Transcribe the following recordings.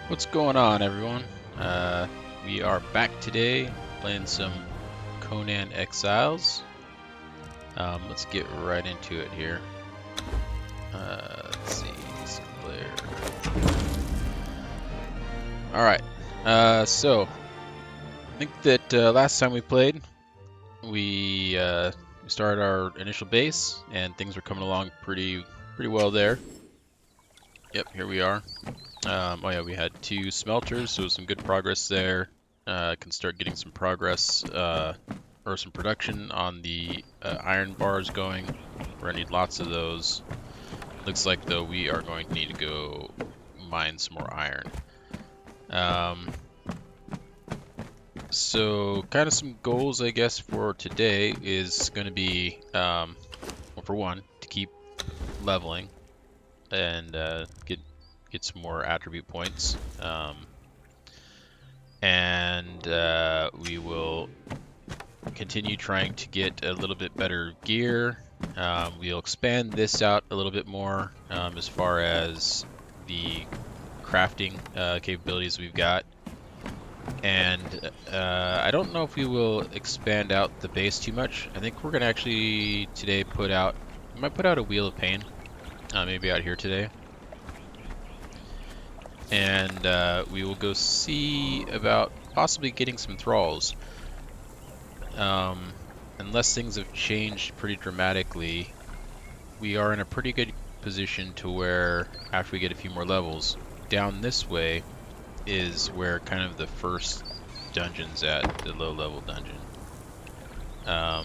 What's going on, everyone? We are back today playing some Conan Exiles. Let's get right into it here. Let's see, Sinclair. Alright, so I think that last time we played, we started our initial base and things were coming along pretty well there. Yep, here we are. Oh yeah, we had 2 smelters, so some good progress there. Can start getting some progress or some production on the iron bars going. We're gonna need lots of those. Looks like though we are going to need to go mine some more iron. So kind of some goals, I guess, for today is going to be, well, for one, to keep leveling and get some more attribute points. We will continue trying to get a little bit better gear. We'll expand this out a little bit more as far as the crafting capabilities we've got. And I don't know if we will expand out the base too much. I think we're going to actually today we might put out a Wheel of Pain, maybe out here today. And we will go see about possibly getting some thralls. Unless things have changed pretty dramatically, we are in a pretty good position to where after we get a few more levels, down this way is where kind of the first dungeon's at, the low level dungeon. I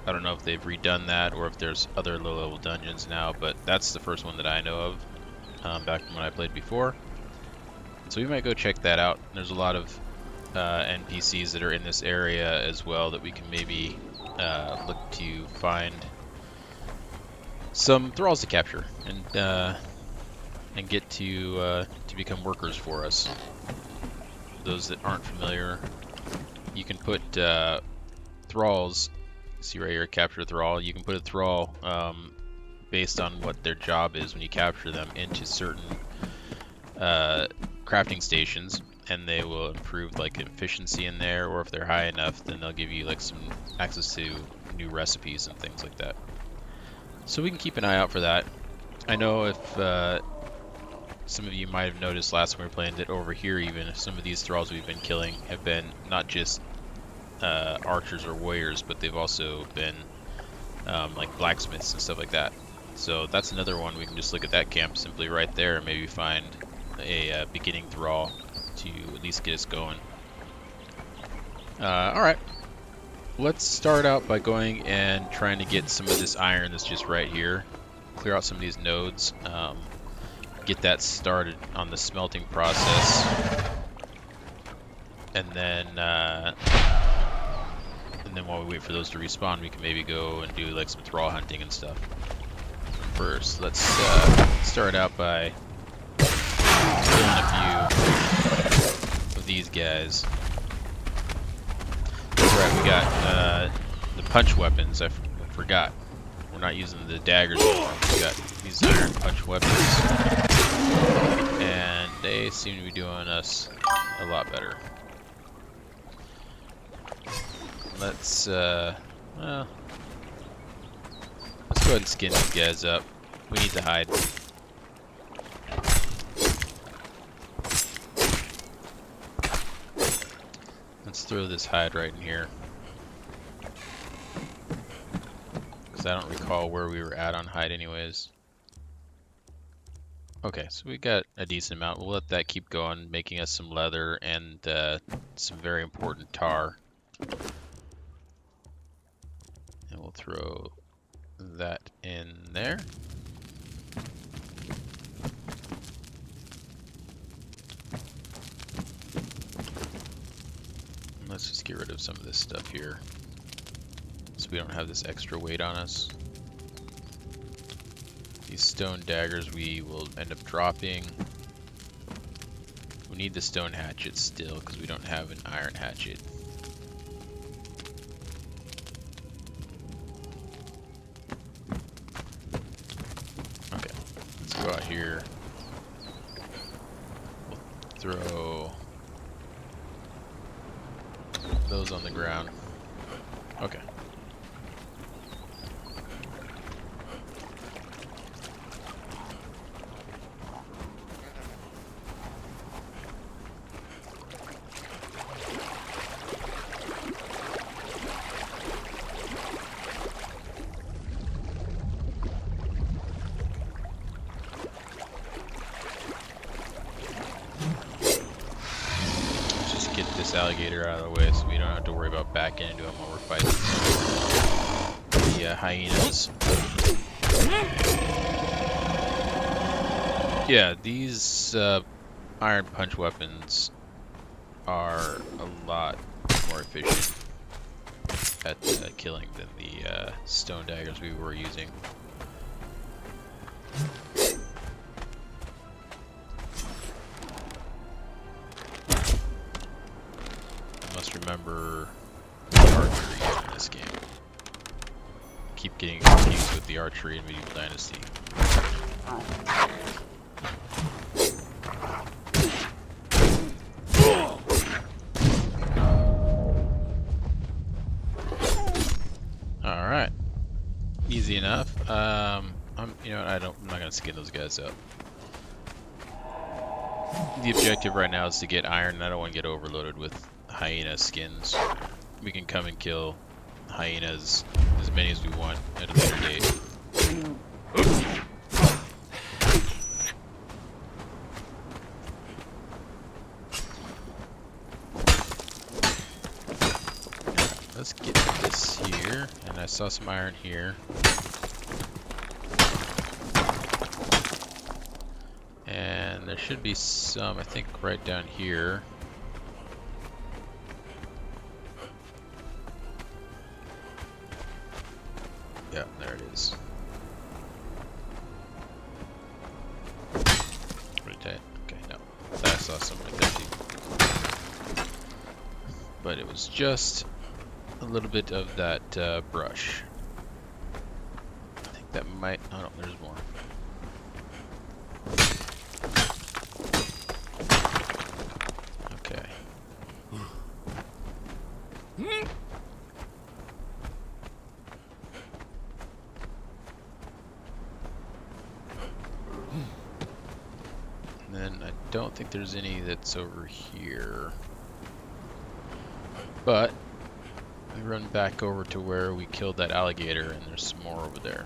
don't know if they've redone that or if there's other low level dungeons now, but that's the first one that I know of. Back from when I played before. So we might go check that out. There's a lot of NPCs that are in this area as well that we can maybe look to find some thralls to capture and get to become workers for us. Those that aren't familiar, you can put thralls. See right here, capture a thrall. You can put a thrall based on what their job is when you capture them into certain crafting stations, and they will improve like efficiency in there, or if they're high enough, then they'll give you like some access to new recipes and things like that. So we can keep an eye out for that. I know if some of you might have noticed last time we were playing that over here, even some of these thralls we've been killing have been not just archers or warriors, but they've also been like blacksmiths and stuff like that. So that's another one. We can just look at that camp simply right there and maybe find a beginning thrall to at least get us going. Alright, let's start out by going and trying to get some of this iron that's just right here. Clear out some of these nodes, get that started on the smelting process, and then while we wait for those to respawn, we can maybe go and do like some thrall hunting and stuff. First, let's start out by killing a few of these guys. That's right, we got the punch weapons. I forgot. We're not using the daggers anymore. We got these iron punch weapons, and they seem to be doing us a lot better. Let's well, let's go ahead and skin these guys up. We need to hide. Let's throw this hide right in here, because I don't recall where we were at on hide anyways. Okay, so we got a decent amount. We'll let that keep going, making us some leather and some very important tar. And we'll throw that in there. Let's just get rid of some of this stuff here, so we don't have this extra weight on us. These stone daggers we will end up dropping. We need the stone hatchet still, because we don't have an iron hatchet. Okay, let's go out here. throw those on the ground. Okay. This alligator out of the way so we don't have to worry about backing into him while we're fighting the hyenas. Yeah, these iron punch weapons are a lot more efficient at killing than the stone daggers we were using. Remember archery in this game. Keep getting confused with the archery in Medieval Dynasty. All right, easy enough. You know, I'm not gonna skin those guys up. The objective right now is to get iron, and I don't want to get overloaded with hyena skins. We can come and kill hyenas as many as we want at a later date. Let's get this here, and I saw some iron here. And there should be some, I think, right down here. Yeah, there it is. Okay, no. I saw some right there too. But it was just a little bit of that brush. I think that might... Oh no, there's more. Okay. And then I don't think there's any that's over here. But we run back over to where we killed that alligator, and there's some more over there.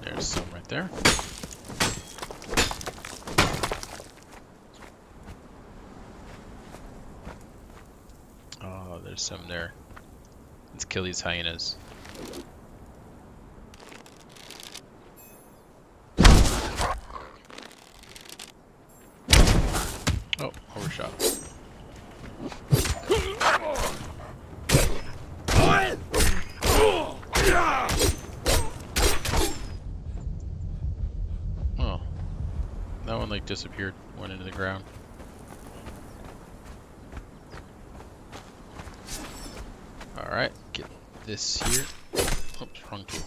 There's some right there. Oh, there's some there. Let's kill these hyenas. Oh, overshot. Oh, that one like disappeared, went into the ground. Alright, get this here. Oops, wrong tool.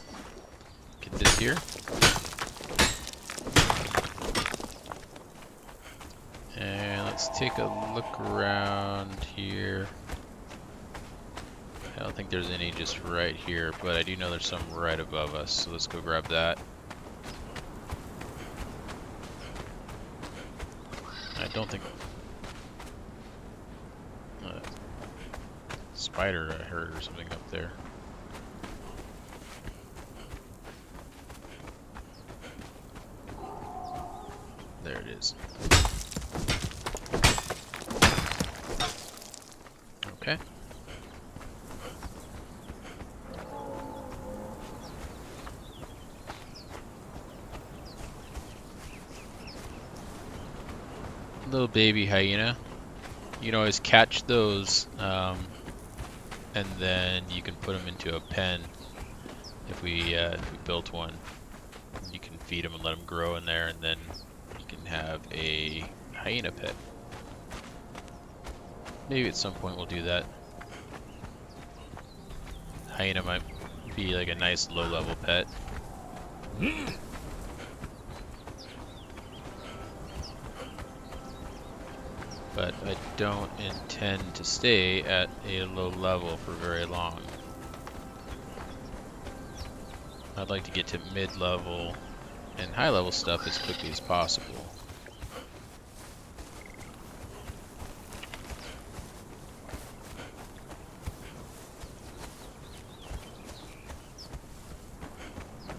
Get this here. And let's take a look around here. I don't think there's any just right here, but I do know there's some right above us, so let's go grab that. I don't think... spider I heard or something up there. There it is. Okay. Little baby hyena. You can always catch those, and then you can put them into a pen if we built one. You can feed them and let them grow in there, and then you can have a hyena pet. Maybe at some point we'll do that. Hyena might be like a nice low-level pet. But I don't intend to stay at a low level for very long. I'd like to get to mid-level and high-level stuff as quickly as possible.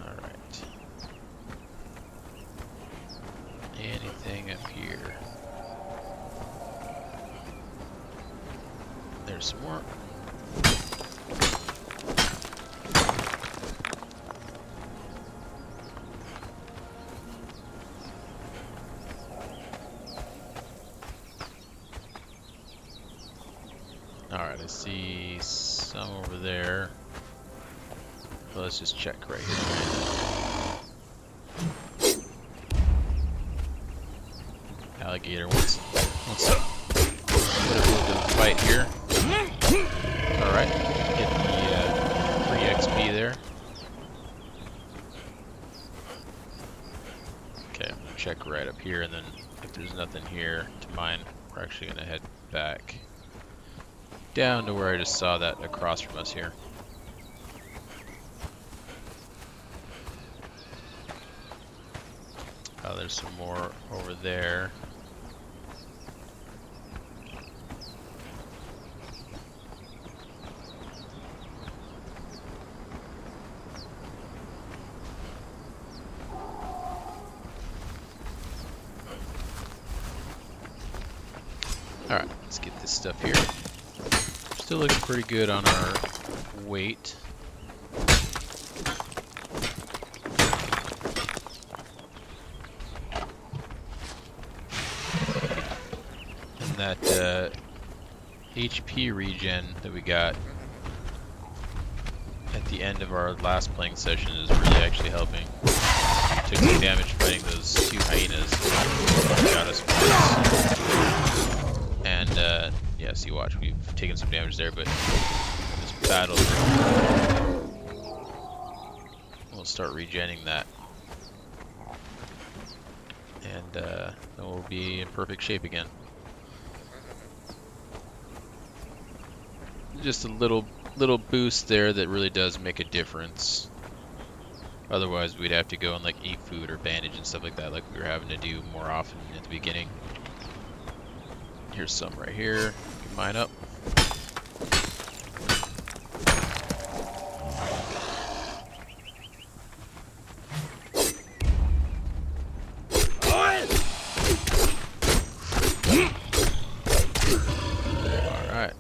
Alright. Anything up here? There's some more. Alright, I see some over there. Well, let's just check right here. Alligator wants to put a little bit of fight here. Alright, get the 3 XP there. Okay, I'm gonna check right up here, and then if there's nothing here to mine, we're actually gonna head back down to where I just saw that across from us here. Oh, there's some more over there. Alright, let's get this stuff here. Still looking pretty good on our weight. And that HP regen that we got at the end of our last playing session is really actually helping. Took some damage fighting those 2 hyenas. Got us once. And yeah, see, watch, we've taken some damage there, but this battle, we'll start regenning that. And then we'll be in perfect shape again. Just a little boost there that really does make a difference. Otherwise, we'd have to go and like eat food or bandage and stuff like that, like we were having to do more often at the beginning. Here's some right here. Get mine up. Alright.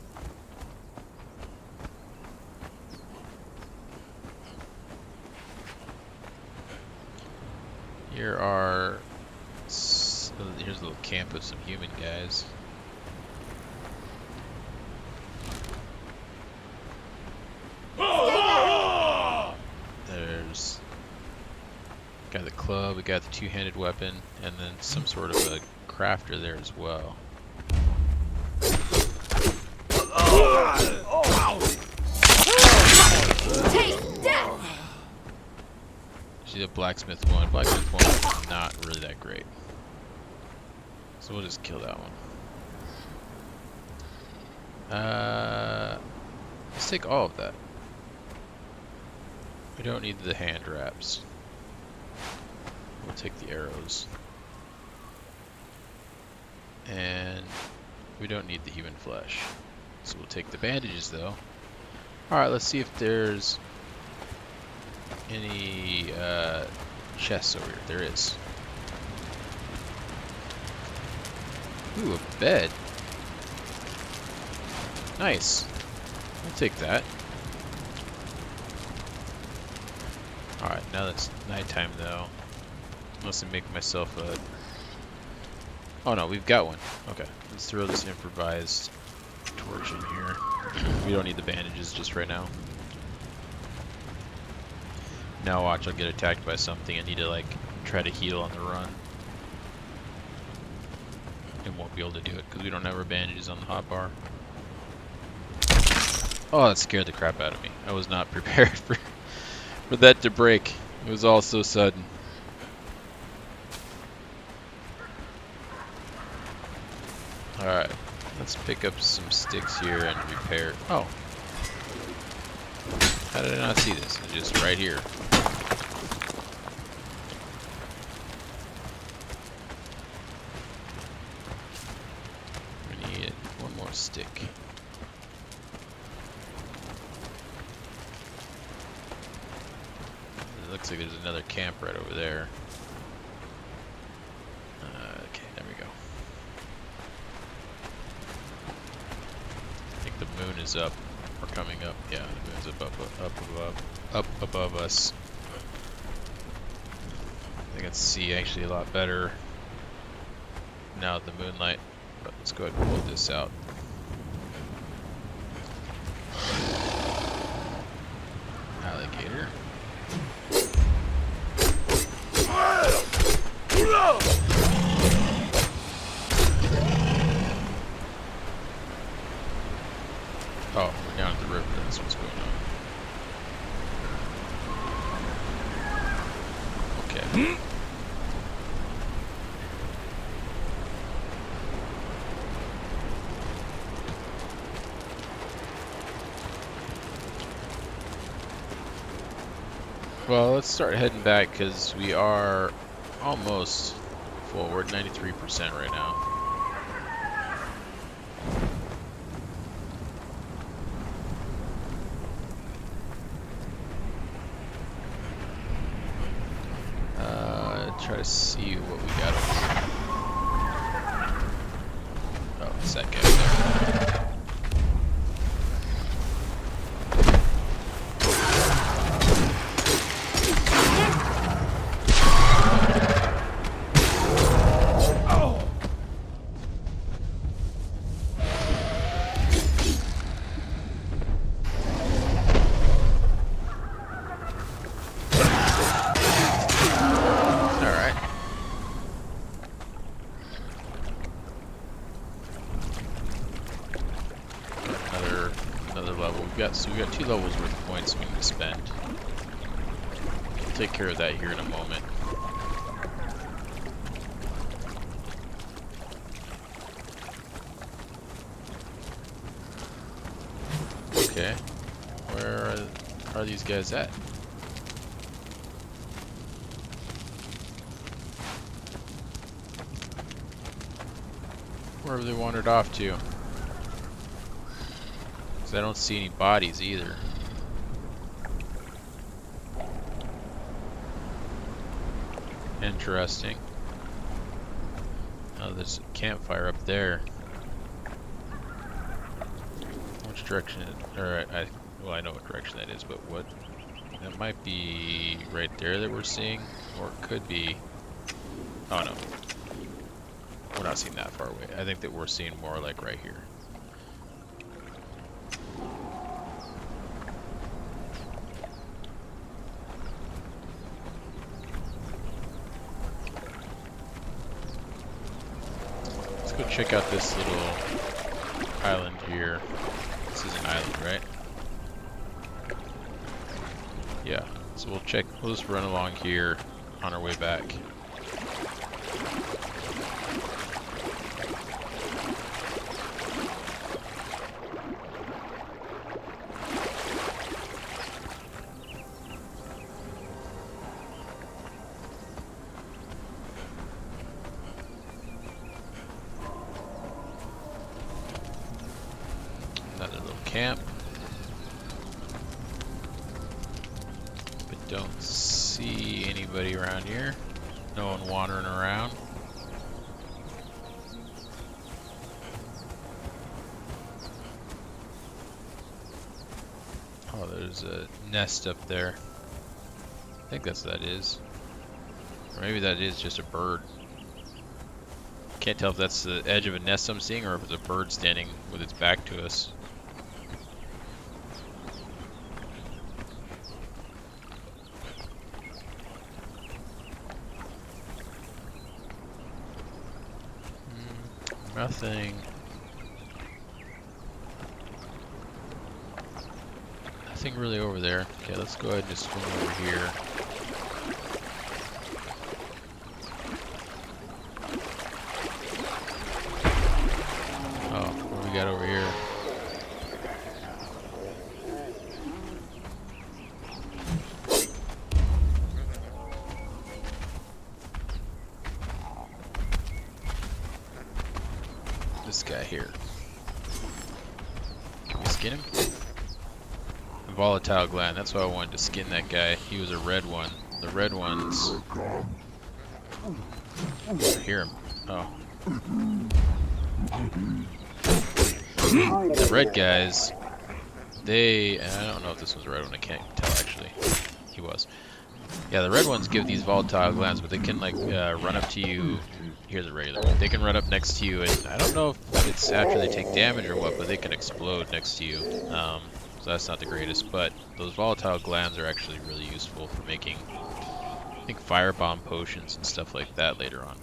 Here are... here's a little camp with some human guys. There's got the club, we got the 2-handed weapon, and then some sort of a crafter there as well. See the blacksmith one. Blacksmith one is not really that great, so we'll just kill that one. Let's take all of that. We don't need the hand wraps. We'll take the arrows. And we don't need the human flesh. So we'll take the bandages though. Alright, let's see if there's any chests over here. There is. Ooh, a bed. Nice. I'll take that. Alright, now that's nighttime though. Unless I make myself a... Oh no, we've got one. Okay, let's throw this improvised torch in here. We don't need the bandages just right now. Now watch, I'll get attacked by something. I need to like try to heal on the run. And won't be able to do it because we don't have our bandages on the hotbar. Oh, that scared the crap out of me. I was not prepared for that to break. It was all so sudden. Alright, let's pick up some sticks here and repair. Oh. How did I not see this? It's just right here. We need one more stick. It looks like there's another camp right over there. Okay, there we go. I think the moon is up, or coming up. Yeah, the moon's up above us. I can see actually a lot better now with the moonlight. But let's go ahead and pull this out. Alligator. Oh, we're down at the river, that's what's going on. Okay. Well, let's start heading back because we are almost full. We're at 93% right now. Try to see what we got over here. Oh, it's that guy there. So we got 2 levels worth of points we need to spend. We'll take care of that here in a moment. Okay, where are these guys at? Where have they wandered off to? I don't see any bodies either. Interesting. Oh, there's a campfire up there. Which direction? Well, I know what direction that is, but what? That might be right there that we're seeing, or it could be. Oh no, we're not seeing that far away. I think that we're seeing more like right here. Go check out this little island here. This is an island, right? Yeah. So we'll just run along here on our way back. Camp, but don't see anybody around here. No one wandering around. Oh, there's a nest up there. I think that's what that is. Or maybe that is just a bird. Can't Can't tell if that's the edge of a nest I'm seeing or if it's a bird standing with its back to us. Nothing. Nothing really over there. Okay, let's go ahead and just swing over here. Oh, what do we got over here? This guy here. Can we skin him? A volatile gland. That's why I wanted to skin that guy. He was a red one. The red ones. I hear him. Oh. The red guys. They. I don't know if this was a red one. I can't tell actually. He was. Yeah, the red ones give these volatile glands, but they can like run up to you. Here's a regular one. They can run up next to you, and I don't know if it's after they take damage or what, but they can explode next to you. So that's not the greatest, but those volatile glands are actually really useful for making, I think, firebomb potions and stuff like that later on.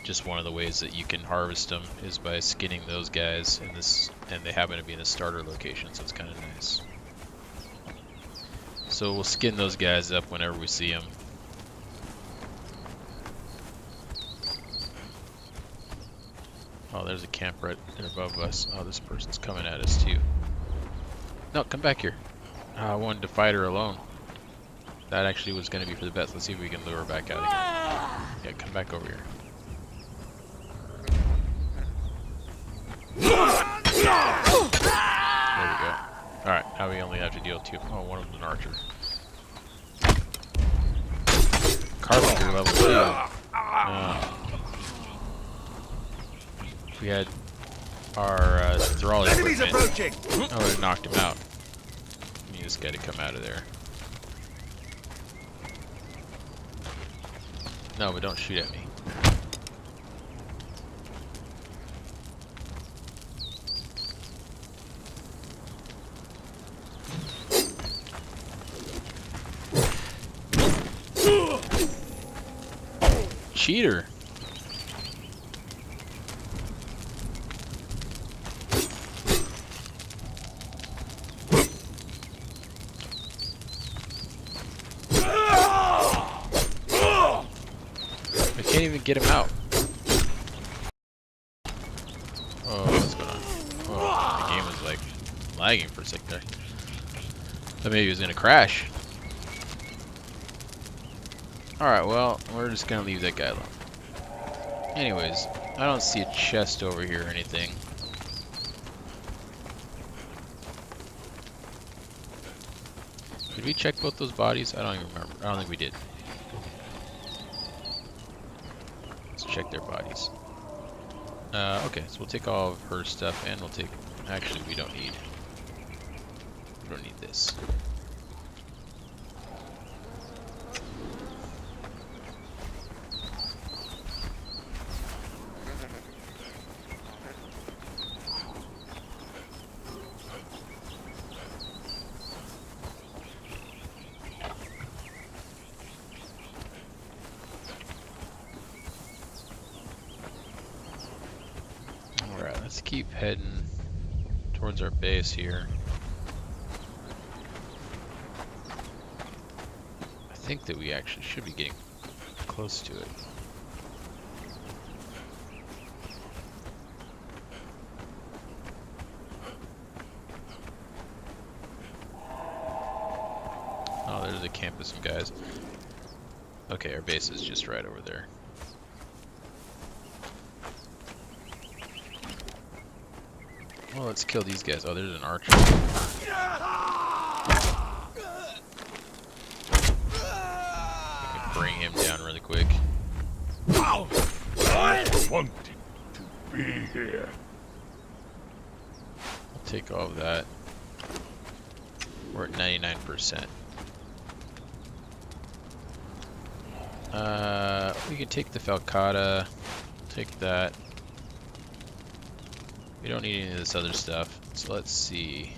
Just one of the ways that you can harvest them is by skinning those guys in this, and they happen to be in the starter location, so it's kind of nice. So we'll skin those guys up whenever we see them. Oh, there's a camp right there above us. Oh, this person's coming at us too. No, come back here. I wanted to fight her alone. That actually was going to be for the best. Let's see if we can lure her back out again. Yeah, come back over here. There we go. Alright, now we only have to deal with two. Oh, one of them's an archer. Carpenter level 2. We had our thrall equipment. Oh, it knocked him out. We need this guy to come out of there. No, but don't shoot at me. Cheater. I can't even get him out. Oh, what's going on? Oh, the game was like lagging for a second there. Thought maybe it was gonna crash. Alright, well, we're just gonna leave that guy alone. Anyways, I don't see a chest over here or anything. Did we check both those bodies? I don't even remember. I don't think we did. Let's check their bodies. Okay, so we'll take all of her stuff and we'll take... Actually, we don't need this. Alright, let's keep heading towards our base here. I think that we actually should be getting close to it. Oh, there's a camp with some guys. Okay, our base is just right over there. Well, let's kill these guys. Oh, there's an archer. I can bring him down really quick. I wanted to be here. I'll take all of that. We're at 99%. We can take the Falcata. take that. We don't need any of this other stuff. So let's see.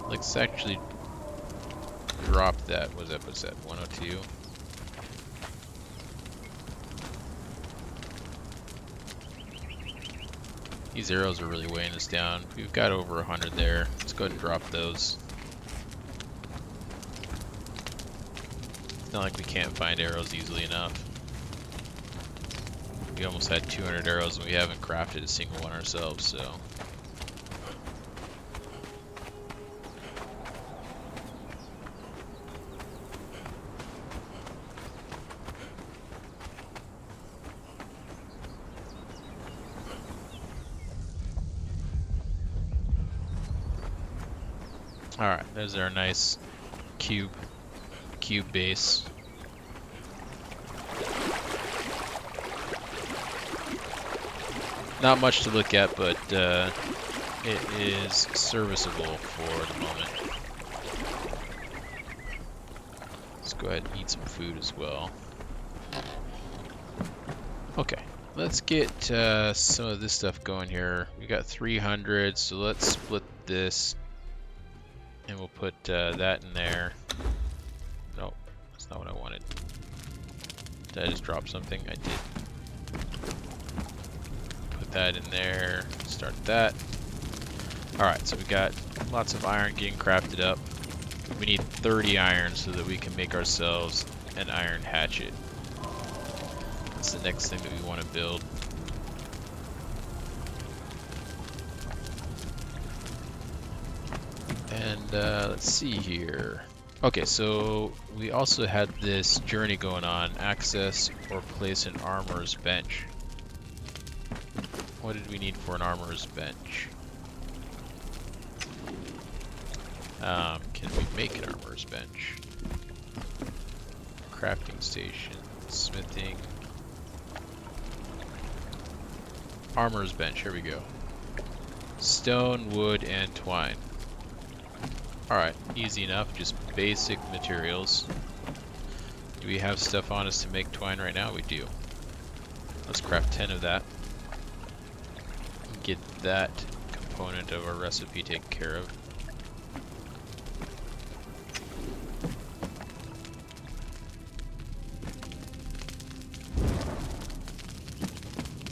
Let's actually drop that. What's that? 102. These arrows are really weighing us down. We've got over 100 there. Let's go ahead and drop those. It's not like we can't find arrows easily enough. We almost had 200 arrows and we haven't crafted a single one ourselves, so. Alright, there's our nice cube base. Not much to look at, but it is serviceable for the moment. Let's go ahead and eat some food as well. Okay, let's get some of this stuff going here. We got 300, so let's split this. And we'll put that in there. Nope, that's not what I wanted. Did I just drop something? I did. Put that in there. Start that. Alright, so we got lots of iron getting crafted up. We need 30 iron so that we can make ourselves an iron hatchet. That's the next thing that we want to build. And let's see here. Okay, so we also had this journey going on. Access or place an armorer's bench. What did we need for an armorer's bench? Can we make an armorer's bench? Crafting station, smithing. Armorer's bench, here we go. Stone, wood, and twine. Alright, easy enough, just basic materials. Do we have stuff on us to make twine right now? We do. Let's craft 10 of that. Get that component of our recipe taken care of.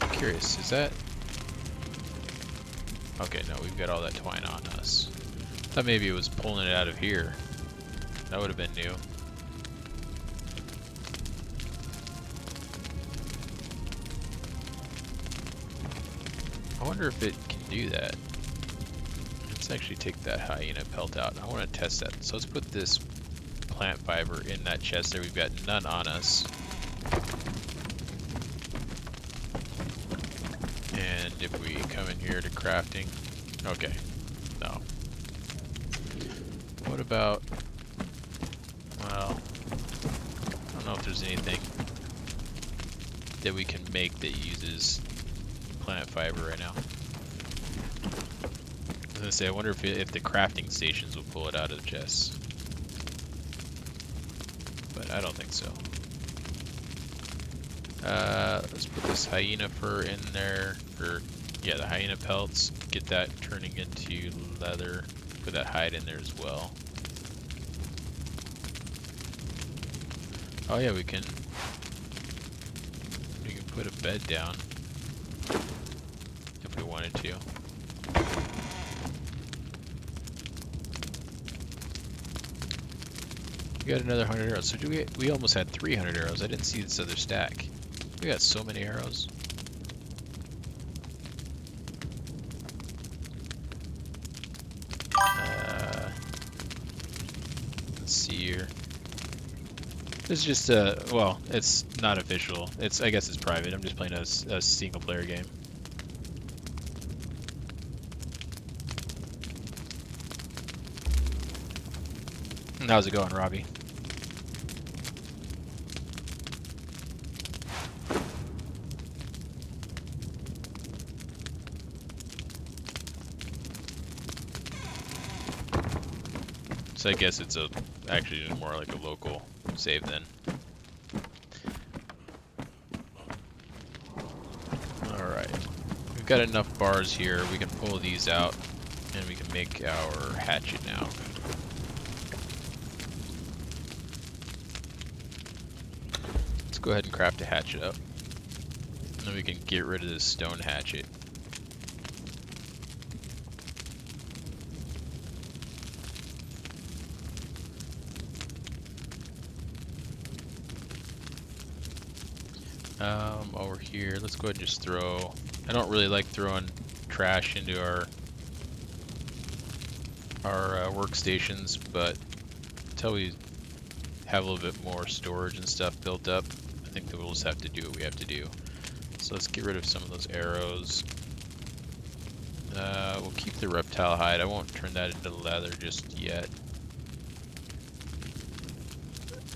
I'm curious, is that... Okay, no, we've got all that twine on us. I thought maybe it was pulling it out of here. That would have been new. I wonder if it can do that. Let's actually take that hyena pelt out. I want to test that. So let's put this plant fiber in that chest there. We've got none on us. And if we come in here to crafting, okay, no. What about, well, I don't know if there's anything that we can make that uses plant fiber right now. I was gonna say, I wonder if the crafting stations will pull it out of the chests. But I don't think so. Let's put this hyena fur in there, or yeah, the hyena pelts. Get that turning into leather. Put that hide in there as well. Oh yeah, we can put a bed down if we wanted to. We got another 100 arrows. So we almost had 300 arrows. I didn't see this other stack. We got so many arrows. Let's see here. This is just well, it's not official. I guess it's private. I'm just playing a single player game. How's it going, Robbie? So I guess it's actually more like a local save then. Alright. We've got enough bars here. We can pull these out and we can make our hatchet now. Let's go ahead and craft a hatchet up. And then we can get rid of this stone hatchet. Over here, let's go ahead and just throw... I don't really like throwing trash into our workstations, but until we have a little bit more storage and stuff built up, I think that we'll just have to do what we have to do. So let's get rid of some of those arrows. We'll keep the reptile hide. I won't turn that into leather just yet.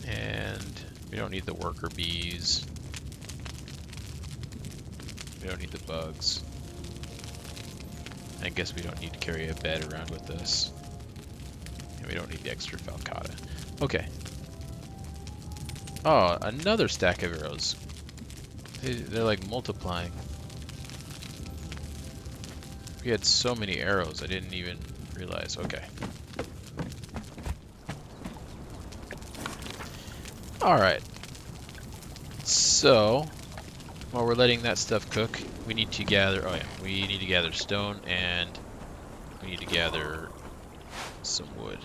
And we don't need the worker bees. We don't need the bugs. I guess we don't need to carry a bed around with us. And we don't need the extra falcata. Okay. Oh, another stack of arrows. They're like multiplying. We had so many arrows, I didn't even realize. Okay. Alright. So, while we're letting that stuff cook, we need to gather, we need to gather stone and we need to gather some wood.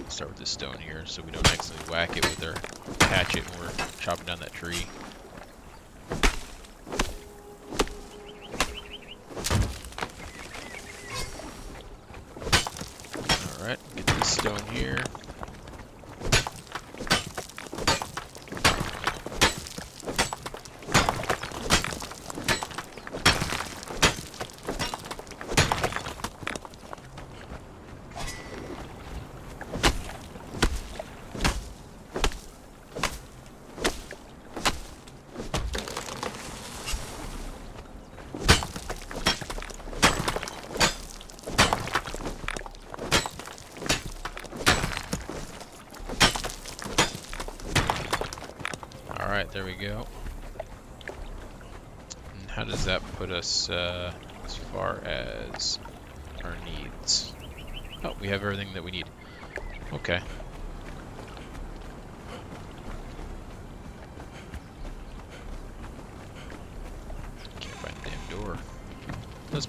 Start with this stone here so we don't accidentally whack it with our hatchet when we're chopping down that tree. Alright, get this stone here. Alright, there we go. And how does that put us as far as our needs? Oh, we have everything that we need. Okay. Can't find the damn door. Let's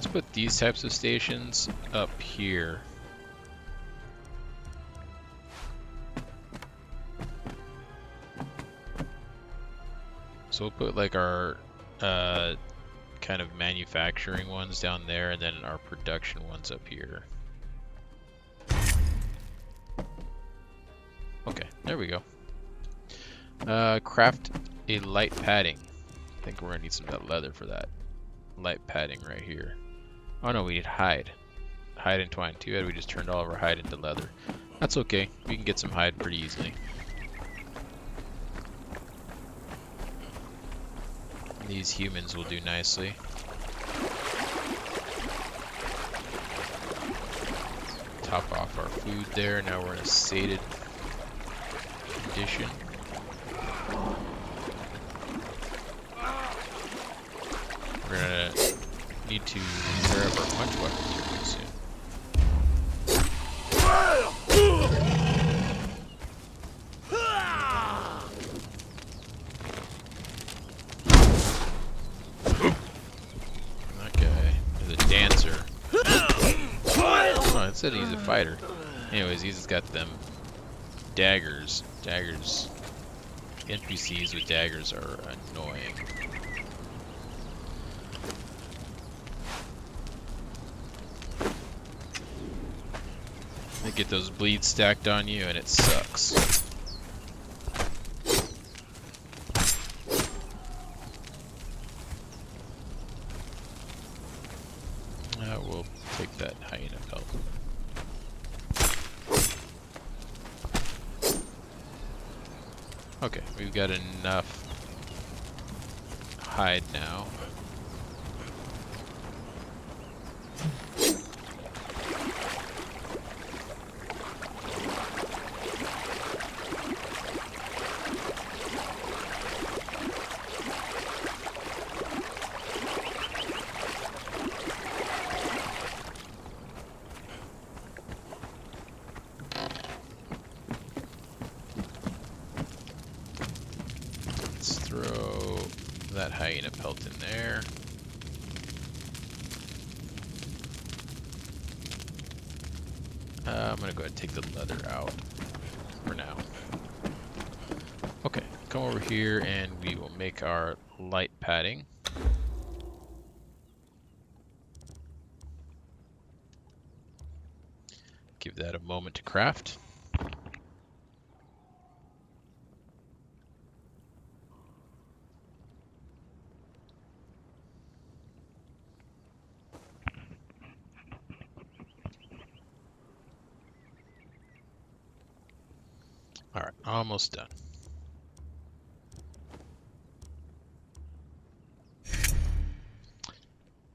put these types of stations up here. So we'll put like our kind of manufacturing ones down there and then our production ones up here. Okay, there we go. Craft a light padding. I think we're gonna need some of that leather for that. Light padding right here. Oh no, we need hide. Hide and twine. Too bad we just turned all of our hide into leather. That's okay. We can get some hide pretty easily. These humans will do nicely. Top off our food there. Now we're in a sated condition. We're gonna need to pair up our punch weapons here pretty soon. Said he's a fighter. Anyways, he's got them daggers. Daggers. NPCs with daggers are annoying. They get those bleeds stacked on you and it sucks. We'll take that hyena pelt. Okay, we've got enough hide now. hyena pelt in there. I'm gonna go ahead and take the leather out for now. Okay, come over here and we will make our light padding. Give that a moment to craft. Alright, almost done.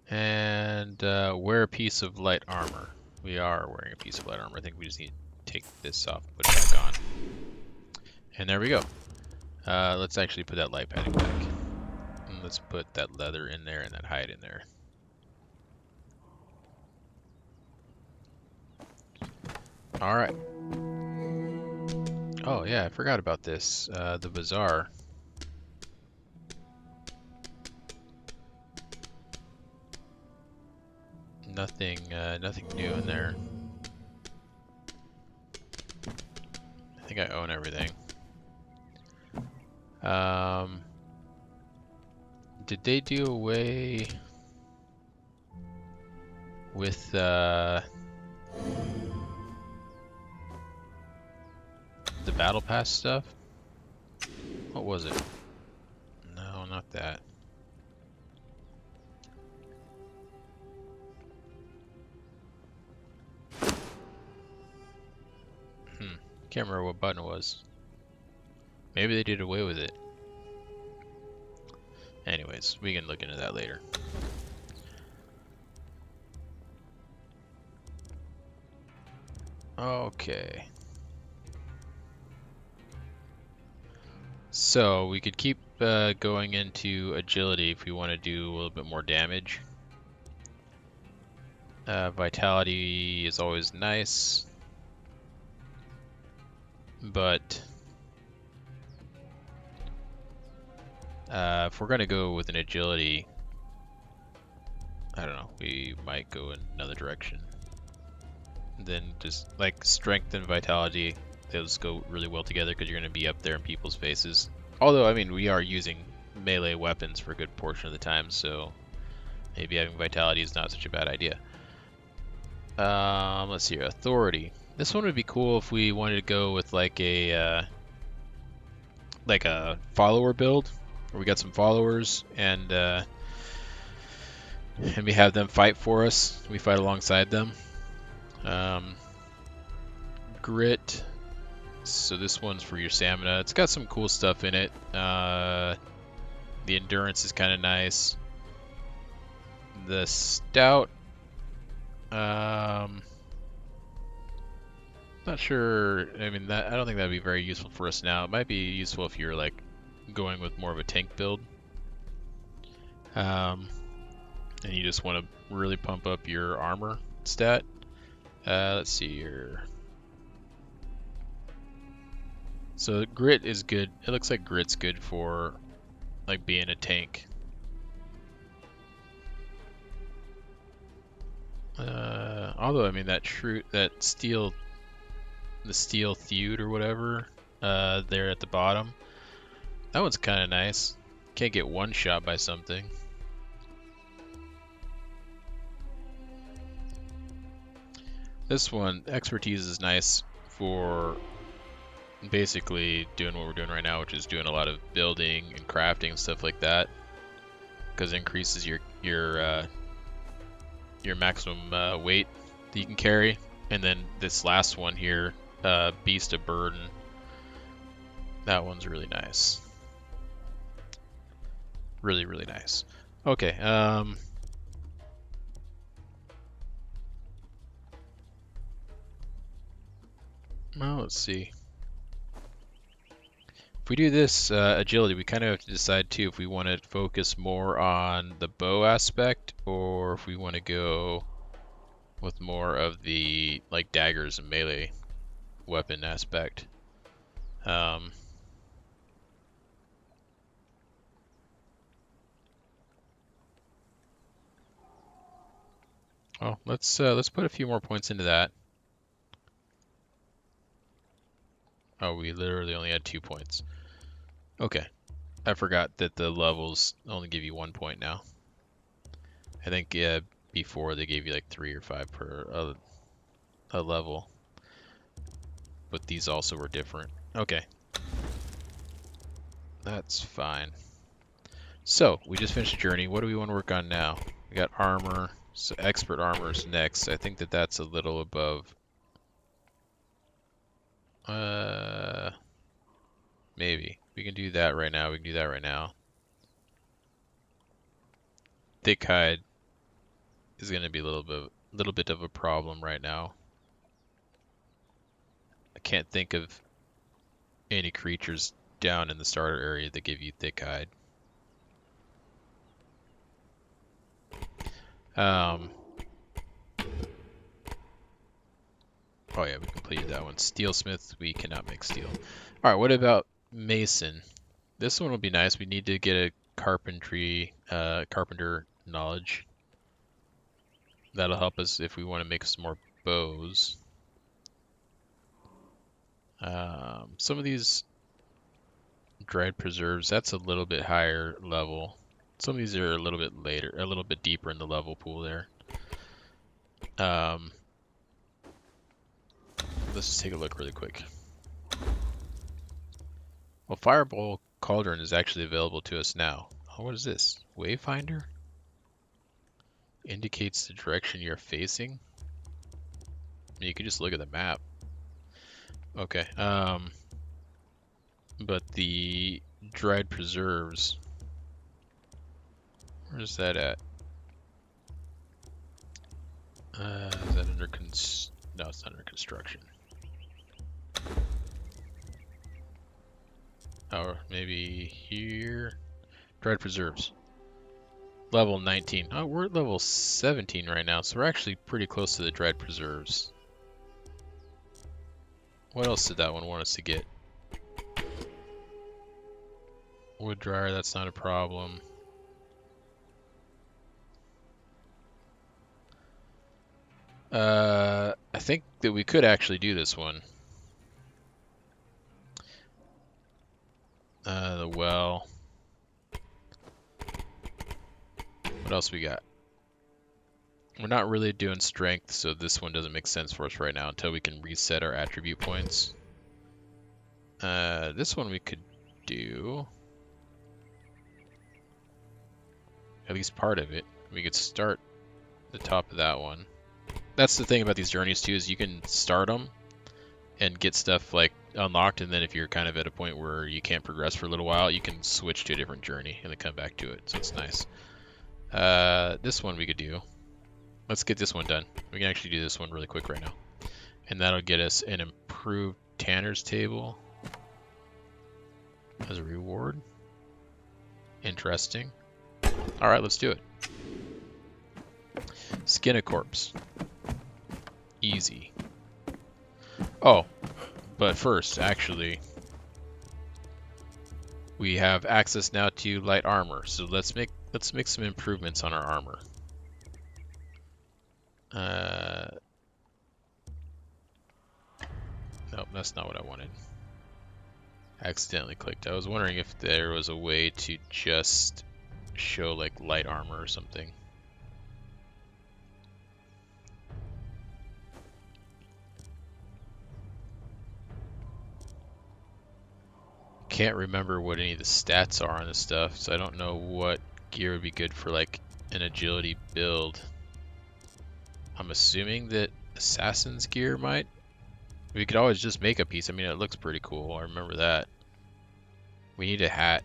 And wear a piece of light armor. We are wearing a piece of light armor. I think we just need to take this off, put it back on. And there we go. Let's actually put that light padding back. And let's put that leather in there and that hide in there. Alright. Oh yeah, I forgot about this. The bazaar. Nothing new in there. I think I own everything. Did they do away with the battle pass stuff? What was it? No, not that. Can't remember what button it was. Maybe they did away with it. Anyways, we can look into that later. Okay. So we could keep going into agility if we want to do a little bit more damage. Vitality is always nice. But if we're going to go with an agility, I don't know, we might go in another direction. Then just like strength and vitality, those go really well together because you're going to be up there in people's faces. Although, I mean, we are using melee weapons for a good portion of the time, so maybe having vitality is not such a bad idea. Let's see here, authority. This one would be cool if we wanted to go with like a follower build, where we got some followers and we have them fight for us. We fight alongside them. Grit. So this one's for your stamina. It's got some cool stuff in it. The endurance is kind of nice. The stout. Not sure. I mean, I don't think that'd be very useful for us now. It might be useful if you're like going with more of a tank build, and you just want to really pump up your armor stat. Let's see here. So grit is good. It looks like grit's good for like being a tank. Although I mean the steel feud or whatever, there at the bottom, that one's kind of nice. Can't get one shot by something. This one, expertise, is nice for basically doing what we're doing right now, which is doing a lot of building and crafting and stuff like that, because it increases your maximum weight that you can carry. And then this last one here, Beast of Burden, that one's really nice. Really, really nice. Okay, well, let's see. If we do this agility, we kind of have to decide too if we want to focus more on the bow aspect or if we want to go with more of the like daggers and melee weapon aspect. Well, let's put a few more points into that. Oh, we literally only had 2 points. Okay. I forgot that the levels only give you 1 point now. I think before they gave you like 3 or 5 per a level. But these also were different. Okay. That's fine. So, we just finished a journey. What do we want to work on now? We got armor. So expert armor is next. I think that that's a little above. Maybe. We can do that right now. We can do that right now. Thick hide is going to be a little bit of a problem right now. I can't think of any creatures down in the starter area that give you thick hide. Oh yeah, we completed that one. Steelsmith, we cannot make steel. All right, what about Mason? This one will be nice. We need to get a carpenter knowledge. That'll help us if we want to make some more bows. Some of these dried preserves, that's a little bit higher level. Some of these are a little bit later, a little bit deeper in the level pool there. Let's just take a look really quick. Well, Fireball Cauldron is actually available to us now. Oh, what is this? Wayfinder? Indicates the direction you're facing. I mean, you can just look at the map. Okay. But the dried preserves, where's that at? Is that under no, it's not under construction. Or maybe here. Dried preserves. Level 19. Oh, we're at level 17 right now, so we're actually pretty close to the dried preserves. What else did that one want us to get? Wood dryer, that's not a problem. I think that we could actually do this one. The well. What else we got? We're not really doing strength, so this one doesn't make sense for us right now until we can reset our attribute points. This one we could do. At least part of it. We could start the top of that one. That's the thing about these journeys too, is you can start them and get stuff like unlocked, and then if you're kind of at a point where you can't progress for a little while, you can switch to a different journey and then come back to it, so it's nice. This one we could do. Let's get this one done. We can actually do this one really quick right now. And that'll get us an improved Tanner's table as a reward. Interesting. Alright, let's do it. Skin a corpse. Easy. Oh, but first, actually, we have access now to light armor. So let's make some improvements on our armor. Nope, that's not what I wanted. I accidentally clicked. I was wondering if there was a way to just show like light armor or something. Can't remember what any of the stats are on this stuff, so I don't know what gear would be good for like an agility build. I'm assuming that assassin's gear might. We could always just make a piece. I mean, it looks pretty cool. I remember that. We need a hat.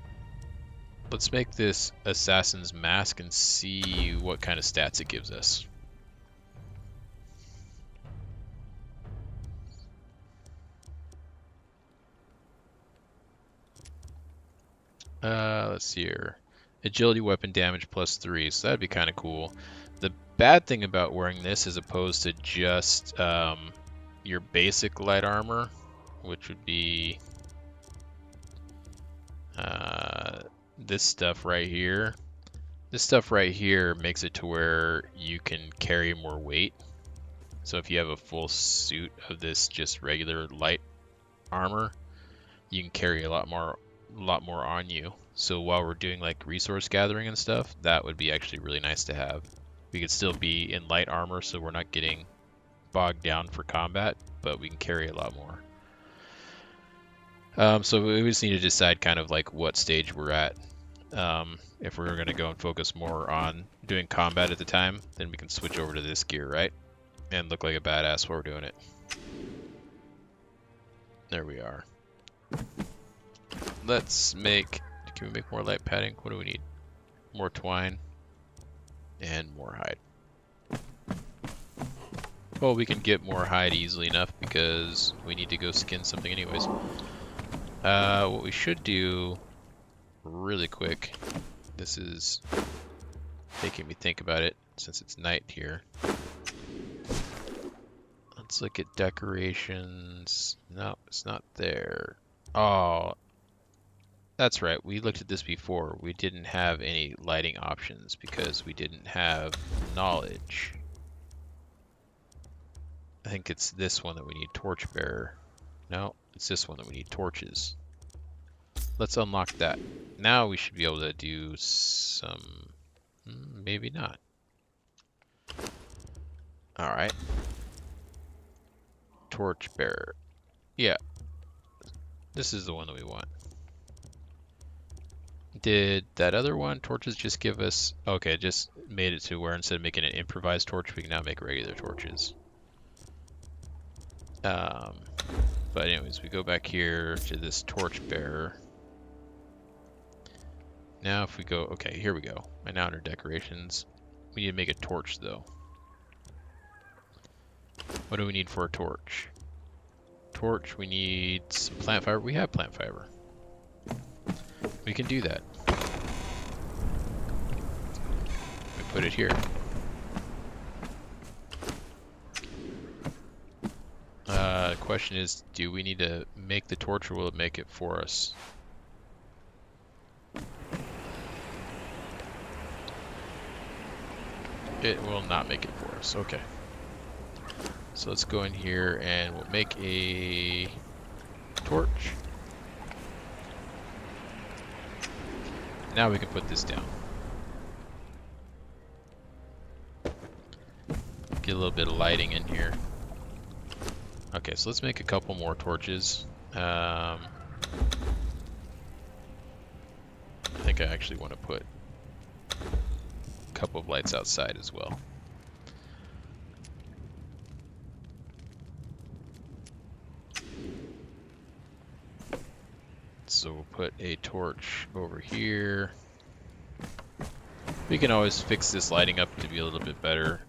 Let's make this assassin's mask and see what kind of stats it gives us. Let's see here. Agility weapon damage +3, so that'd be kind of cool. The bad thing about wearing this as opposed to just your basic light armor, which would be this stuff right here, This stuff right here makes it to where you can carry more weight. So if you have a full suit of this just regular light armor, you can carry a lot more on you. So while we're doing like resource gathering and stuff, that would be actually really nice to have. We could still be in light armor, so we're not getting bogged down for combat, but we can carry a lot more. So we just need to decide kind of like what stage we're at. If we're going to go and focus more on doing combat at the time, then we can switch over to this gear, right? And look like a badass while we're doing it. There we are. Let's make... Can we make more light padding? What do we need? More twine. And more hide. Well, we can get more hide easily enough because we need to go skin something anyways. What we should do really quick, this is making me think about it since it's night here. Let's look at decorations. No, it's not there. Oh, that's right. We looked at this before. We didn't have any lighting options because we didn't have knowledge. I think it's this one that we need torchbearer. No, it's this one that we need torches. Let's unlock that. Now we should be able to do some... maybe not. Alright. Torchbearer. Yeah. This is the one that we want. Did that other one, torches, just give us... Okay, it just made it to where instead of making an improvised torch, we can now make regular torches. But anyways, we go back here to this torchbearer. Now if we go... Okay, here we go. And now under decorations, we need to make a torch, though. What do we need for a torch? Torch, we need some plant fiber. We have plant fiber. We can do that. We put it here. The question is, do we need to make the torch or will it make it for us? It will not make it for us. Okay. So let's go in here and we'll make a torch. Now we can put this down. Get a little bit of lighting in here. Okay, so let's make a couple more torches. I think I actually want to put a couple of lights outside as well. So we'll put a torch over here. We can always fix this lighting up to be a little bit better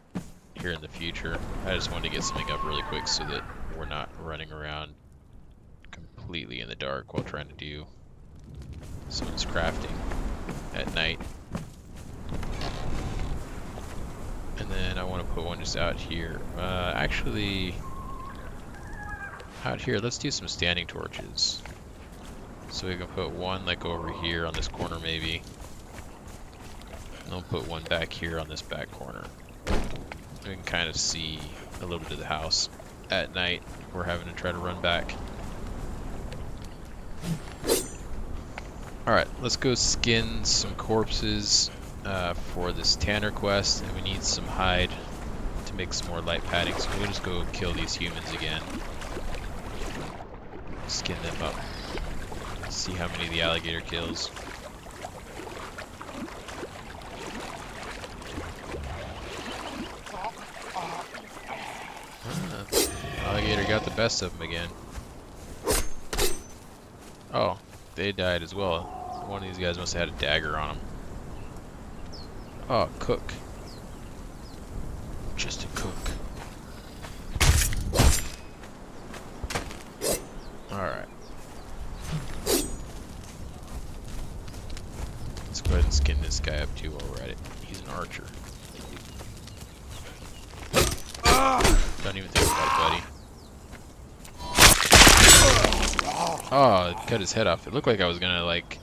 here in the future. I just wanted to get something up really quick so that we're not running around completely in the dark while trying to do someone's crafting at night. And then I want to put one just out here. Actually, out here, let's do some standing torches. So we can put one like over here on this corner maybe. And we'll put one back here on this back corner. We can kind of see a little bit of the house at night. We're having to try to run back. Alright, let's go skin some corpses for this Tanner quest, and we need some hide to make some more light padding, so we'll just go kill these humans again. Skin them up. See how many the alligator kills. Alligator got the best of them again. Oh, they died as well. One of these guys must have had a dagger on him. Oh, cook. Just a cook. Alright. Let's go ahead and skin this guy up too while we're at it. He's an archer. Don't even think about it, buddy. Oh, it cut his head off. It looked like I was gonna, like,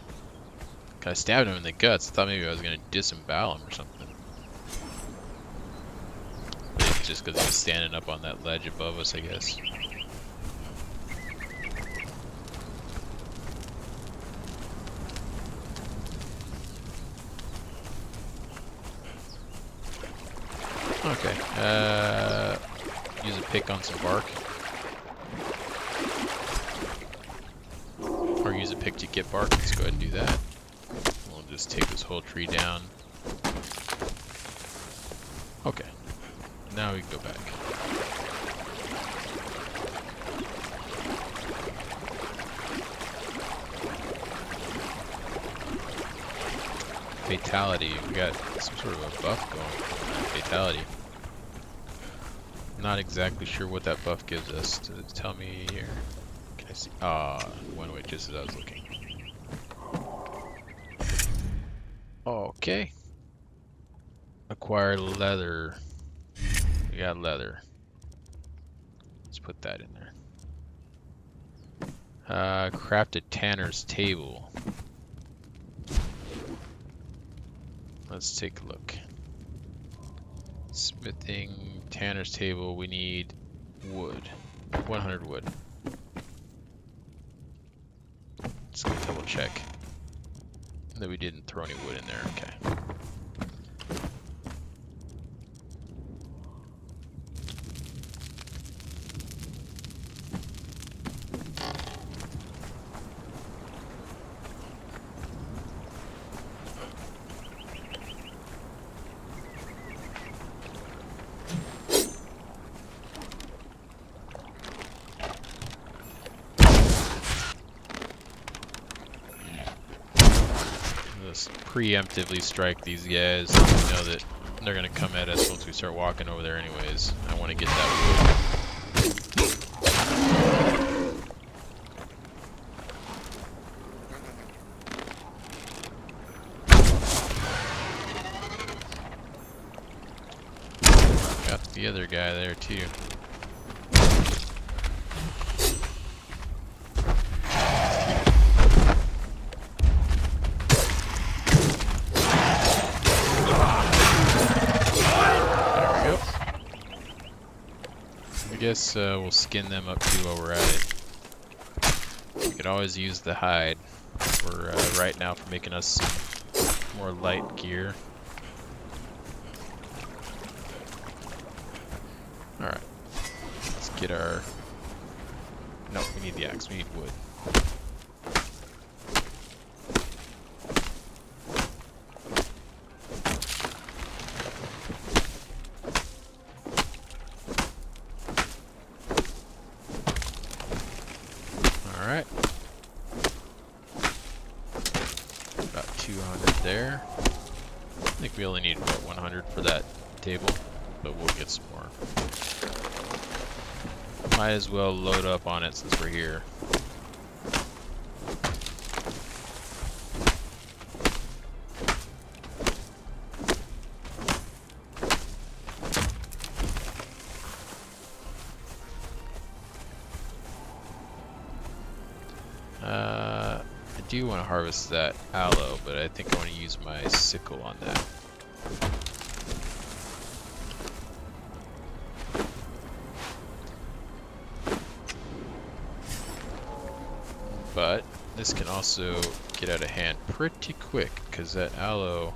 I stabbed him in the guts. I thought maybe I was gonna disembowel him or something. But it's just because he was standing up on that ledge above us, I guess. Okay. Use a pick on some bark. Or use a pick to get bark. Let's go ahead and do that. We'll just take this whole tree down. Okay. Now we can go back. Fatality. We got some sort of a buff going from that fatality. Not exactly sure what that buff gives us. Does it tell me here? Can I see? Went away just as I was looking. Okay. Acquire leather. We got leather. Let's put that in there. Craft a tanner's table. Let's take a look. Smithing, tanner's table, we need wood. 100 wood. Just gonna double check that we didn't throw any wood in there. Okay. Let's preemptively strike these guys. We know that they're gonna come at us once we start walking over there anyways. I want to get that wood. Got the other guy there too. I guess we'll skin them up too while we're at it. We could always use the hide for right now for making us some more light gear. Alright. Let's get our... No, we need the axe. We need wood. Alright. About 200 there. I think we only need, what, 100 for that table, but we'll get some more. Might as well load up on it since we're here. I do want to harvest that aloe, but I think I want to use my sickle on that. But this can also get out of hand pretty quick, because that aloe,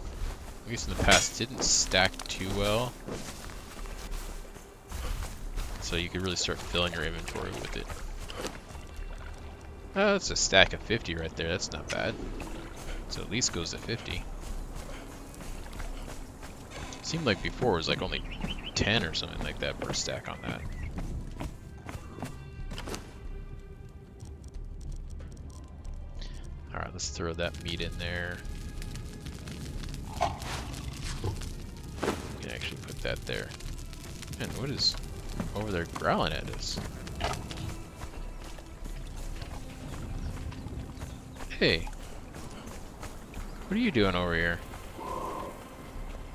at least in the past, didn't stack too well. So you could really start filling your inventory with it. Oh, that's a stack of 50 right there. That's not bad. So at least goes to 50. Seemed like before it was like only 10 or something like that per stack on that. Alright, let's throw that meat in there. We can actually put that there. Man, what is over there growling at us? Hey, what are you doing over here?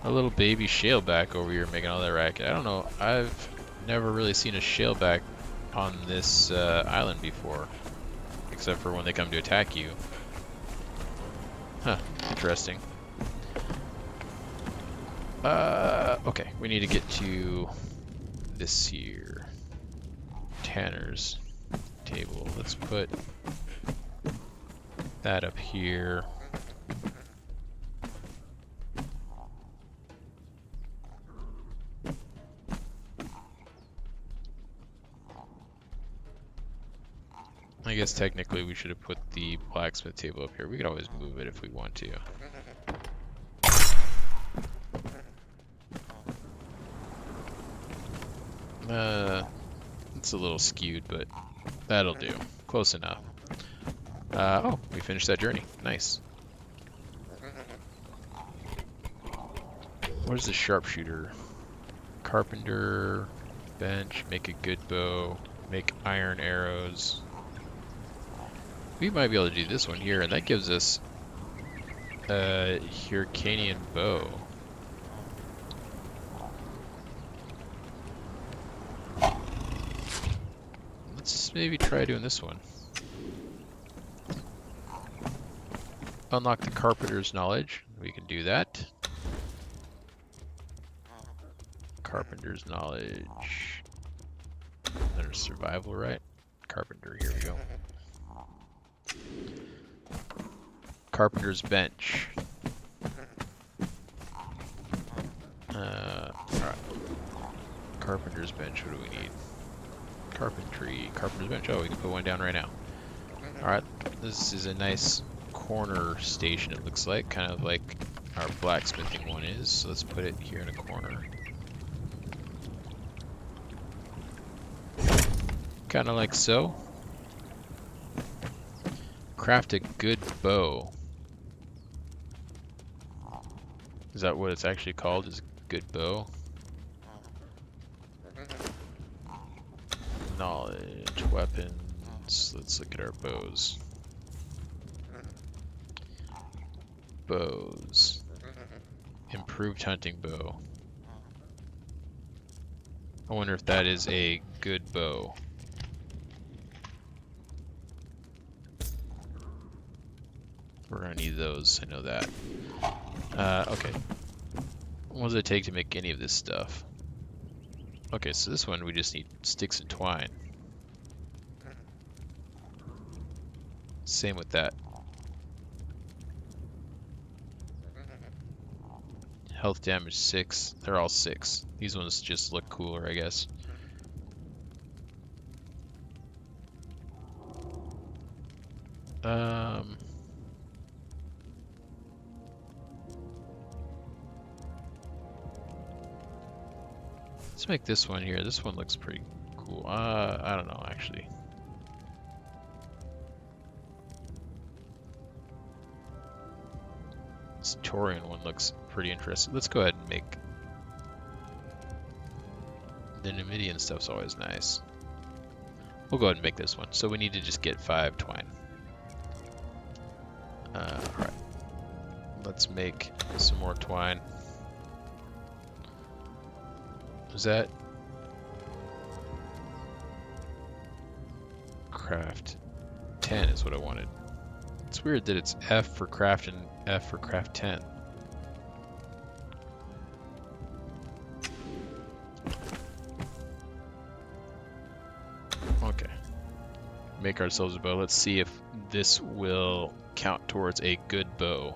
A little baby shaleback over here making all that racket. I don't know, I've never really seen a shaleback on this island before, except for when they come to attack you. Huh, interesting. Okay, we need to get to this here. Tanner's table. Let's put that up here. I guess technically we should have put the blacksmith table up here. We could always move it if we want to. It's a little skewed, but that'll do. Close enough. Oh, we finished that journey. Nice. Where's the sharpshooter? Carpenter, bench, make a good bow, make iron arrows. We might be able to do this one here, and that gives us a Hyrcanian bow. Let's maybe try doing this one. Unlock the carpenter's knowledge. We can do that. Carpenter's knowledge. There's survival, right? Carpenter, here we go. Carpenter's bench. Alright. Carpenter's bench, what do we need? Carpentry, carpenter's bench. Oh, we can put one down right now. Alright, this is a nice corner station, it looks like. Kind of like our blacksmithing one is. So let's put it here in a corner. Kind of like so. Craft a good bow. Is that what it's actually called? Is good bow? Knowledge, weapons. Let's look at our bows. Bows. Improved hunting bow. I wonder if that is a good bow. We're gonna need those, I know that. Okay. What does it take to make any of this stuff? Okay, so this one we just need sticks and twine. Same with that. Health damage 6. They're all 6. These ones just look cooler, I guess. Let's make this one here. This one looks pretty cool. I don't know, actually. This Taurian one looks pretty interesting. Let's go ahead and make... The Numidian stuff's always nice. We'll go ahead and make this one. So we need to just get 5 twine. Alright. Let's make some more twine. Was that... Craft 10 is what I wanted. It's weird that it's F for craft and F for craft 10. Okay. Make ourselves a bow. Let's see if this will count towards a good bow.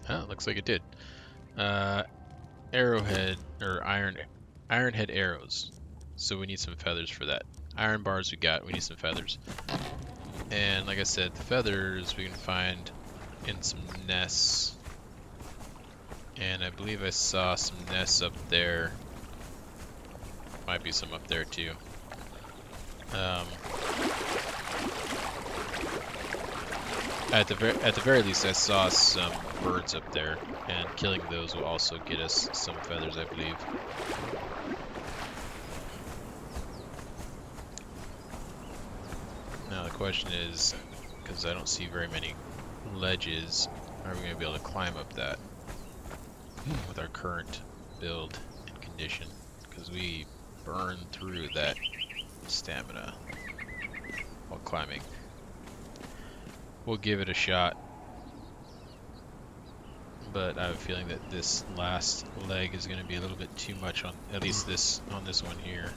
Oh, looks like it did. Arrowhead or ironhead arrows. So we need some feathers for that. Iron bars we got. We need some feathers. And like I said, the feathers we can find in some nests. And I believe I saw some nests up there. Might be some up there too. At the very least, I saw some birds up there, and killing those will also get us some feathers, I believe. Now the question is, because I don't see very many ledges, are we going to be able to climb up that with our current build and condition? Because we burn through that stamina while climbing. We'll give it a shot, but I have a feeling that this last leg is going to be a little bit too much on at least this one here.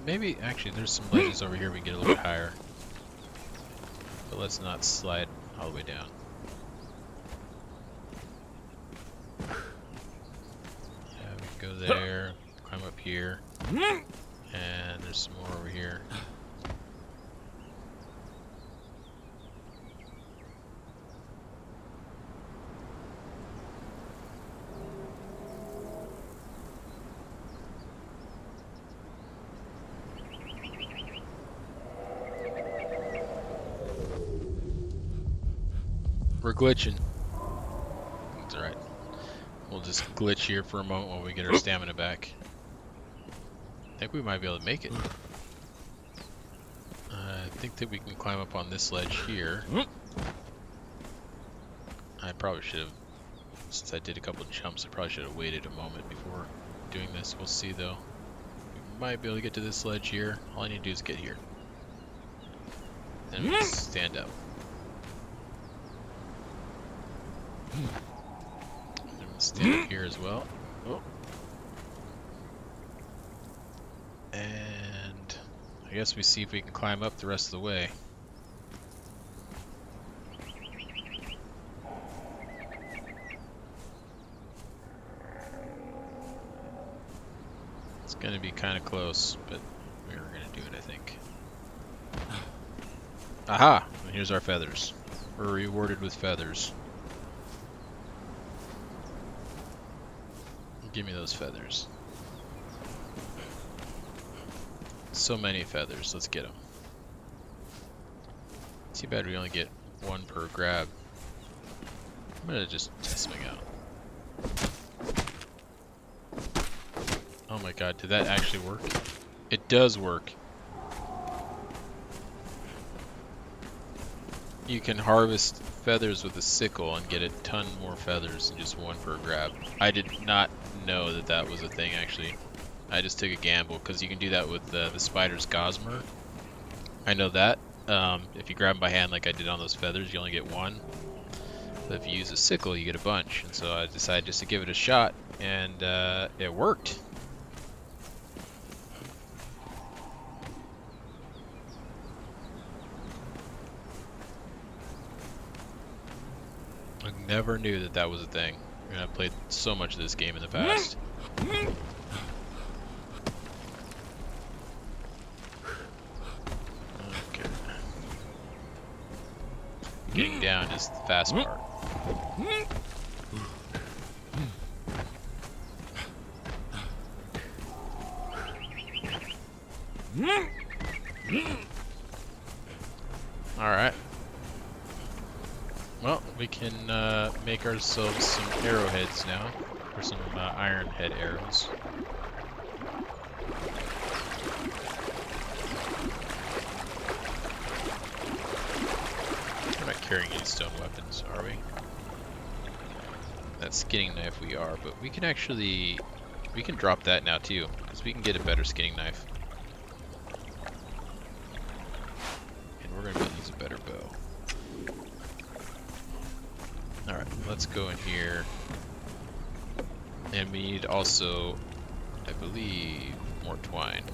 Maybe actually there's some ledges over here we can get a little bit higher, but let's not slide all the way down. Yeah, we can go there, climb up here, and there's some more over here. We're glitching. That's alright. We'll just glitch here for a moment while we get our stamina back. I think we might be able to make it. I think that we can climb up on this ledge here. I probably should have, since I did a couple jumps, I probably should have waited a moment before doing this. We'll see though. We might be able to get to this ledge here. All I need to do is get here. Then we'll stand up. And we'll stand up here as well. Oh. And I guess we see if we can climb up the rest of the way. It's gonna be kind of close, but we're gonna do it, I think. Aha! And here's our feathers. We're rewarded with feathers. Give me those feathers. So many feathers. Let's get them. Too bad we only get one per grab. I'm gonna just test something out. Oh my god, did that actually work? It does work. You can harvest feathers with a sickle and get a ton more feathers than just one per grab. I did not know that that was a thing, actually. I just took a gamble, because you can do that with the spider's gossamer. I know that. If you grab them by hand like I did on those feathers, you only get one. But if you use a sickle, you get a bunch. And so I decided just to give it a shot, and it worked. I never knew that that was a thing. And I've played so much of this game in the past. Okay. Getting down is the fast part. Alright. Well, we can make ourselves some arrowheads now, or some iron head arrows. We're not carrying any stone weapons, are we? That skinning knife we are, but we can actually, we can drop that now too, because we can get a better skinning knife. And we're going to be able to use a better bow. Alright, let's go in here. And we need also, I believe, more twine.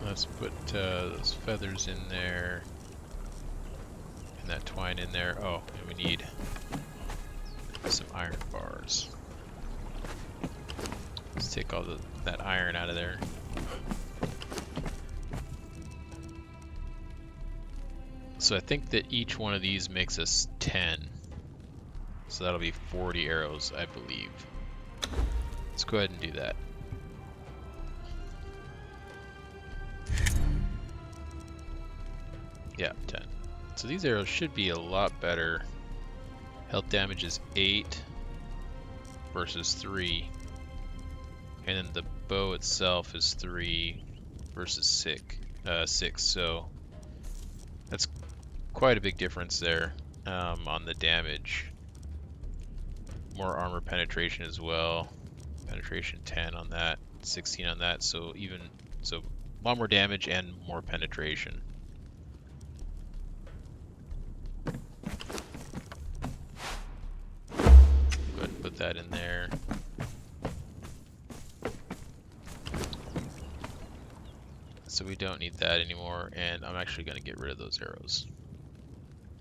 Let's put those feathers in there. And that twine in there. Oh, and we need some iron bars. Let's take all that iron out of there. So I think that each one of these makes us 10. So that'll be 40 arrows, I believe. Let's go ahead and do that. Yeah, 10. So these arrows should be a lot better. Health damage is 8. versus 3. And then the bow itself is 3 versus 6. So that's quite a big difference there on the damage. More armor penetration as well. Penetration 10 on that, 16 on that. So a lot more damage and more penetration. Go ahead and put that in there. So we don't need that anymore, and I'm actually going to get rid of those arrows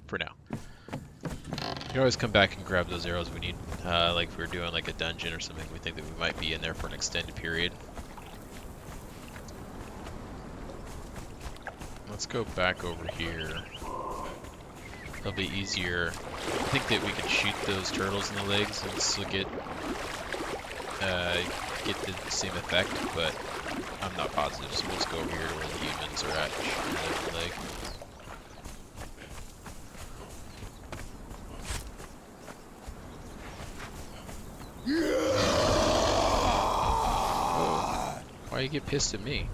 for now. You can always come back and grab those arrows we need, like if we're doing like a dungeon or something, we think that we might be in there for an extended period. Let's go back over here. It'll be easier. I think that we can shoot those turtles in the legs and still get the same effect, but I'm not positive, so we'll just go over here to where the humans are at and shoot them in the leg. Oh, why you get pissed at me?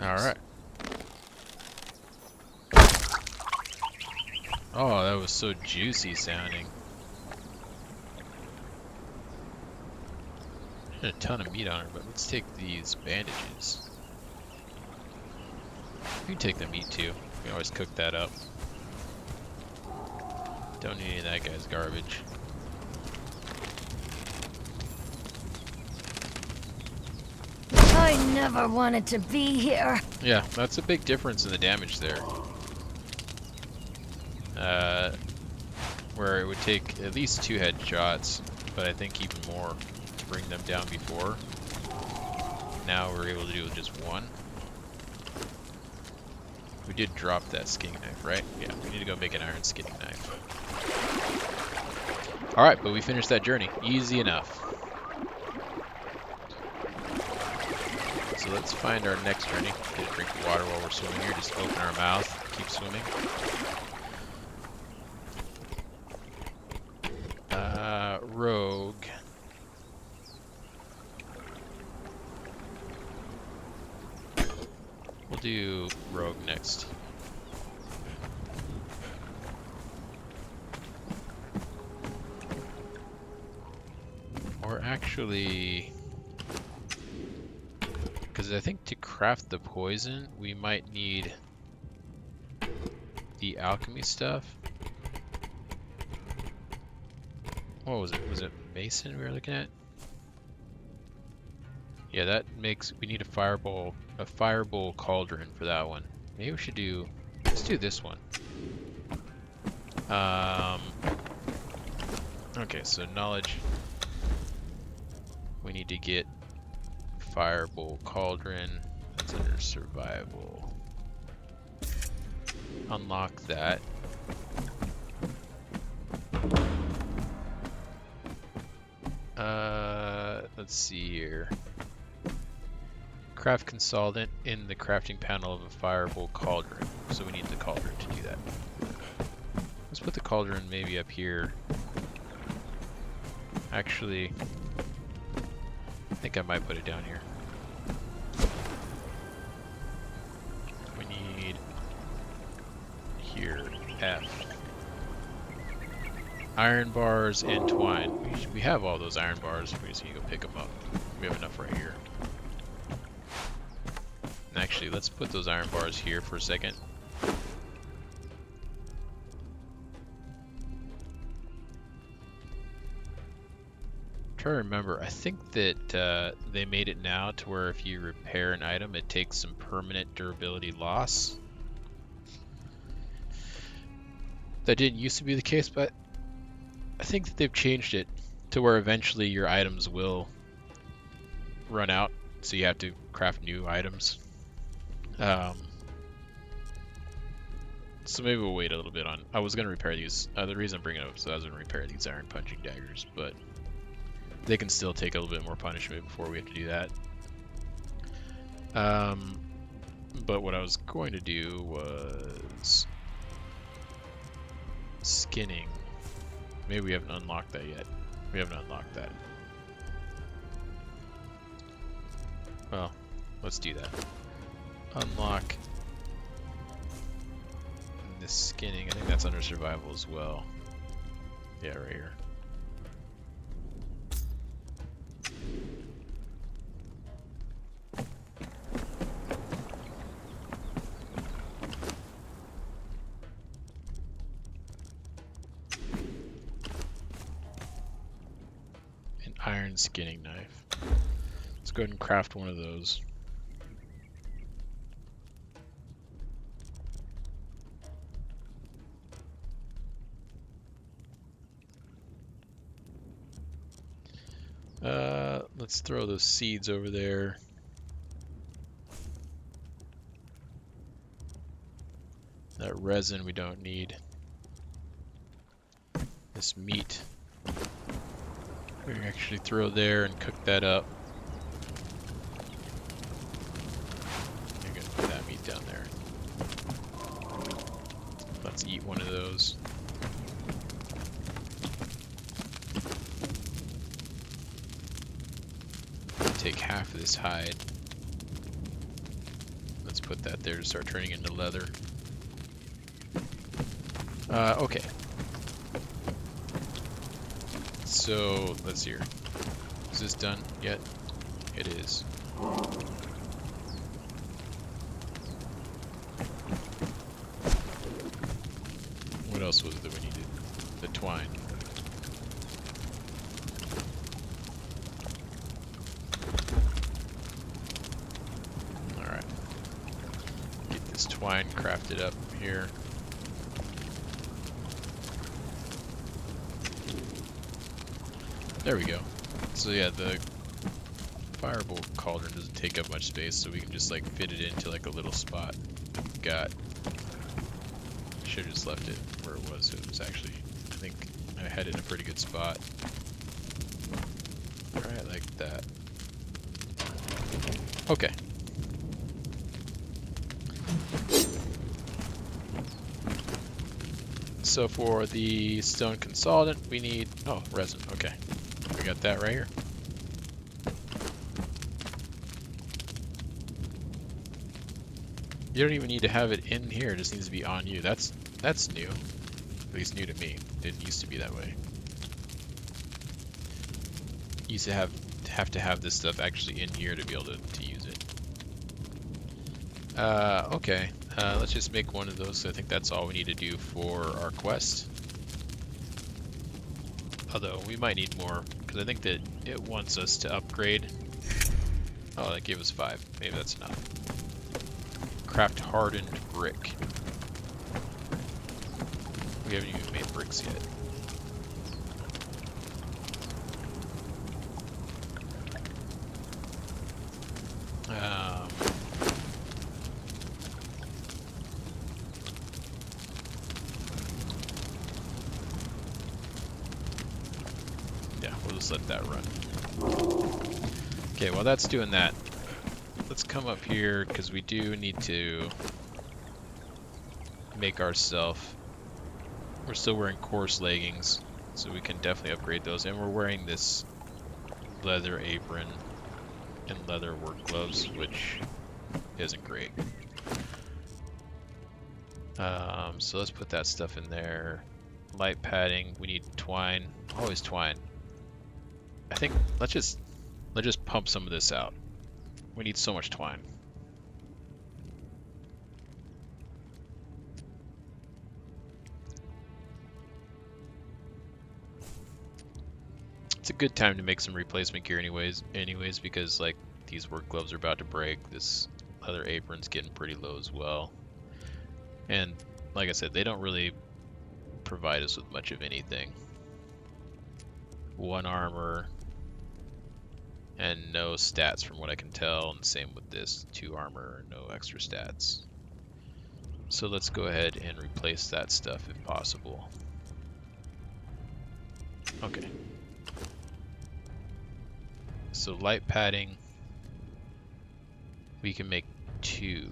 Alright. Oh, that was so juicy sounding. A ton of meat on her, but let's take these bandages. We can take the meat too. We can always cook that up. Don't need any of that guy's garbage. I never wanted to be here. Yeah, that's a big difference in the damage there. Where it would take at least 2 headshots, but I think even more to bring them down before. Now we're able to do just 1. We did drop that skinning knife, right? Yeah, we need to go make an iron skinning knife. Alright, but we finished that journey. Easy enough. So let's find our next journey. Get a drink of water while we're swimming here. Just open our mouth, keep swimming. Rogue. We'll do Rogue next. Or actually, because I think to craft the poison, we might need the alchemy stuff. What was it? Was it Mason we were looking at? Yeah, that makes, we need a fireball cauldron for that one. Maybe we should do, let's do this one. Okay, so knowledge. We need to get fireball cauldron. That's under survival. Unlock that. Let's see here. Craft consultant in the crafting panel of a fireball cauldron. So we need the cauldron to do that. Let's put the cauldron maybe up here. Actually, I think I might put it down here. We need here F. Iron bars and twine. We have all those iron bars. We just need to go pick them up. We have enough right here. And actually, let's put those iron bars here for a second. Try to remember. I think that they made it now to where if you repair an item, it takes some permanent durability loss. That didn't used to be the case, but I think that they've changed it to where eventually your items will run out, so you have to craft new items. So maybe we'll wait a little bit on. I was gonna repair these. The reason I'm bringing it up is I was gonna repair these iron punching daggers, but they can still take a little bit more punishment before we have to do that. But what I was going to do was skinning. Maybe we haven't unlocked that yet. We haven't unlocked that. Well, let's do that. Unlock this skinning. I think that's under survival as well. Yeah, right here. An iron skinning knife. Let's go ahead and craft one of those. Let's throw those seeds over there. That resin we don't need. This meat we can actually throw there and cook that up. I'm gonna put that meat down there. Let's eat one of those. Take half of this hide. Let's put that there to start turning into leather. Okay. So, let's see here. Is this done yet? It is. What else was it that we needed? The twine. Alright. Get this twine crafted up here. There we go. So yeah, the fireball cauldron doesn't take up much space, so we can just like fit it into like a little spot that we've got. Should have just left it where it was. It was actually, I think I had it in a pretty good spot. Right like that. Okay. So for the stone consolidant, we need, oh, resin, okay. We got that right here. You don't even need to have it in here, it just needs to be on you. That's new. At least new to me. Didn't used to be that way. Used to have to have this stuff actually in here to be able to use it. Okay. Let's just make one of those. I think that's all we need to do for our quest. Although we might need more, because I think that it wants us to upgrade. Oh, that gave us 5. Maybe that's enough. Craft hardened brick. We haven't even made bricks yet. Yeah, we'll just let that run. Okay, while that's doing that, let's come up here, because we do need to make ourselves... We're still wearing coarse leggings, so we can definitely upgrade those. And we're wearing this leather apron and leather work gloves, which isn't great. So let's put that stuff in there. Light padding, we need twine. Always twine. I think let's just pump some of this out. We need so much twine. It's a good time to make some replacement gear anyways, because like these work gloves are about to break. This leather apron's getting pretty low as well. And like I said, they don't really provide us with much of anything. 1 armor and no stats from what I can tell, and same with this, 2 armor, no extra stats. So let's go ahead and replace that stuff if possible. Okay. So light padding, we can make 2.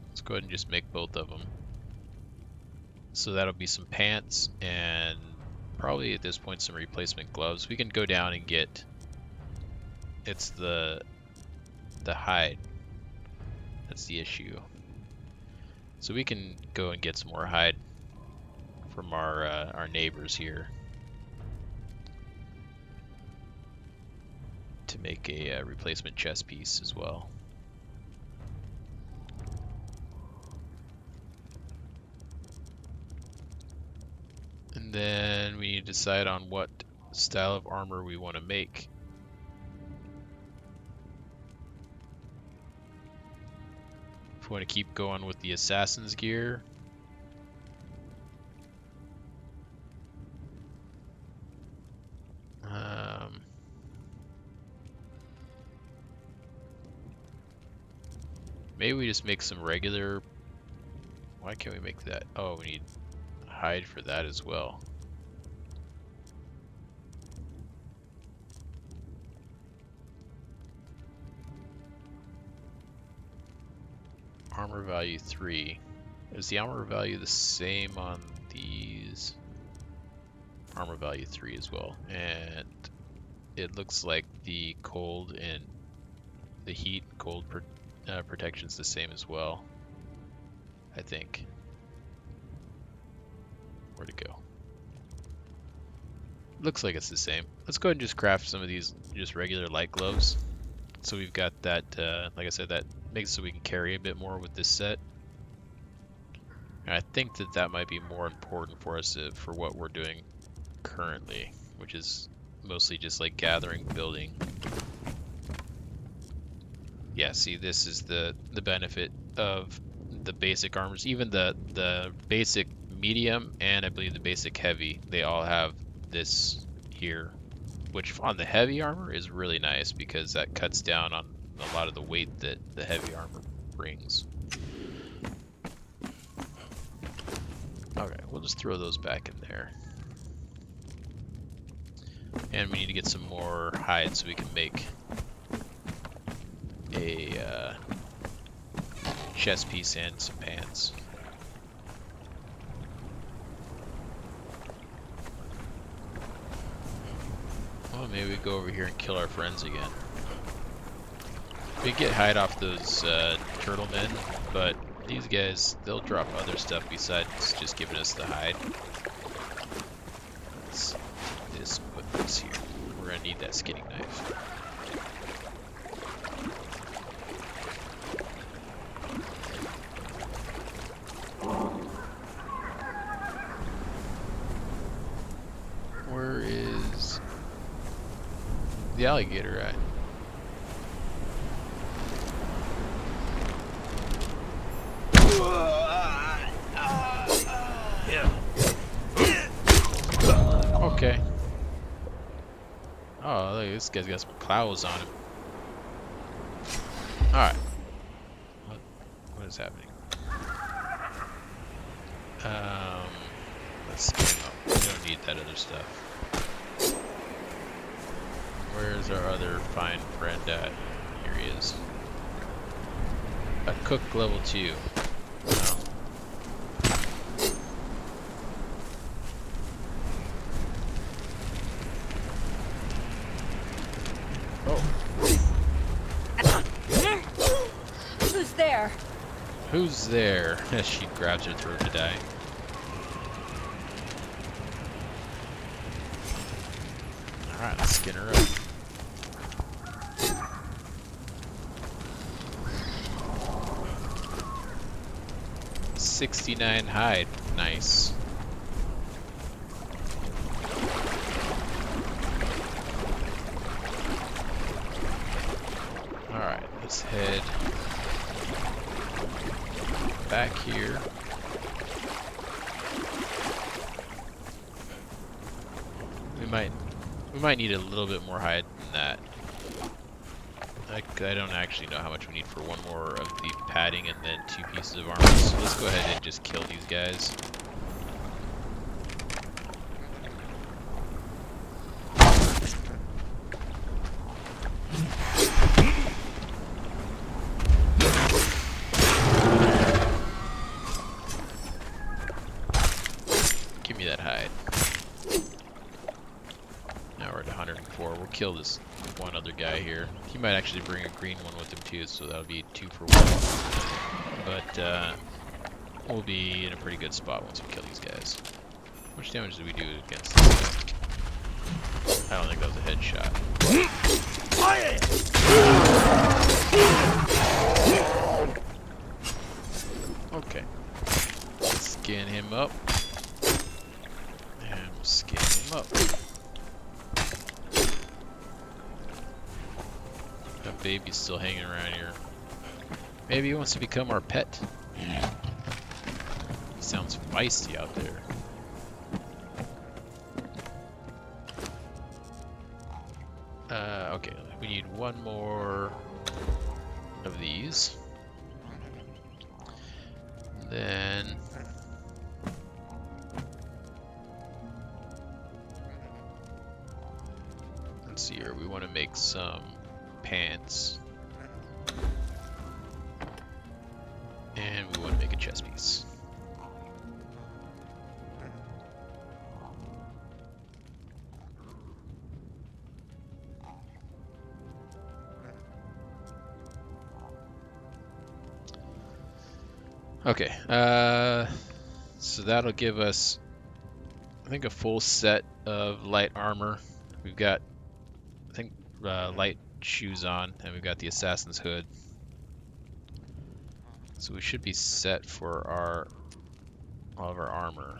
Let's go ahead and just make both of them. So that'll be some pants and probably at this point some replacement gloves. We can go down and get, it's the hide. That's the issue. So we can go and get some more hide from our neighbors here to make a replacement chest piece as well. And then we need to decide on what style of armor we want to make. If we want to keep going with the assassin's gear, maybe we just make some regular. Why can't we make that? Oh, we need hide for that as well. Armor value 3. Is the armor value the same on these? Armor value 3 as well. And it looks like the cold and the heat cold protection is the same as well, I think. Where'd it go? Looks like it's the same. Let's go ahead and just craft some of these just regular light gloves. So we've got that, like I said, that makes it so we can carry a bit more with this set. And I think that that might be more important for us for what we're doing currently, which is mostly just like gathering, building. Yeah, see, this is the benefit of the basic armors. Even the basic medium and I believe the basic heavy, they all have this here, which on the heavy armor is really nice because that cuts down on a lot of the weight that the heavy armor brings. Okay, we'll just throw those back in there. And we need to get some more hide so we can make a chest piece and some pants. Well, maybe we go over here and kill our friends again. We get hide off those turtle men, but these guys, they'll drop other stuff besides just giving us the hide. Let's just put this here. We're gonna need that skinning knife. Where is the alligator at? Okay. Oh, look, this guy's got some plows on him. Alright. What is happening? Let's skin him up. We don't need that other stuff. Where's our other fine friend at? Here he is. A cook level 2. Oh. Who's there? Who's there? As she grabs her throat to die. Alright, let's skin her up. $69 hide. Nice. Alright, let's head back here. We might need a little bit more hide than that. I don't actually know how much we need for one more of the padding and then 2 pieces of armor, so let's go ahead and just kill these guys. Give me that hide. Now we're at 104. We'll kill this one other guy here. He might actually bring a green one with him too, so that'll be 2 for 1. But we'll be in a pretty good spot once we kill these guys. How much damage did we do against this guy? I don't think that was a headshot. Okay. Let's skin him up. And we'll skin him up. That baby's still hanging around here. Maybe he wants to become our pet. He sounds feisty out there. Okay, we need one more of these. Then let's see here, we want to make some pants. And we want to make a chest piece. Okay, so that'll give us, I think, a full set of light armor. We've got, I think, light shoes on, and we've got the assassin's hood. So we should be set for all of our armor.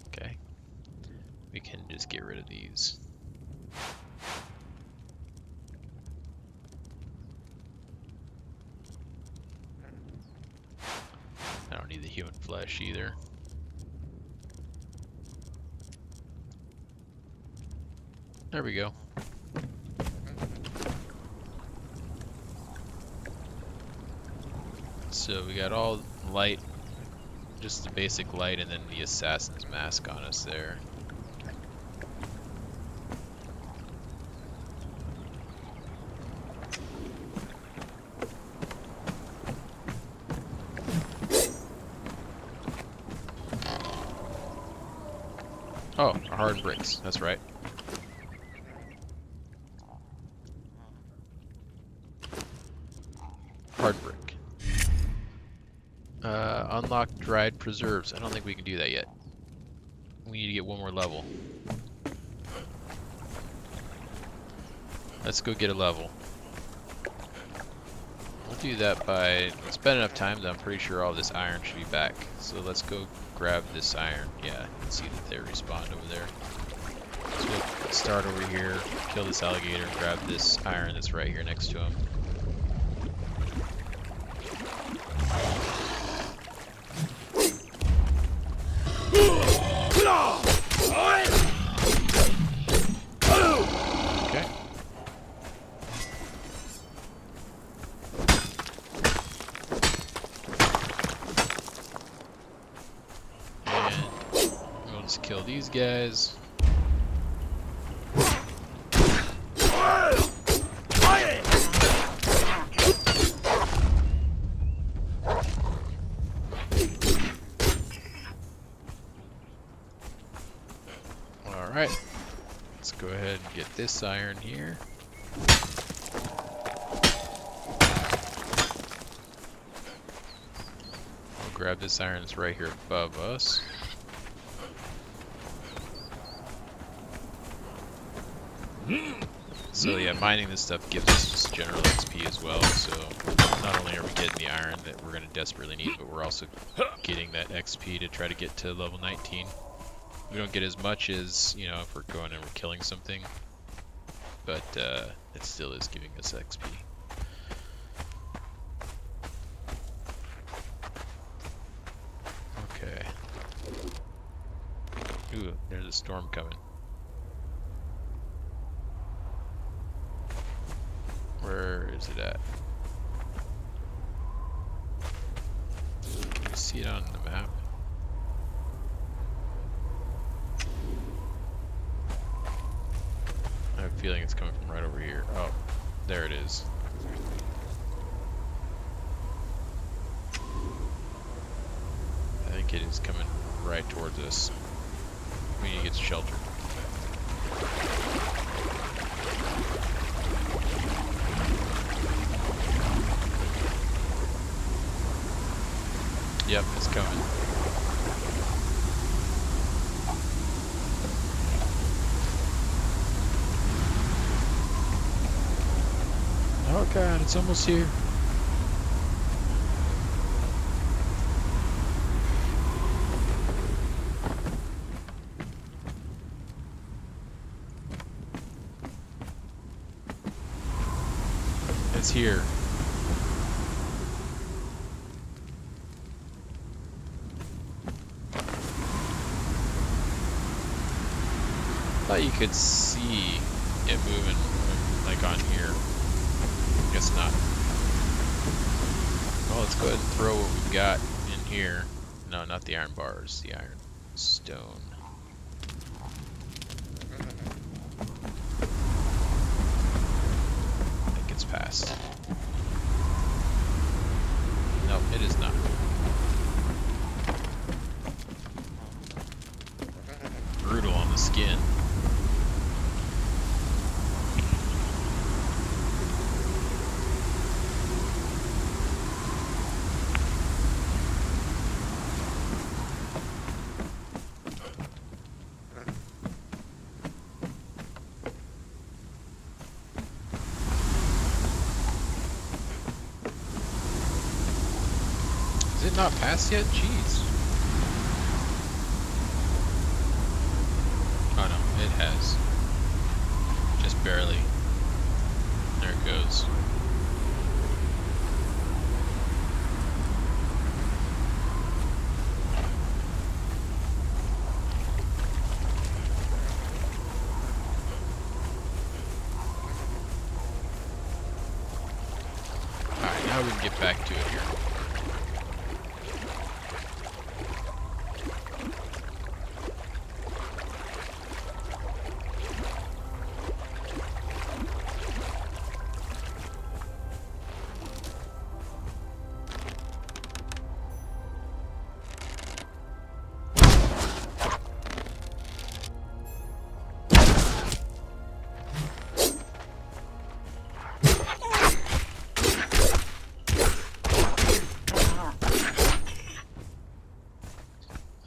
Okay, we can just get rid of these. I don't need the human flesh either. There we go. So we got all light, just the basic light, and then the assassin's mask on us there. Oh, hard bricks, that's right. Hard brick. Unlock dried preserves. I don't think we can do that yet. We need to get one more level. Let's go get a level. We'll do that by, spend enough time that I'm pretty sure all this iron should be back. So let's go grab this iron. Yeah, you can see that they respawned over there. So we'll start over here, kill this alligator, and grab this iron that's right here next to him. Okay. And we'll just kill these guys. Alright, let's go ahead and get this iron here. I'll grab this iron that's right here above us. So yeah, mining this stuff gives us just general XP as well, so not only are we getting the iron that we're going to desperately need, but we're also getting that XP to try to get to level 19. We don't get as much as, you know, if we're going and we're killing something, but it still is giving us XP. Okay. Ooh, there's a storm coming. Where is it at? Can you see it on the map? I have a feeling it's coming from right over here. Oh, there it is. I think it is coming right towards us. We need to get sheltered. Yep, it's coming. Oh god, it's almost here. It's here. Thought you could see it moving like on here. Guess not. Well, let's go ahead and throw what we've got in here. No, not the iron bars, the iron stone. I think it's passed. No, it is not. Brutal on the skin. Is it not passed yet? Jeez. Oh no, it has. Just barely. There it goes. Alright, now we can get back to it here.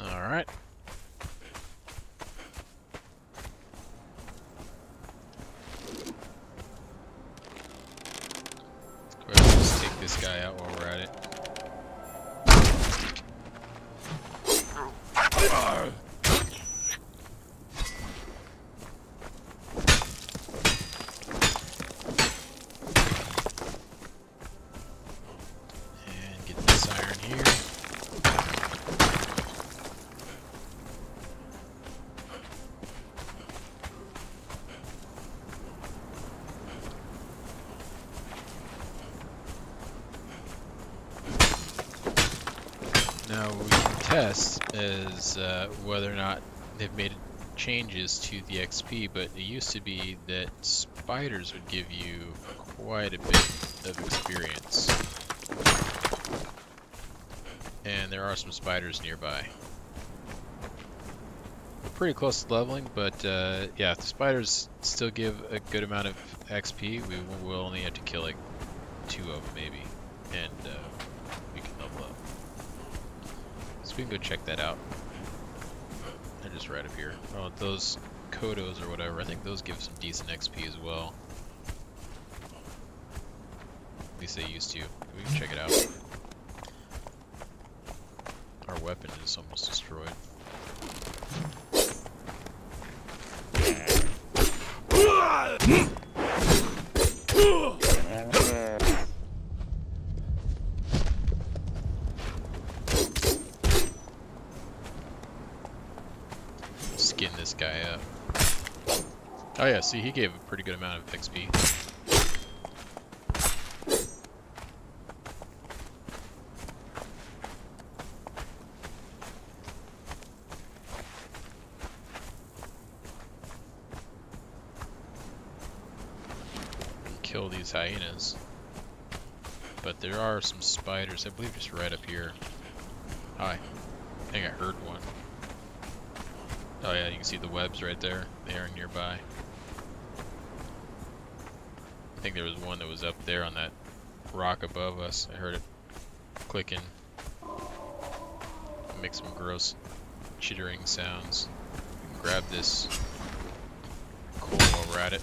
Alright. Let's go ahead and just take this guy out while we're at it. And get this iron here. Now what we can test is whether or not they've made changes to the XP, but it used to be that spiders would give you quite a bit of experience. And there are some spiders nearby. We're pretty close to leveling, but yeah, if the spiders still give a good amount of XP, we will only have to kill like 2 of them maybe, and we can level up. So we can go check that out. They're just right up here. Oh, those Kodos or whatever, I think those give some decent XP as well. At least they used to. We can check it out. Our weapon is almost destroyed. Skin this guy up. Oh yeah, see, he gave a pretty good amount of XP. kill these hyenas. But there are some spiders, I believe, just right up here. Hi. I think I heard one. Oh yeah, you can see the webs right there. They are nearby. I think there was one that was up there on that rock above us. I heard it clicking. Make some gross chittering sounds. Grab this coal while we're at it.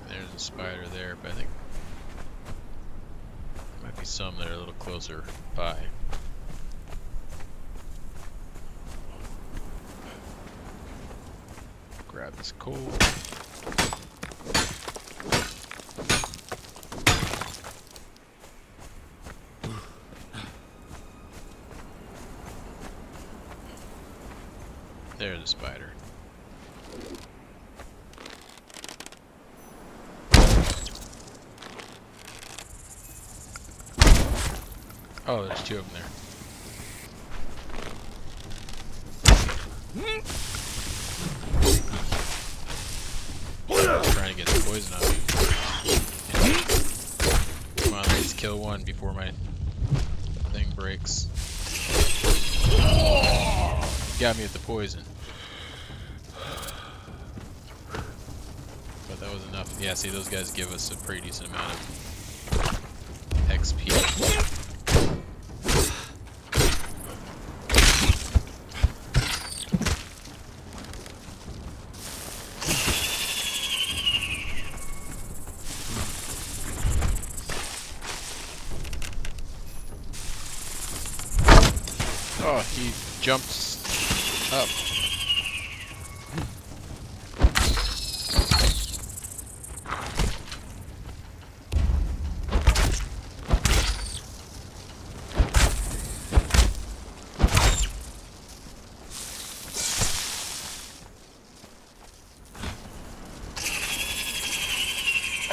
There's a spider there, but I think there might be some that are a little closer by. Grab this coal. There's a spider. Oh, there's two of them there. Trying to get the poison out of you. Come on, let's kill one before my thing breaks. Got me with the poison. But that was enough. Yeah, see, those guys give us a pretty decent amount of XP. Oh, he jumped up.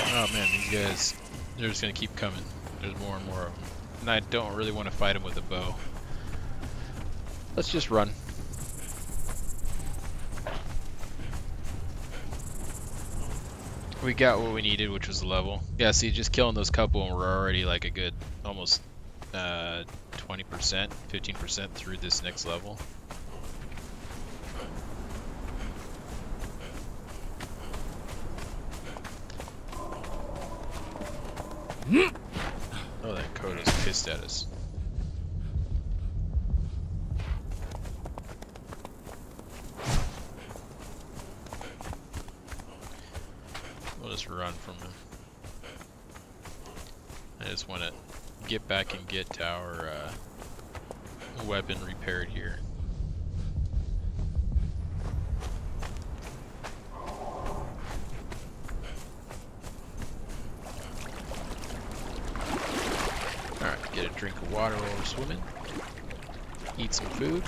Oh man, these guys, they're just gonna keep coming. There's more and more of them. And I don't really want to fight them with a bow. Let's just run. We got what we needed, which was the level. Yeah, see, just killing those couple and we're already like a good almost 20%, 15% through this next level. Oh, that Koda's pissed at us. We'll just run from him. I just want to get back and get our weapon repaired here. Alright, get a drink of water while we're swimming. Eat some food.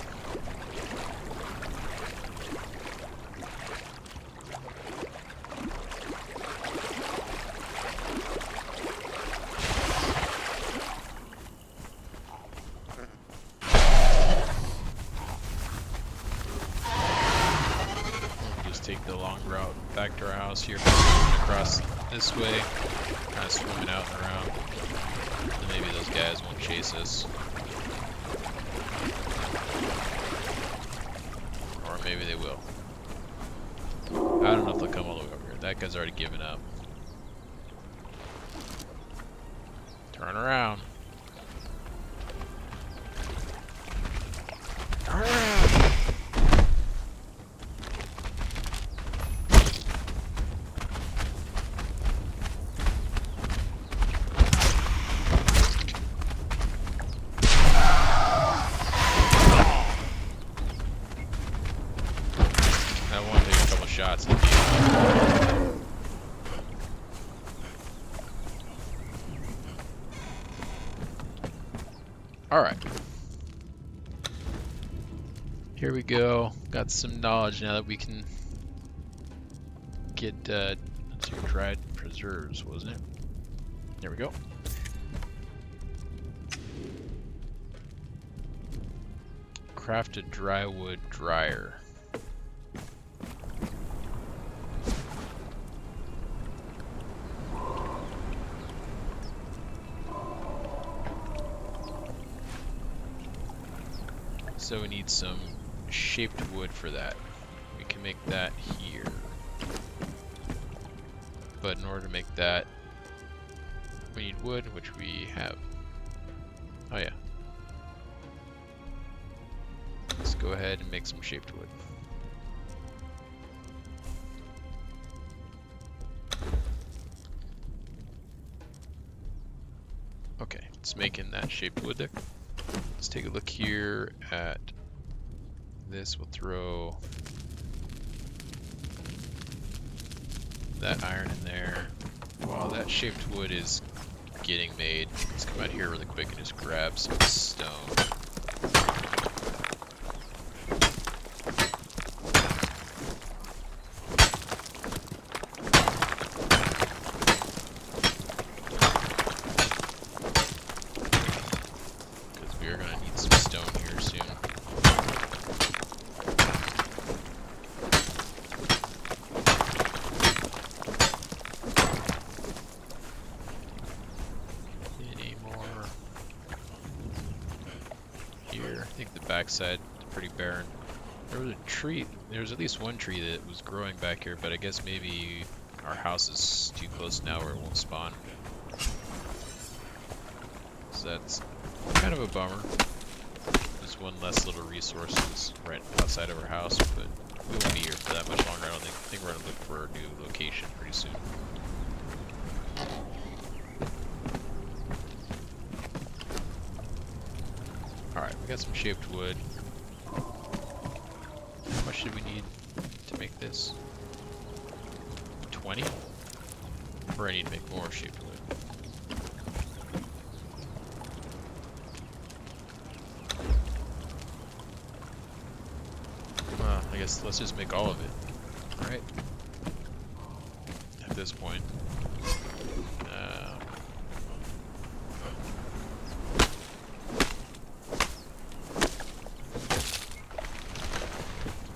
Take the long route back to our house here, across this way, kind of swimming out and around, and maybe those guys won't chase us, or maybe they will. I don't know if they'll come all the way over here. That guy's already given up. Turn around. Turn around. Shots. Alright. Here we go. Got some knowledge now that we can get let's see, dried preserves, wasn't it? There we go. craft a dry wood dryer. So we need some shaped wood for that. We can make that here. But in order to make that, we need wood, which we have. Oh yeah. Let's go ahead and make some shaped wood. Okay, it's making that shaped wood there. Let's take a look here at this. We'll throw that iron in there. While that shaped wood is getting made, let's come out here really quick and just grab some stone. Because we are going to need some stone here soon. I think the backside is pretty barren. There was a tree, there was at least one tree that was growing back here, but I guess maybe our house is too close now where it won't spawn. So that's kind of a bummer. There's one less little resource that's right outside of our house, but we won't be here for that much longer. I don't think we're going to look for a new location pretty soon. Alright, we got some shaped wood. How much did we need to make this? 20? Or I need to make more shaped wood. Well, I guess let's just make all of it. Alright. At this point.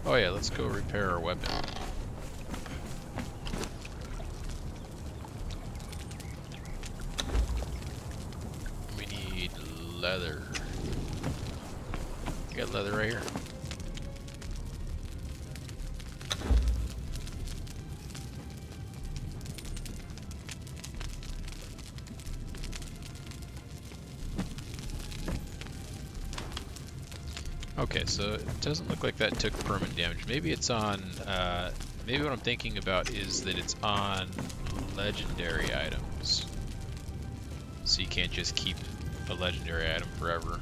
Oh yeah, let's go repair our weapon. We need leather. You got leather right here. Okay, so it doesn't look like that took permanent damage. Maybe it's on, maybe what I'm thinking about is that it's on legendary items. So you can't just keep a legendary item forever.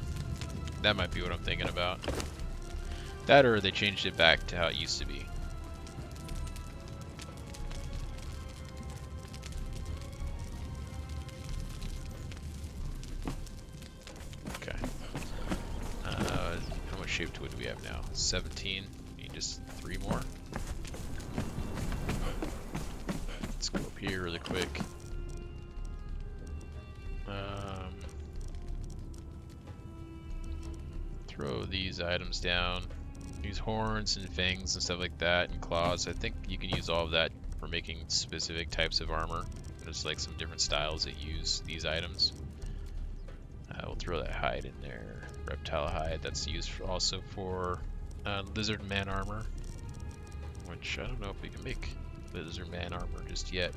That might be what I'm thinking about. That or they changed it back to how it used to be. Shaped wood do we have now? 17. We need just 3 more. Let's go up here really quick. Throw these items down. These horns and fangs and stuff like that, and claws. I think you can use all of that for making specific types of armor. There's like some different styles that use these items. We'll throw that hide in there. Reptile hide, that's used also for lizard man armor, which I don't know if we can make lizard man armor just yet.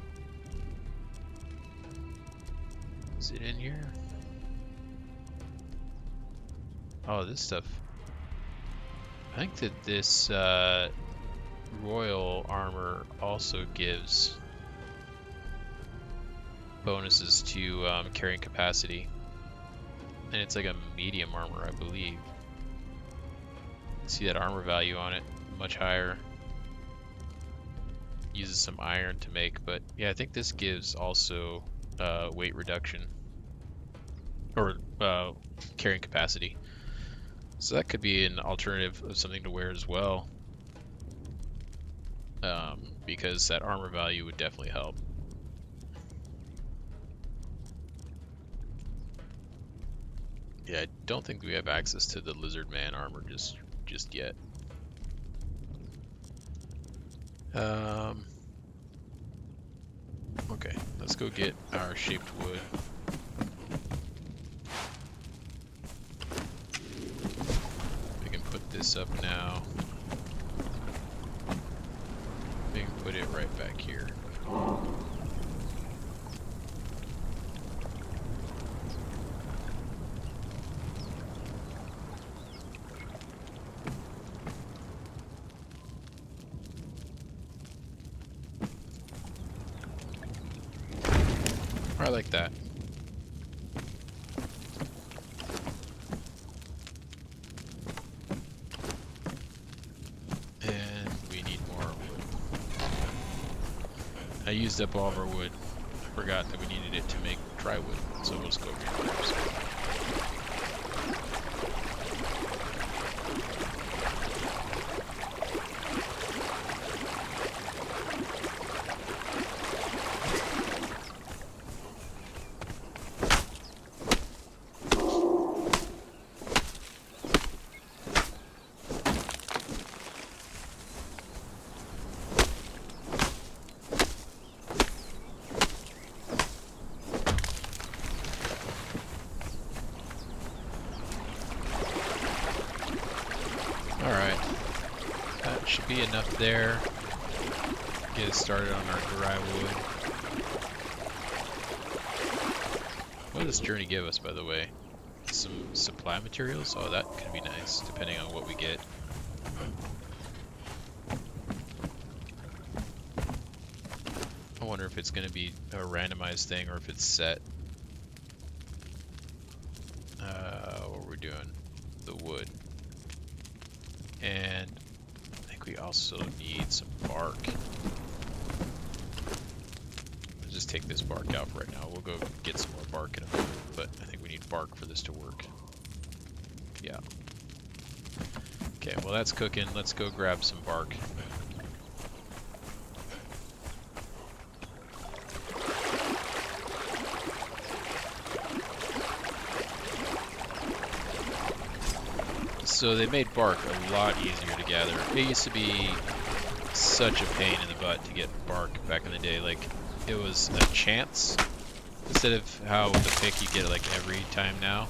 Is it in here? Oh, this stuff. I think that this royal armor also gives bonuses to carrying capacity. And it's like a medium armor, I believe. See that armor value on it, much higher. Uses some iron to make, but yeah, I think this gives also weight reduction. Or carrying capacity. So that could be an alternative of something to wear as well. Because that armor value would definitely help. Yeah, I don't think we have access to the lizard man armor just just yet. Okay, let's go get our shaped wood. We can put this up now. We can put it right back here. I like that. And we need more wood. I used up all of our wood. I forgot that we needed it to make dry wood, so we'll just go over here and grab some. Alright, that should be enough there. Get us started on our dry wood. What does this journey give us, by the way? Some supply materials? Oh, that could be nice, depending on what we get. I wonder if it's going to be a randomized thing or if it's set. What we're doing? The wood. And I think we also need some bark. Let's just take this bark out for right now. We'll go get some more bark in a moment, but I think we need bark for this to work. Yeah. Okay, well that's cooking. Let's go grab some bark. So they made bark a lot easier to gather. It used to be such a pain in the butt to get bark back in the day. Like, it was a chance instead of how with the pick you get it like every time now.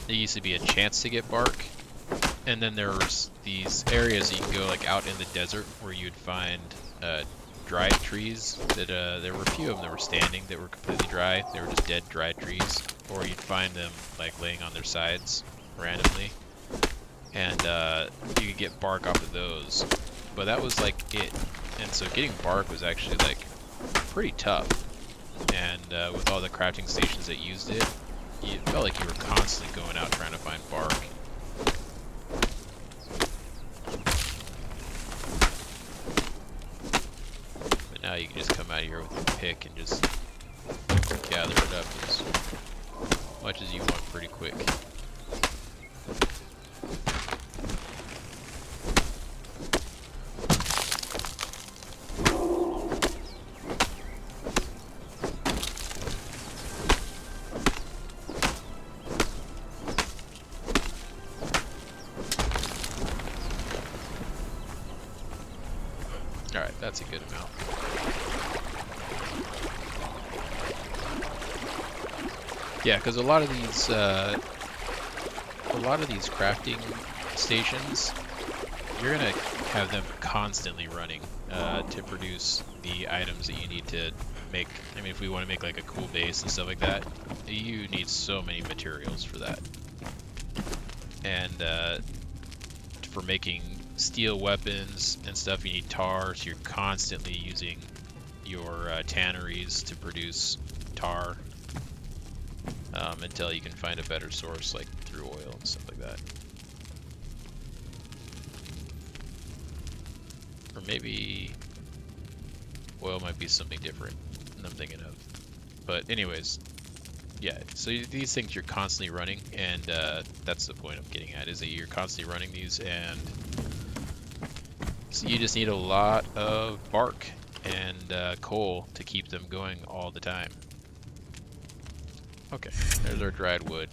There used to be a chance to get bark, and then there was these areas you can go like out in the desert where you'd find dried trees that there were a few of them that were standing that were completely dry. They were just dead, dry trees, or you'd find them like laying on their sides randomly. And you could get bark off of those, but that was like it. And so getting bark was actually like pretty tough. And with all the crafting stations that used it, you felt like you were constantly going out trying to find bark. But now you can just come out of here with a pick and just gather it up as much as you want pretty quick. Alright, that's a good amount. Yeah, because a lot of these crafting stations, you're gonna have them constantly running to produce the items that you need to make. I mean, if we want to make like a cool base and stuff like that, you need so many materials for that. And for making steel weapons and stuff, you need tar, so you're constantly using your tanneries to produce tar until you can find a better source, like through oil and stuff like that. Or maybe oil might be something different than I'm thinking of. But anyways, yeah, so these things you're constantly running, and that's the point I'm getting at, is that you're constantly running these, and so you just need a lot of bark and coal to keep them going all the time. Okay, there's our dried wood.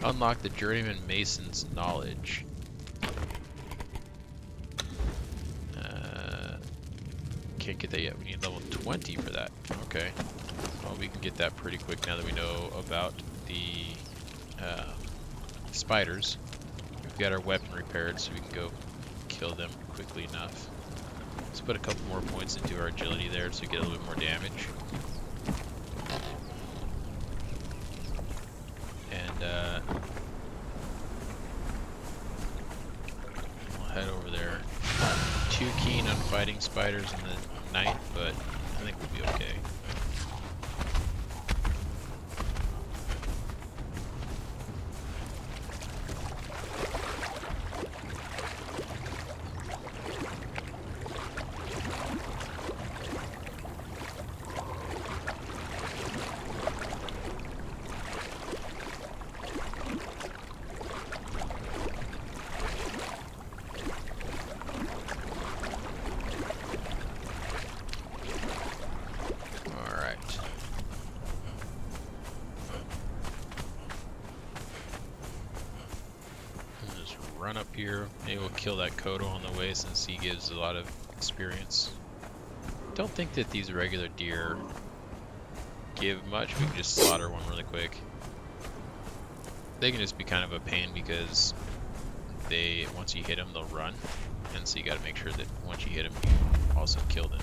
Unlock the Journeyman Mason's knowledge. Can't get that yet. We need level 20 for that. Okay. Well, we can get that pretty quick now that we know about the spiders. We've got our weapon repaired, so we can go kill them quickly enough. Let's put a couple more points into our agility there so we get a little bit more damage. And we'll head over there. Too keen on fighting spiders in the night, but I think we'll be okay. Run up here. Maybe we'll kill that Kodo on the way since he gives a lot of experience. Don't think that these regular deer give much. We can just slaughter one really quick. They can just be kind of a pain because they, once you hit them, they'll run. And so you gotta make sure that once you hit them, you also kill them.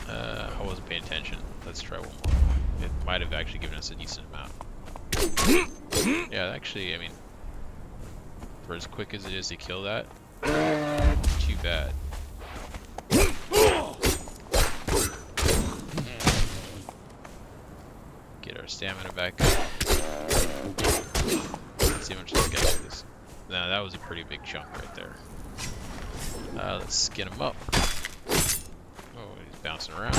I wasn't paying attention. Let's try one more. It might have actually given us a decent amount. Yeah, actually, I mean, for as quick as it is to kill that, too bad. Get our stamina back up. Let's see how much this guy is. Now, that was a pretty big chunk right there. Let's skin him up. Oh, he's bouncing around.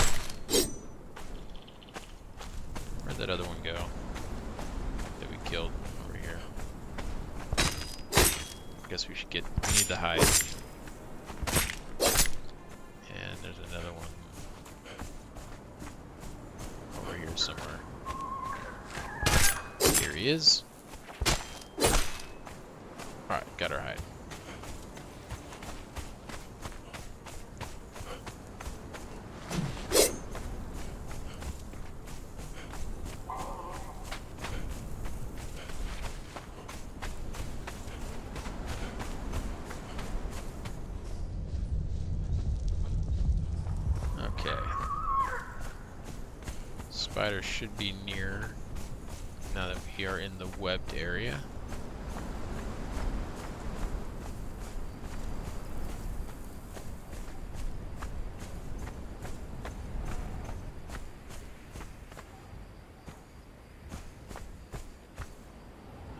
Where'd that other one go? That we killed over here. Guess we should we need the hide. And there's another one over here somewhere. Here he is. Alright, got our hide. Spider should be near now that we are in the webbed area.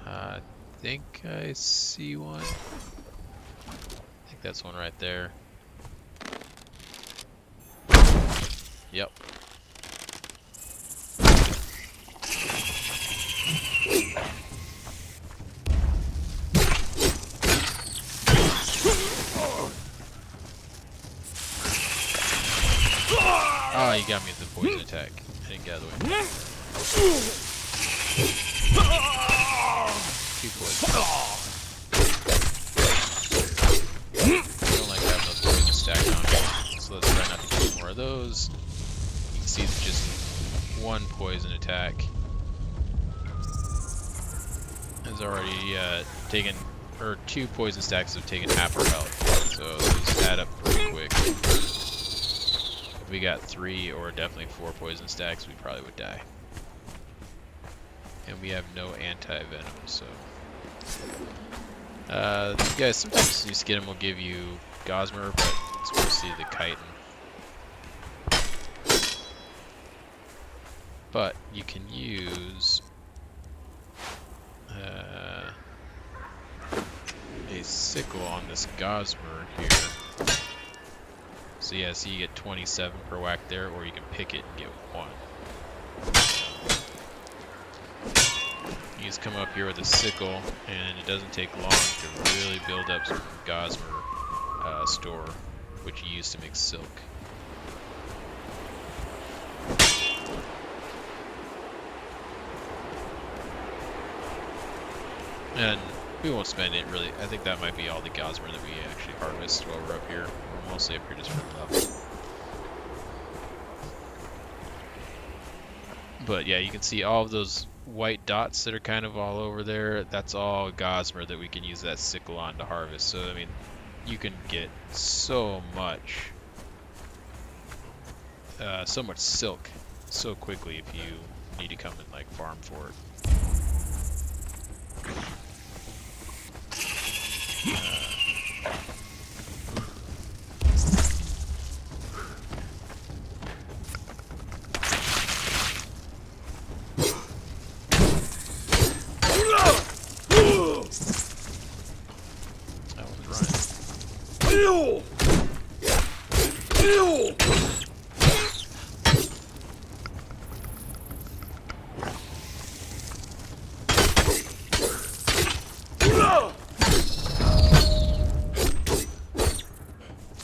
I think I see one. I think that's one right there. Yep. Oh, you got me with the poison attack. I didn't get out of the way. Two poison. I don't like having those poison stacked on me, so let's try not to get more of those. You can see it's just one poison attack has already taken, or two poison stacks have taken half our health, so those add up pretty quick. If we got 3 or definitely 4 poison stacks, we probably would die. And we have no anti-venom, so... guys, sometimes these skin will give you Gossamer, but it's mostly the chitin. But you can use... a sickle on this Gossamer here. So yeah, so you get 27 per whack there, or you can pick it and get 1. You just come up here with a sickle, and it doesn't take long to really build up some Gossamer store, which you use to make silk. And we won't spend it really. I think that might be all the gossamer that we actually harvest while we're up here. We're mostly up here just for level. But yeah, you can see all of those white dots that are kind of all over there. That's all gossamer that we can use that sickle on to harvest. So I mean, you can get so much silk so quickly if you need to come and like farm for it.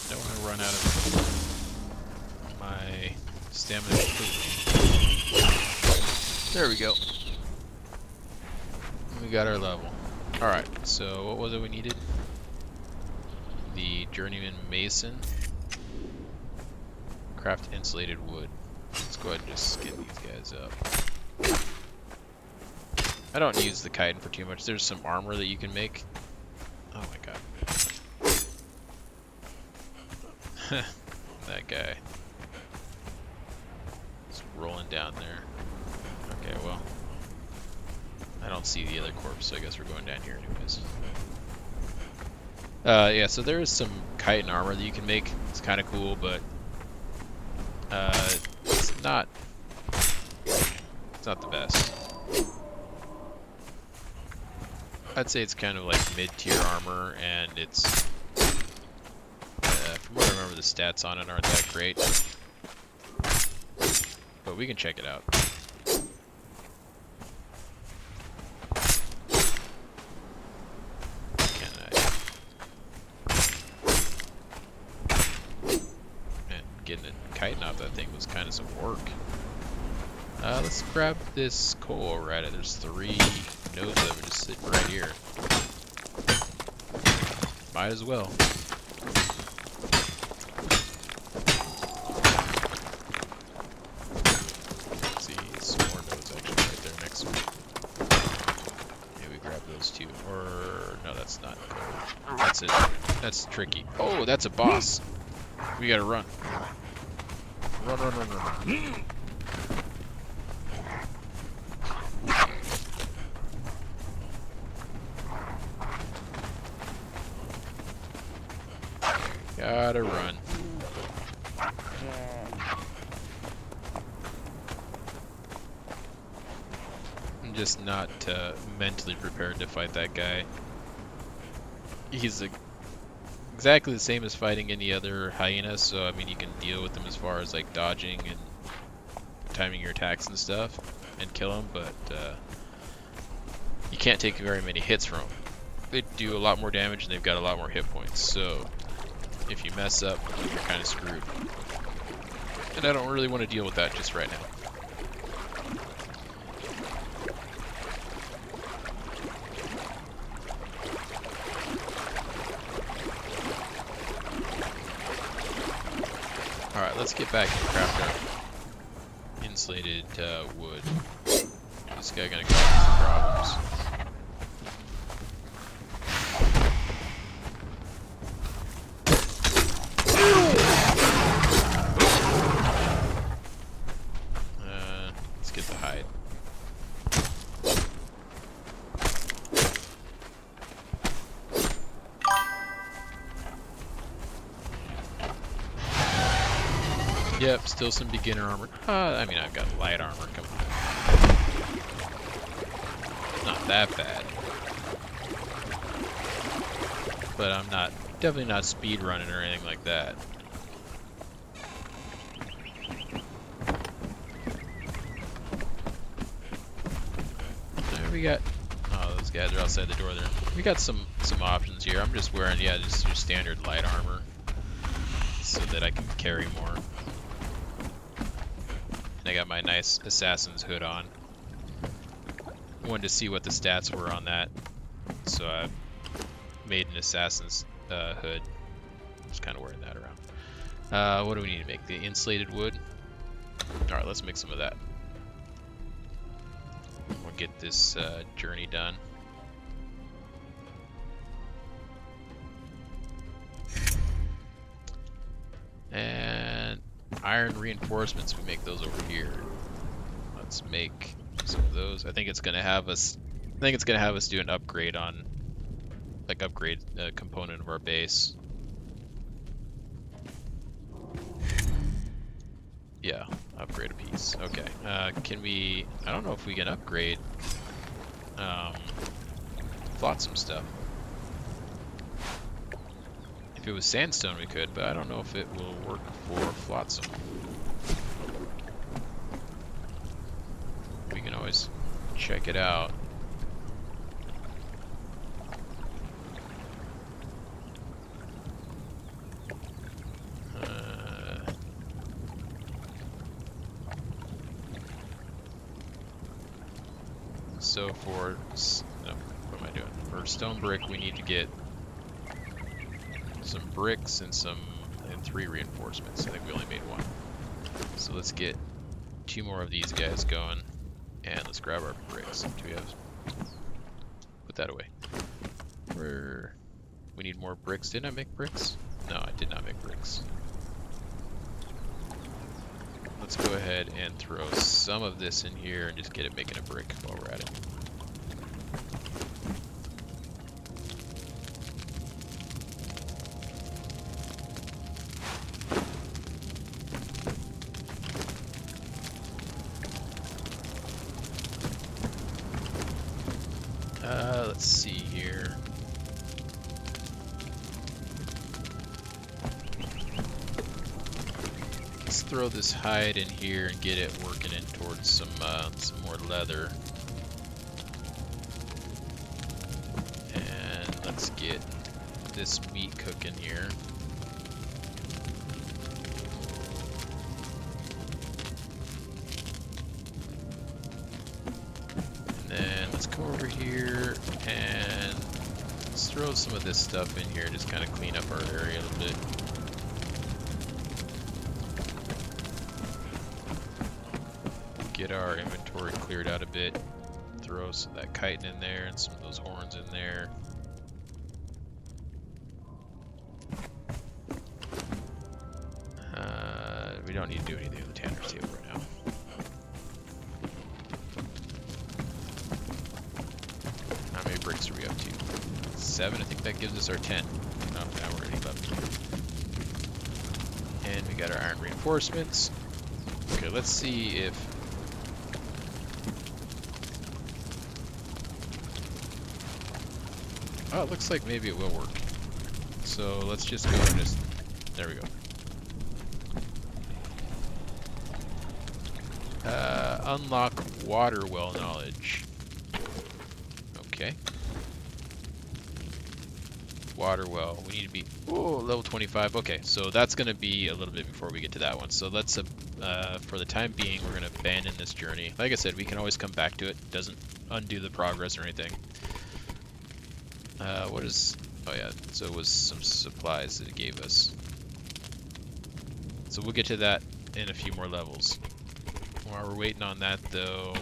That one's running. Stamina completely. There we go. We got our level. Alright, so what was it we needed? The Journeyman Mason. Craft insulated wood. Let's go ahead and just get these guys up. I don't use the chitin for too much. There's some armor that you can make. Oh my god. That guy. Rolling down there. Okay, well, I don't see the other corpse, so I guess we're going down here anyways. Yeah, so there is some chitin armor that you can make. It's kind of cool, but it's not the best. I'd say it's kind of like mid-tier armor, and it's from what I remember, the stats on it aren't that great. But we can check it out. Can I? Man, getting a chitin off that thing was kind of some work. Let's grab this coal over at it. There's 3 nodes of it just sitting right here. Might as well. Or no, that's not. That's it. That's tricky. Oh, that's a boss. We gotta run. Run, run, run, run. Gotta run. I'm just not mentally prepared to fight that guy. He's exactly the same as fighting any other hyena, so I mean you can deal with them as far as like dodging and timing your attacks and stuff and kill them, but you can't take very many hits from them. They do a lot more damage and they've got a lot more hit points, so if you mess up, you're kind of screwed. And I don't really want to deal with that just right now. Alright, let's get back and craft our insulated wood. This guy gonna cause some problems. Let's get the hide. Yep, still some beginner armor. I mean, I've got light armor. Come on. Not that bad. But I'm definitely not speed running or anything like that. We got, oh, those guys are outside the door there. We got some options here. I'm just wearing, yeah, just your standard light armor so that I can carry more. And I got my nice assassin's hood on. Wanted to see what the stats were on that. so I made an assassin's hood. Just kind of wearing that around. What do we need to make? The insulated wood? Alright, let's make some of that. We'll get this journey done. And iron reinforcements, we make those over here. Let's make some of those. I think it's gonna have us do an upgrade on, like, upgrade a component of our base. Yeah, upgrade a piece. Okay. Can we? I don't know if we can upgrade flotsam stuff. If it was sandstone, we could, but I don't know if it will work for flotsam. We can always check it out. So for, no, what am I doing? For stone brick, we need to get some bricks and 3 reinforcements. I think we only made 1. So let's get 2 more of these guys going, and let's grab our bricks. Do we have? Put that away. We need more bricks. Didn't I make bricks? No, I did not make bricks. Let's go ahead and throw some of this in here and just get it making a brick while we're at it. Let's see here. Let's throw this hide in here and get it working in towards some more leather. And let's get this meat cooking here. And then let's come over here and let's throw some of this stuff in here, just kind of clean up our area a little bit. Get our inventory cleared out a bit. Throw some of that chitin in there and some of those horns in there. We don't need to do anything with the tanner's table right now. How many bricks are we up to? 7. I think that gives us our 10. Oh, now we're at 11. And we got our iron reinforcements. Okay, let's see if... Oh, it looks like maybe it will work. So let's just go and just... There we go. Unlock water well knowledge. Okay. Water well. We need to be... Oh, level 25. Okay, so that's going to be a little bit before we get to that one. So let's... for the time being, we're going to abandon this journey. Like I said, we can always come back to it. Doesn't undo the progress or anything. What is... Oh yeah, so it was some supplies that it gave us. So we'll get to that in a few more levels. While we're waiting on that, though,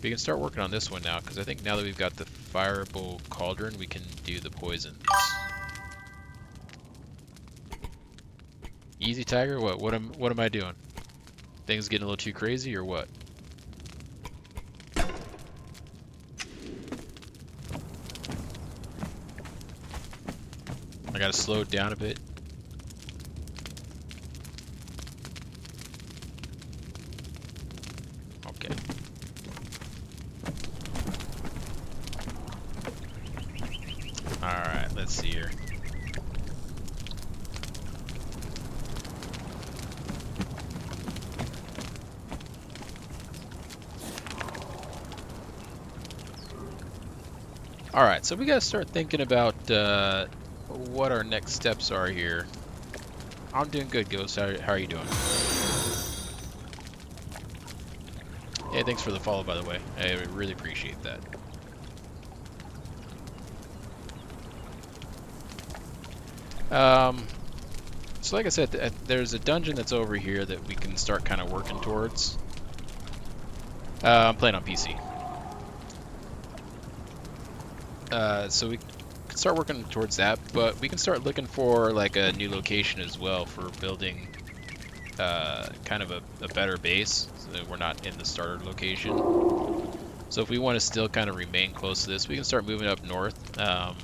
we can start working on this one now, because I think now that we've got the fireable cauldron, we can do the poisons. Easy, Tiger? What am I doing? Things getting a little too crazy, or what? I gotta slow it down a bit. Okay. Alright, let's see here. Alright, so we gotta start thinking about what our next steps are here. I'm doing good, Ghost. How are you doing? Hey, thanks for the follow, by the way. I really appreciate that. So like I said, there's a dungeon that's over here that we can start kind of working towards. I'm playing on PC. So we can start working towards that, but we can start looking for like a new location as well for building kind of a better base, so that we're not in the starter location. So if we want to still kind of remain close to this, we can start moving up north, up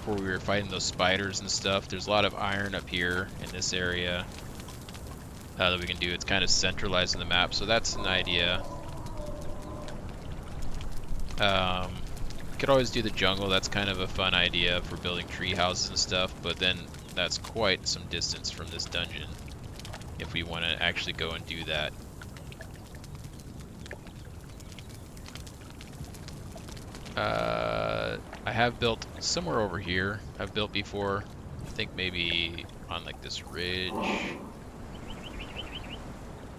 where we were fighting those spiders and stuff. There's a lot of iron up here in this area that we can do. It's kind of centralized in the map, so that's an idea. We could always do the jungle. That's kind of a fun idea for building tree houses and stuff, but then that's quite some distance from this dungeon if we want to actually go and do that. I have built somewhere over here. I've built before. I think maybe on like this ridge. I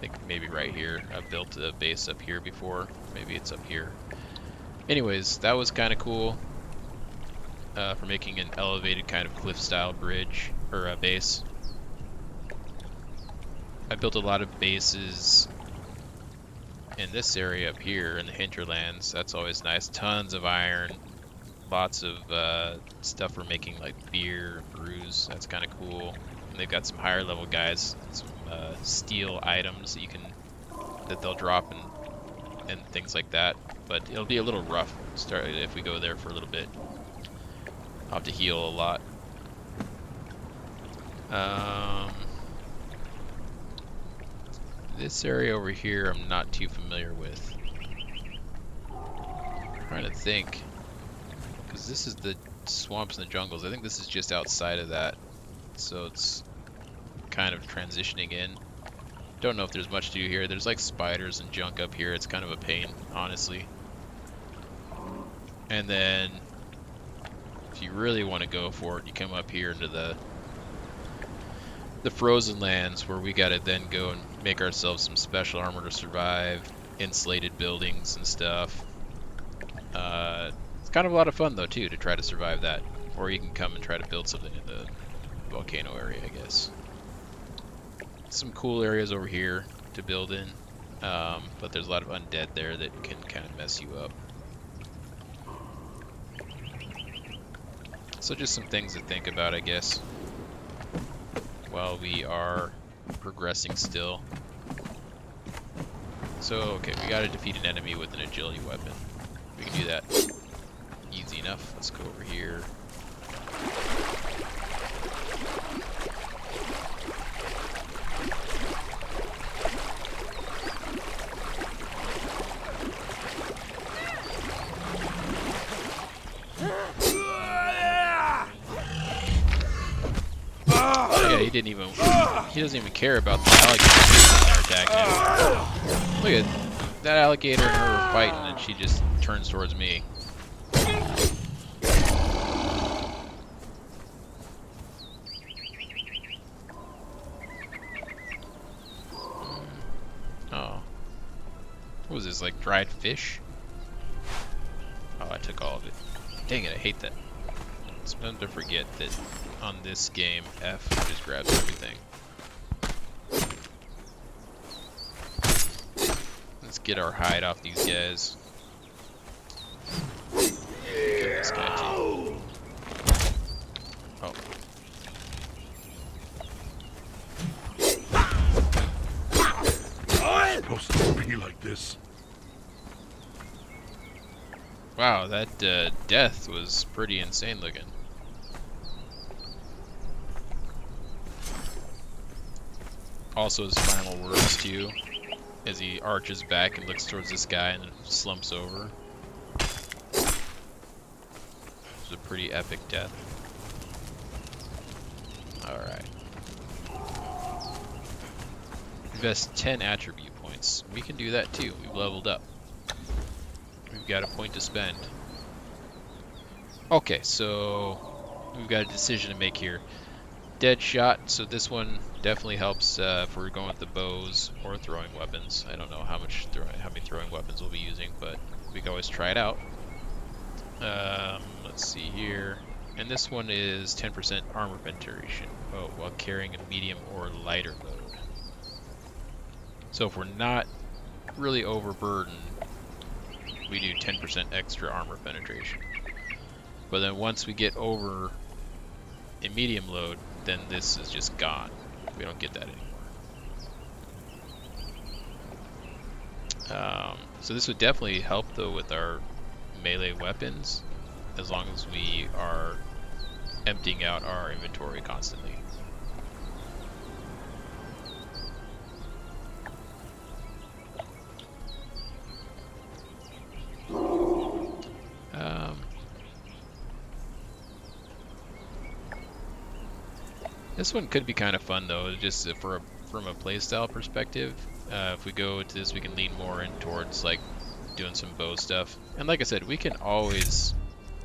think maybe right here. I've built a base up here before. Maybe it's up here. Anyways, that was kind of cool for making an elevated kind of cliff style bridge or base. I built a lot of bases in this area up here in the hinterlands. That's always nice. Tons of iron, lots of stuff for making like beer, brews. That's kind of cool. And they've got some higher level guys, some steel items that you can they'll drop and things like that. But it'll be a little rough if we go there for a little bit. I'll have to heal a lot. This area over here I'm not too familiar with. I'm trying to think, because this is the swamps and the jungles. I think this is just outside of that, so it's kind of transitioning in. Don't know if there's much to do here. There's like spiders and junk up here. It's kind of a pain, honestly. And then if you really want to go for it, you come up here into the frozen lands, where we gotta then go and make ourselves some special armor to survive, insulated buildings and stuff. It's kind of a lot of fun though too to try to survive that, or you can come and try to build something in the volcano area, I guess. Some cool areas over here to build in, but there's a lot of undead there that can kind of mess you up. So just some things to think about, I guess, while we are progressing still. So, okay, we gotta defeat an enemy with an agility weapon. We can do that easy enough. Let's go over here. Yeah, he doesn't even care about the alligator attacking him. Look at that alligator and her were fighting, and she just turns towards me. Oh. What was this, like dried fish? Oh, I took all of it. Dang it, I hate that. It's fun to forget that on this game, F just grabs everything. Let's get our hide off these guys. Kill this guy too. Oh. It's supposed to be like this. Wow, that death was pretty insane looking. Also his final words too, as he arches back and looks towards this guy and then slumps over. It's a pretty epic death. Alright. Invest 10 attribute points. We can do that too. We've leveled up. We've got a point to spend. Okay, so we've got a decision to make here. Dead shot, so this one definitely helps if we're going with the bows or throwing weapons. I don't know how many throwing weapons we'll be using, but we can always try it out. Let's see here. And this one is 10% armor penetration. Oh, while carrying a medium or lighter load. So if we're not really overburdened, we do 10% extra armor penetration. But then once we get over a medium load, then this is just gone. We don't get that anymore. So this would definitely help though with our melee weapons, as long as we are emptying out our inventory constantly. This one could be kind of fun though, just from a playstyle perspective. If we go to this, we can lean more in towards like doing some bow stuff. And like I said, we can always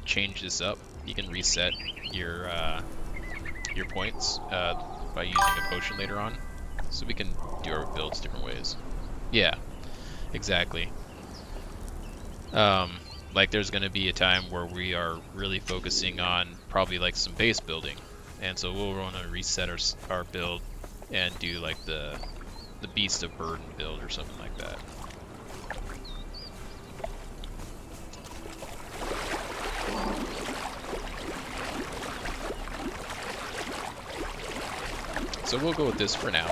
change this up. You can reset your points by using a potion later on. So we can do our builds different ways. Yeah, exactly. Like there's going to be a time where we are really focusing on probably like some base building. And so we'll want to reset our build and do like the Beast of Burden build or something like that. So we'll go with this for now.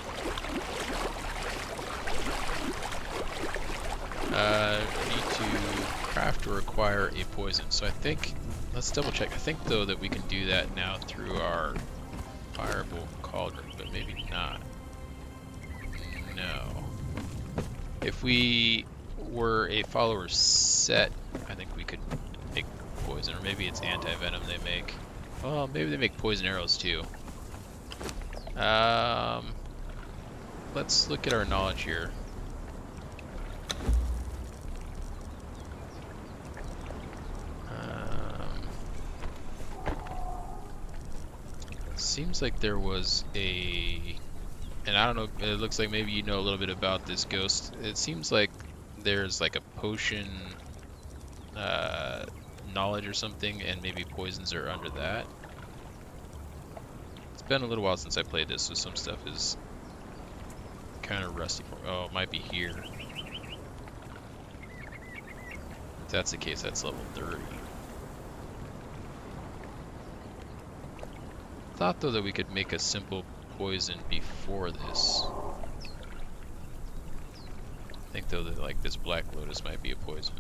We need to craft or acquire a poison. So I think, let's double check. I think though that we can do that now through our Firebolt Cauldron, but maybe not. No. If we were a follower set, I think we could make poison, or maybe it's anti-venom they make. Well, maybe they make poison arrows too. Let's look at our knowledge here. Seems like there was and I don't know, it looks like maybe you know a little bit about this ghost. It seems like there's like a potion knowledge or something, and maybe poisons are under that. It's been a little while since I played this, so some stuff is kind of rusty for me. Oh, it might be here. If that's the case, that's level 30. Thought though that we could make a simple poison before this. I think though that like this Black Lotus might be a poison.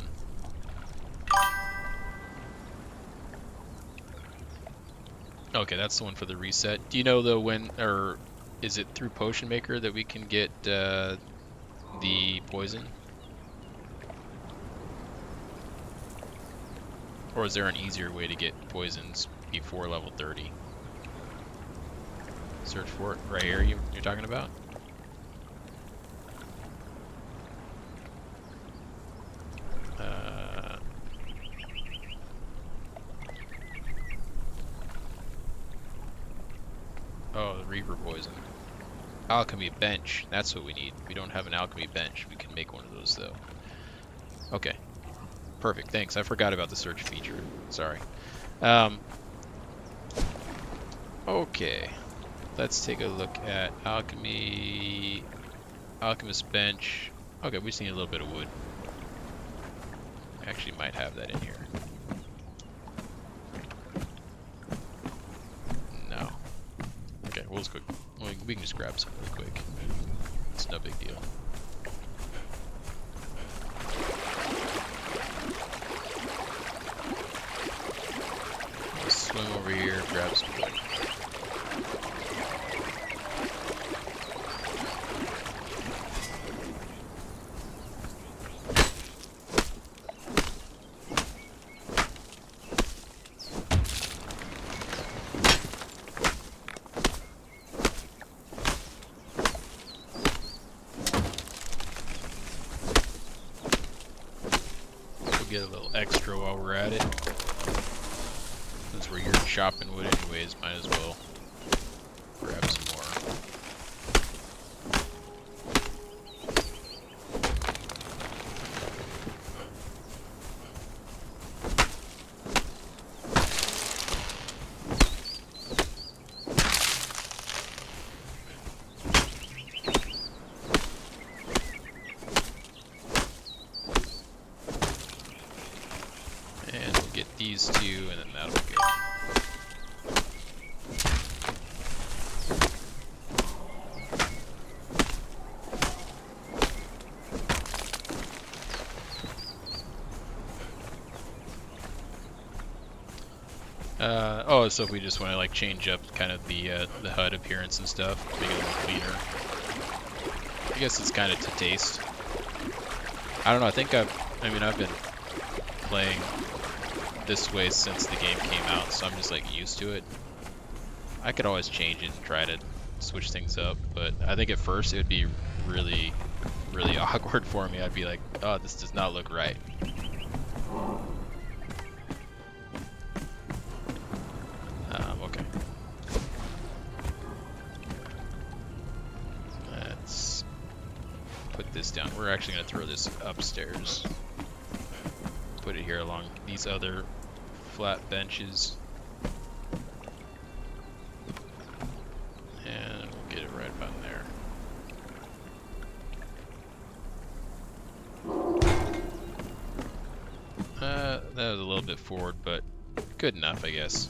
Okay, that's the one for the reset. Do you know though when, or is it through Potion Maker that we can get the poison? Or is there an easier way to get poisons before level 30? Search for it right here. You're talking about? Oh, the Reaper poison. Alchemy bench. That's what we need. We don't have an alchemy bench. We can make one of those though. Okay. Perfect. Thanks. I forgot about the search feature. Sorry. Okay. Let's take a look at alchemy, alchemist bench. Okay, we just need a little bit of wood. Actually might have that in here. No. Okay, we'll just go, we can just grab some really quick. It's no big deal. We'll swim over here, grab some wood. Get a little extra while we're at it. Since we're here chopping wood anyways, might as well grab some more. these two, and then that'll be good. Oh, so if we just want to like change up kind of the HUD appearance and stuff, make it a little cleaner. I guess it's kind of to taste. I don't know. I've been playing this way since the game came out, so I'm just like used to it. I could always change it and try to switch things up, but I think at first it would be really, really awkward for me. I'd be like, oh, this does not look right. Okay. Let's put this down. We're actually going to throw this upstairs. Put it here along these other flat benches. And we'll get it right about there. That was a little bit forward, but good enough, I guess.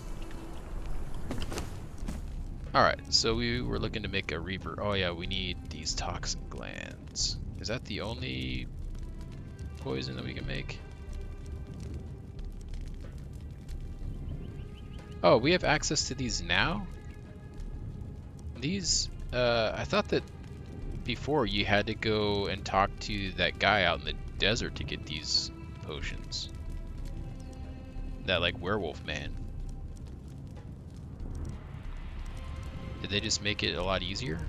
Alright, so we were looking to make a Reaper. Oh yeah, we need these toxin glands. Is that the only poison that we can make? Oh, we have access to these now? These, I thought that before you had to go and talk to that guy out in the desert to get these potions. That, like, werewolf man. Did they just make it a lot easier?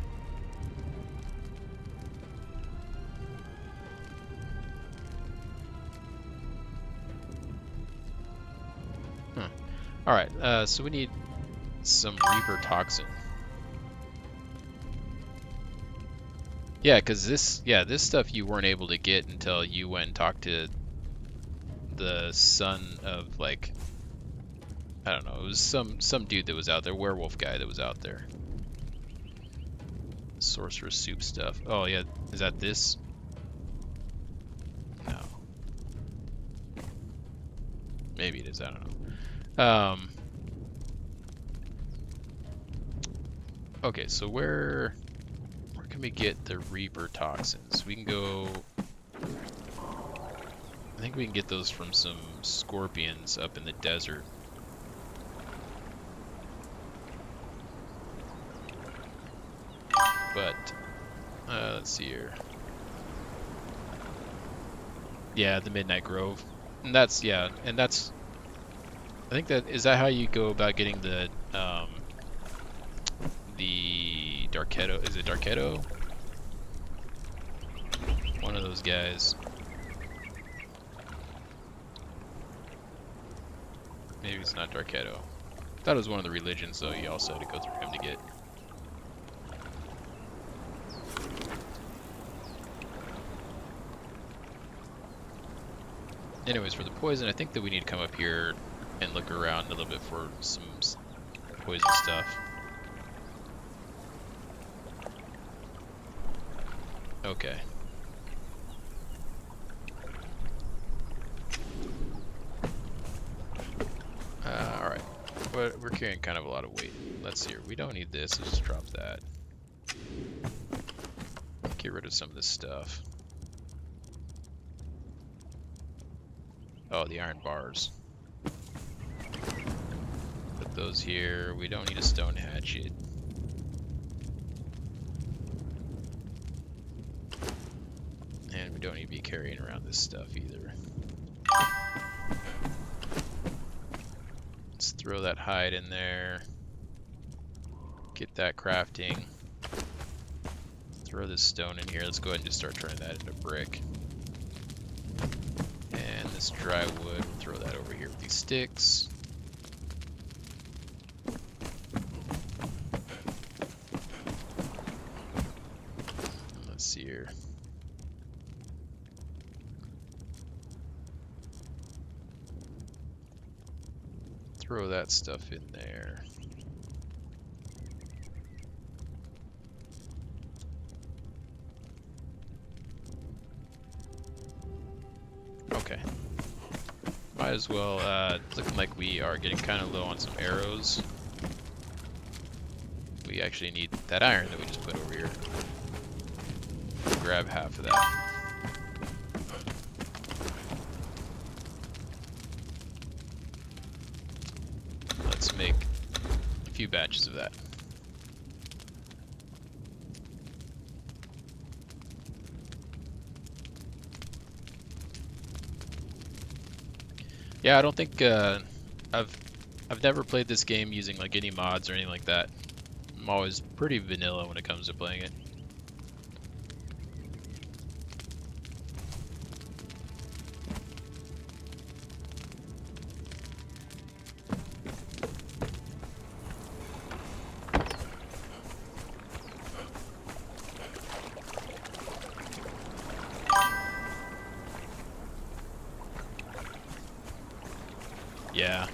Huh. Alright, so we need some Reaper toxin. Yeah, because this stuff you weren't able to get until you went and talked to the son of, like, I don't know, it was some dude that was out there, werewolf guy that was out there. Sorcerer's soup stuff. Oh yeah, is that this? No. Maybe it is, I don't know. Okay, so where can we get the Reaper toxins? We can go, I think we can get those from some scorpions up in the desert. But let's see here. Yeah, the Midnight Grove. And that's, yeah, and that's, I think is that how you go about getting the Darketo, is it Darketo? One of those guys. Maybe it's not Darketo. I thought it was one of the religions, though. You also had to go through him to get. Anyways, for the poison, I think that we need to come up here and look around a little bit for some poison stuff. Okay. Alright. But we're carrying kind of a lot of weight. Let's see here. We don't need this. Let's just drop that. Get rid of some of this stuff. Oh, the iron bars. Put those here. We don't need a stone hatchet. And we don't need to be carrying around this stuff either. Let's throw that hide in there. Get that crafting. Throw this stone in here. Let's go ahead and just start turning that into brick. And this dry wood, we'll throw that over here with these sticks. Let's see here. Throw that stuff in there. Might as well, looking like we are getting kind of low on some arrows. We actually need that iron that we just put over here. Grab half of that. Let's make a few batches of that. Yeah, I don't think I've never played this game using like any mods or anything like that. I'm always pretty vanilla when it comes to playing it. Yeah.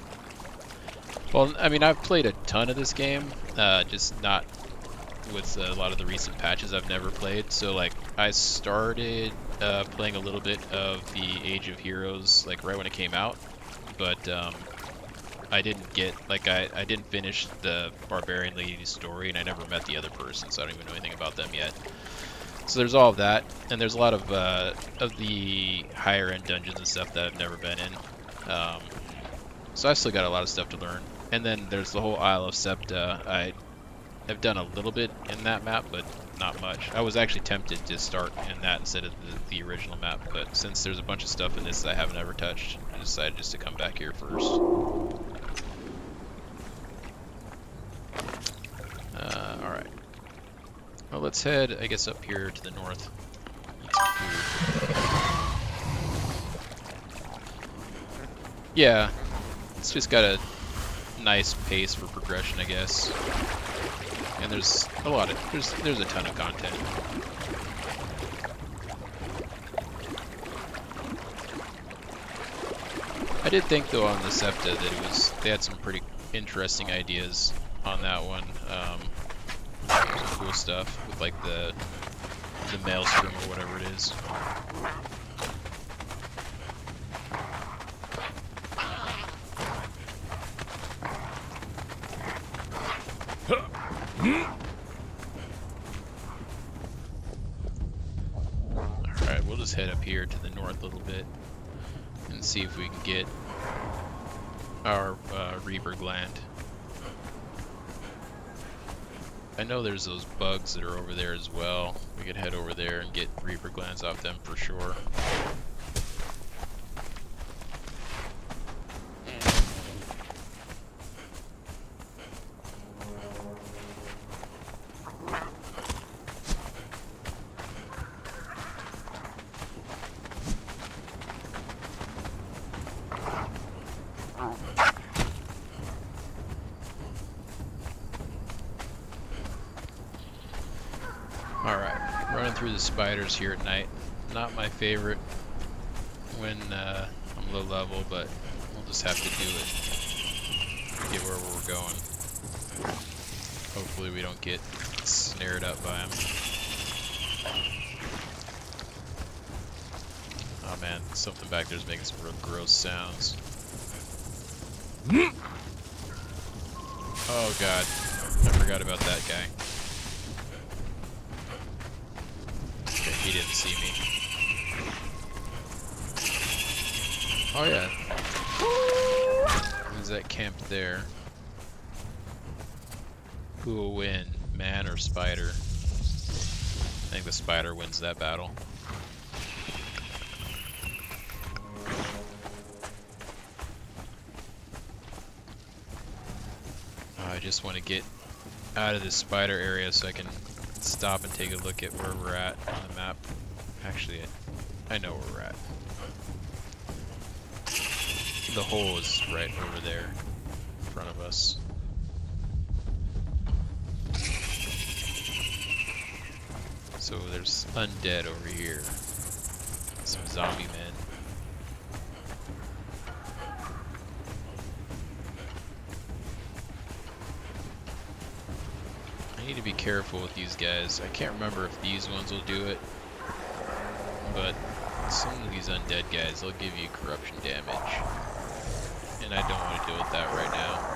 Well, I mean, I've played a ton of this game, just not with a lot of the recent patches I've never played. So, like, I started playing a little bit of the Age of Heroes, like, right when it came out. But I didn't get, like, I didn't finish the Barbarian Lady's story, and I never met the other person, so I don't even know anything about them yet. So there's all of that, and there's a lot of the higher-end dungeons and stuff that I've never been in. So I've still got a lot of stuff to learn. And then there's the whole Isle of Septa. I have done a little bit in that map, but not much. I was actually tempted to start in that instead of the original map, but since there's a bunch of stuff in this that I haven't ever touched, I decided just to come back here first. Alright. Well, let's head, I guess, up here to the north. Eat some food. Yeah. It's just got a nice pace for progression, I guess. And there's a lot of there's a ton of content. I did think though on the Septa that they had some pretty interesting ideas on that one. Some cool stuff with like the maelstrom or whatever it is. Alright, we'll just head up here to the north a little bit and see if we can get our Reaper gland. I know there's those bugs that are over there as well. We could head over there and get Reaper glands off them for sure. Alright, running through the spiders here at night. Not my favorite when I'm low level, but we'll just have to do it to get where we're going. Hopefully we don't get snared up by them. Oh man, something back there's making some real gross sounds. Oh god, I forgot about that guy. He didn't see me. Oh yeah. There's that camp there. Who will win, man or spider? I think the spider wins that battle. I just want to get out of this spider area so I can stop and take a look at where we're at on the map. Actually, I know where we're at. The hole is right over there in front of us. So there's undead over here. Some zombie men. I need to be careful with these guys. I can't remember if these ones will do it, but some of these undead guys, they'll give you corruption damage. and I don't want to deal with that right now.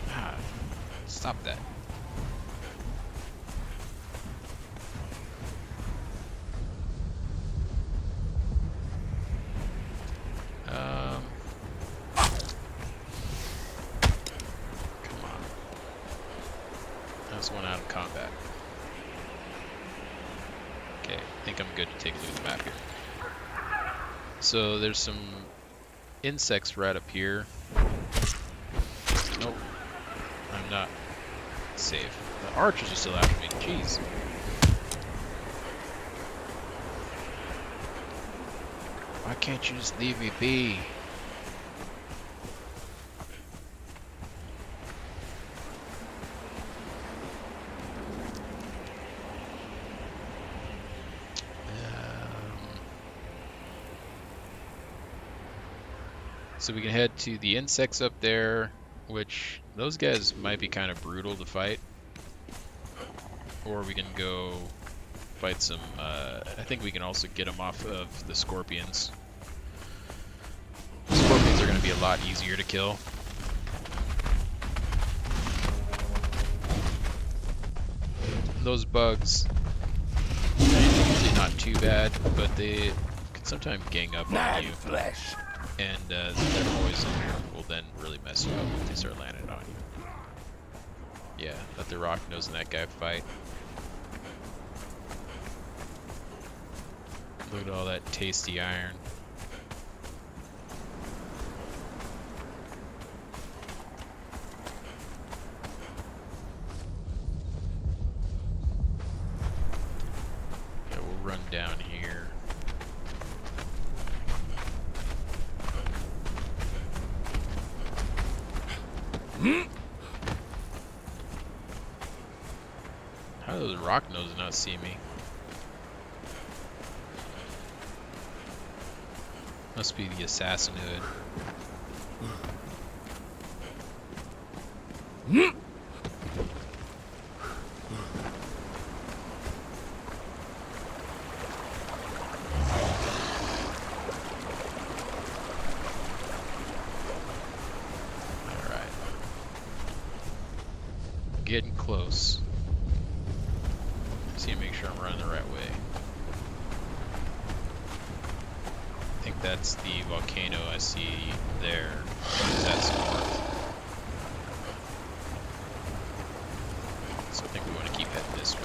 Ah, stop that. Come on. That was one out of combat. Okay, I think I'm good to take a look at the map here. So there's some insects right up here. Nope. I'm not safe. The archers are still after me. Jeez. Why can't you just leave me be? So we can head to the insects up there, which those guys might be kind of brutal to fight. Or we can go fight some, I think we can also get them off of the scorpions. The scorpions are going to be a lot easier to kill. Those bugs, usually not too bad, but they can sometimes gang up on you. Flesh. And their poison will then really mess you up if they start landing on you. Yeah, let the rock nose and that guy fight. Look at all that tasty iron. Yeah, we'll run down here. How do those rock noses not see me? Must be the assassin hood. Alright. Getting close. See, make sure I'm running the right way. I think that's the volcano I see there. That's north. So I think we want to keep heading this way.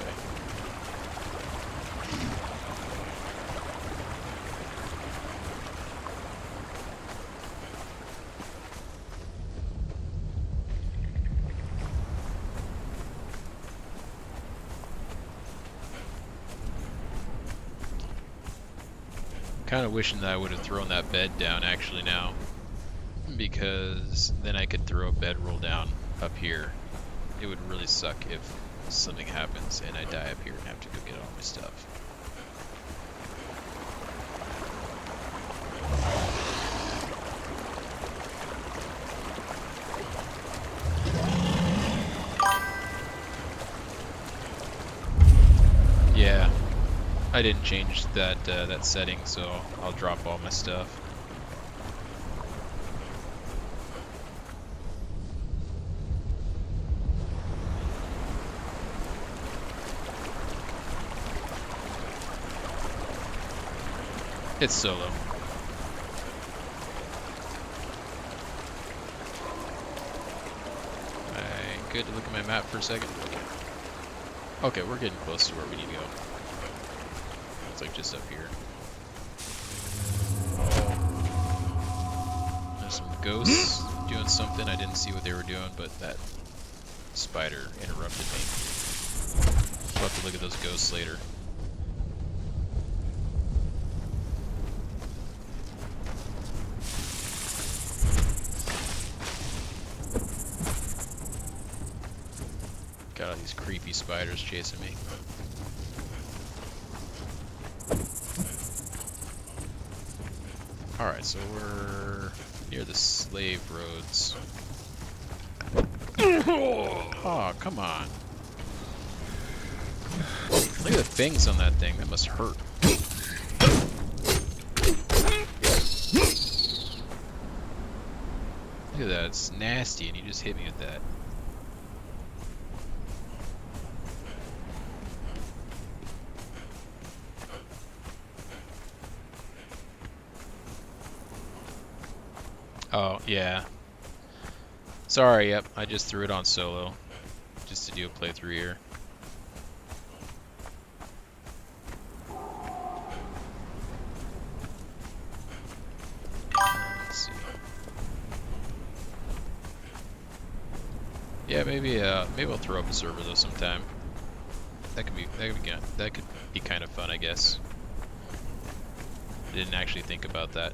Kind of wishing that I would have thrown that bed down actually now, because then I could throw a bedroll down up here. It would really suck if something happens and I die up here and have to go get all my stuff. Yeah. I didn't change that that setting, so I'll drop all my stuff. It's solo. Alright, good to look at my map for a second. Okay, we're getting close to where we need to go. Like just up here. There's some ghosts doing something. I didn't see what they were doing, but that spider interrupted me. We'll have to look at those ghosts later. Got all these creepy spiders chasing me. Alright, so we're near the slave roads. Oh, come on. Look at the fangs on that thing. That must hurt. Look at that, it's nasty, and he just hit me with that. Oh, yeah. Sorry, yep, I just threw it on solo. Just to do a playthrough here. Let's see. Yeah, maybe maybe I'll throw up a server though sometime. That could be kind of fun, I guess. I didn't actually think about that.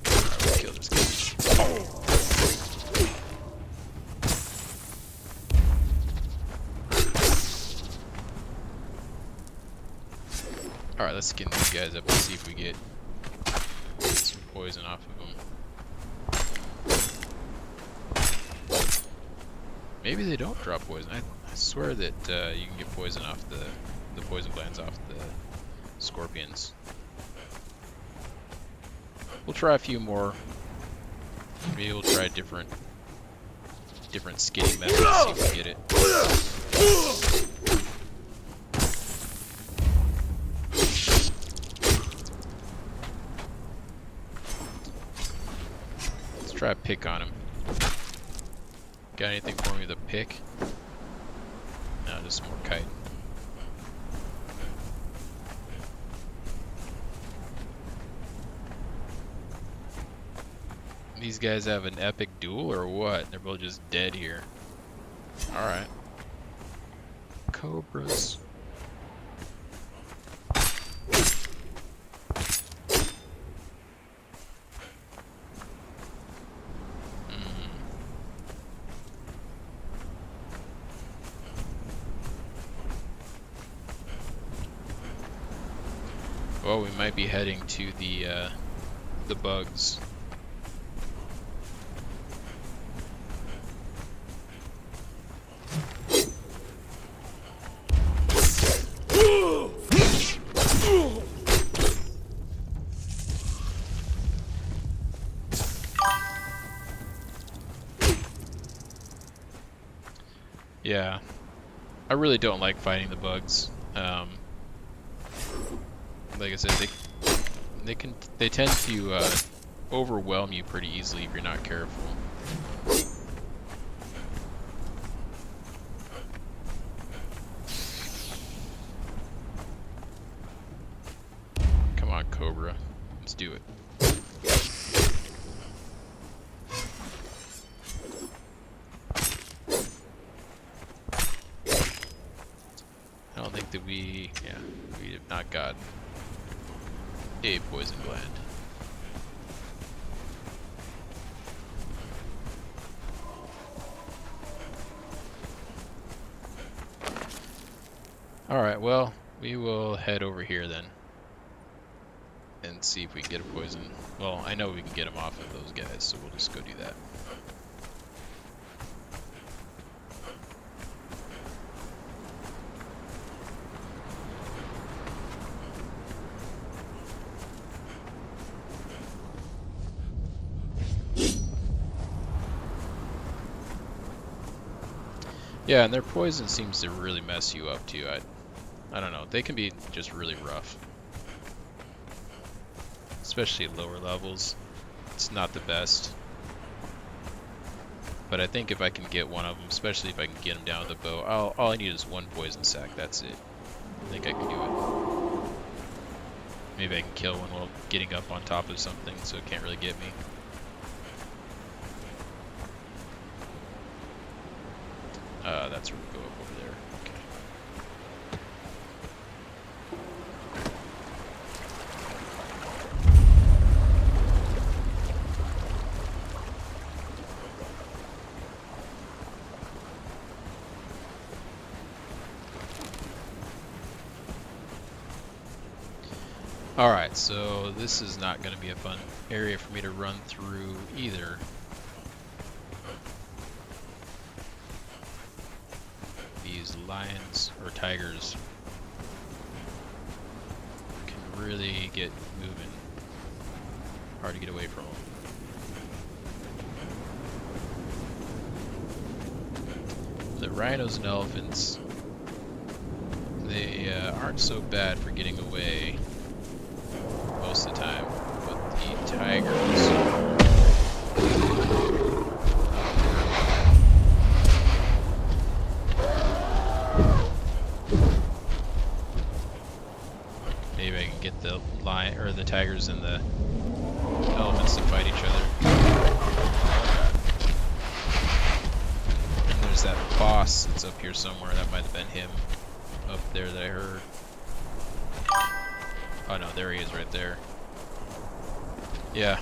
Alright, we'll kill this guy. Alright, let's skin these guys up and see if we get some poison off of them. Maybe they don't drop poison. I swear that you can get poison off the poison glands off the scorpions. We'll try a few more. Maybe we'll try different skinning methods, see if we get it. Let's try a pick on him. Got anything for me with a pick? No, just more kite. These guys have an epic duel or what? They're both just dead here. Alright. Cobras. Well, we might be heading to the bugs. Yeah, I really don't like fighting the bugs. Like I said, they tend to overwhelm you pretty easily if you're not careful. Come on, Cobra, let's do it. I don't think that we have not got a poison gland. Alright, well, we will head over here then and see if we can get a poison. Well, I know we can get them off of those guys, so we'll just go do that. Yeah, and their poison seems to really mess you up too. I don't know. They can be just really rough. Especially at lower levels. It's not the best. But I think if I can get one of them, especially if I can get them down with the bow, all I need is one poison sac, that's it. I think I can do it. Maybe I can kill one while getting up on top of something so it can't really get me. That's where we go up over there. Okay. Alright, so this is not going to be a fun area for me to run through either. these lions or tigers can really get moving. Hard to get away from them. The rhinos and elephants, they aren't so bad for getting away most of the time, but the tigers, maybe I can get the lion or the tigers and the elephants to fight each other. And there's that boss that's up here somewhere. That might have been him up there that I heard. Oh no, there he is right there. Yeah.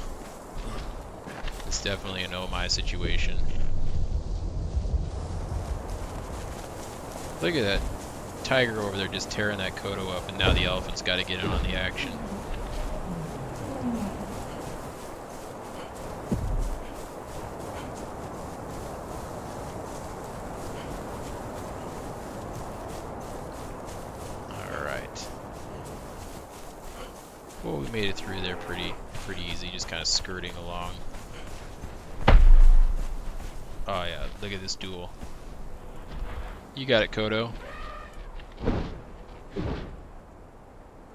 It's definitely an oh my situation. Look at that tiger over there just tearing that Kodo up, and now the elephant's got to get in on the action. Alright. Well, we made it through there pretty easy, just kind of skirting along. Oh yeah, look at this duel. You got it, Kodo.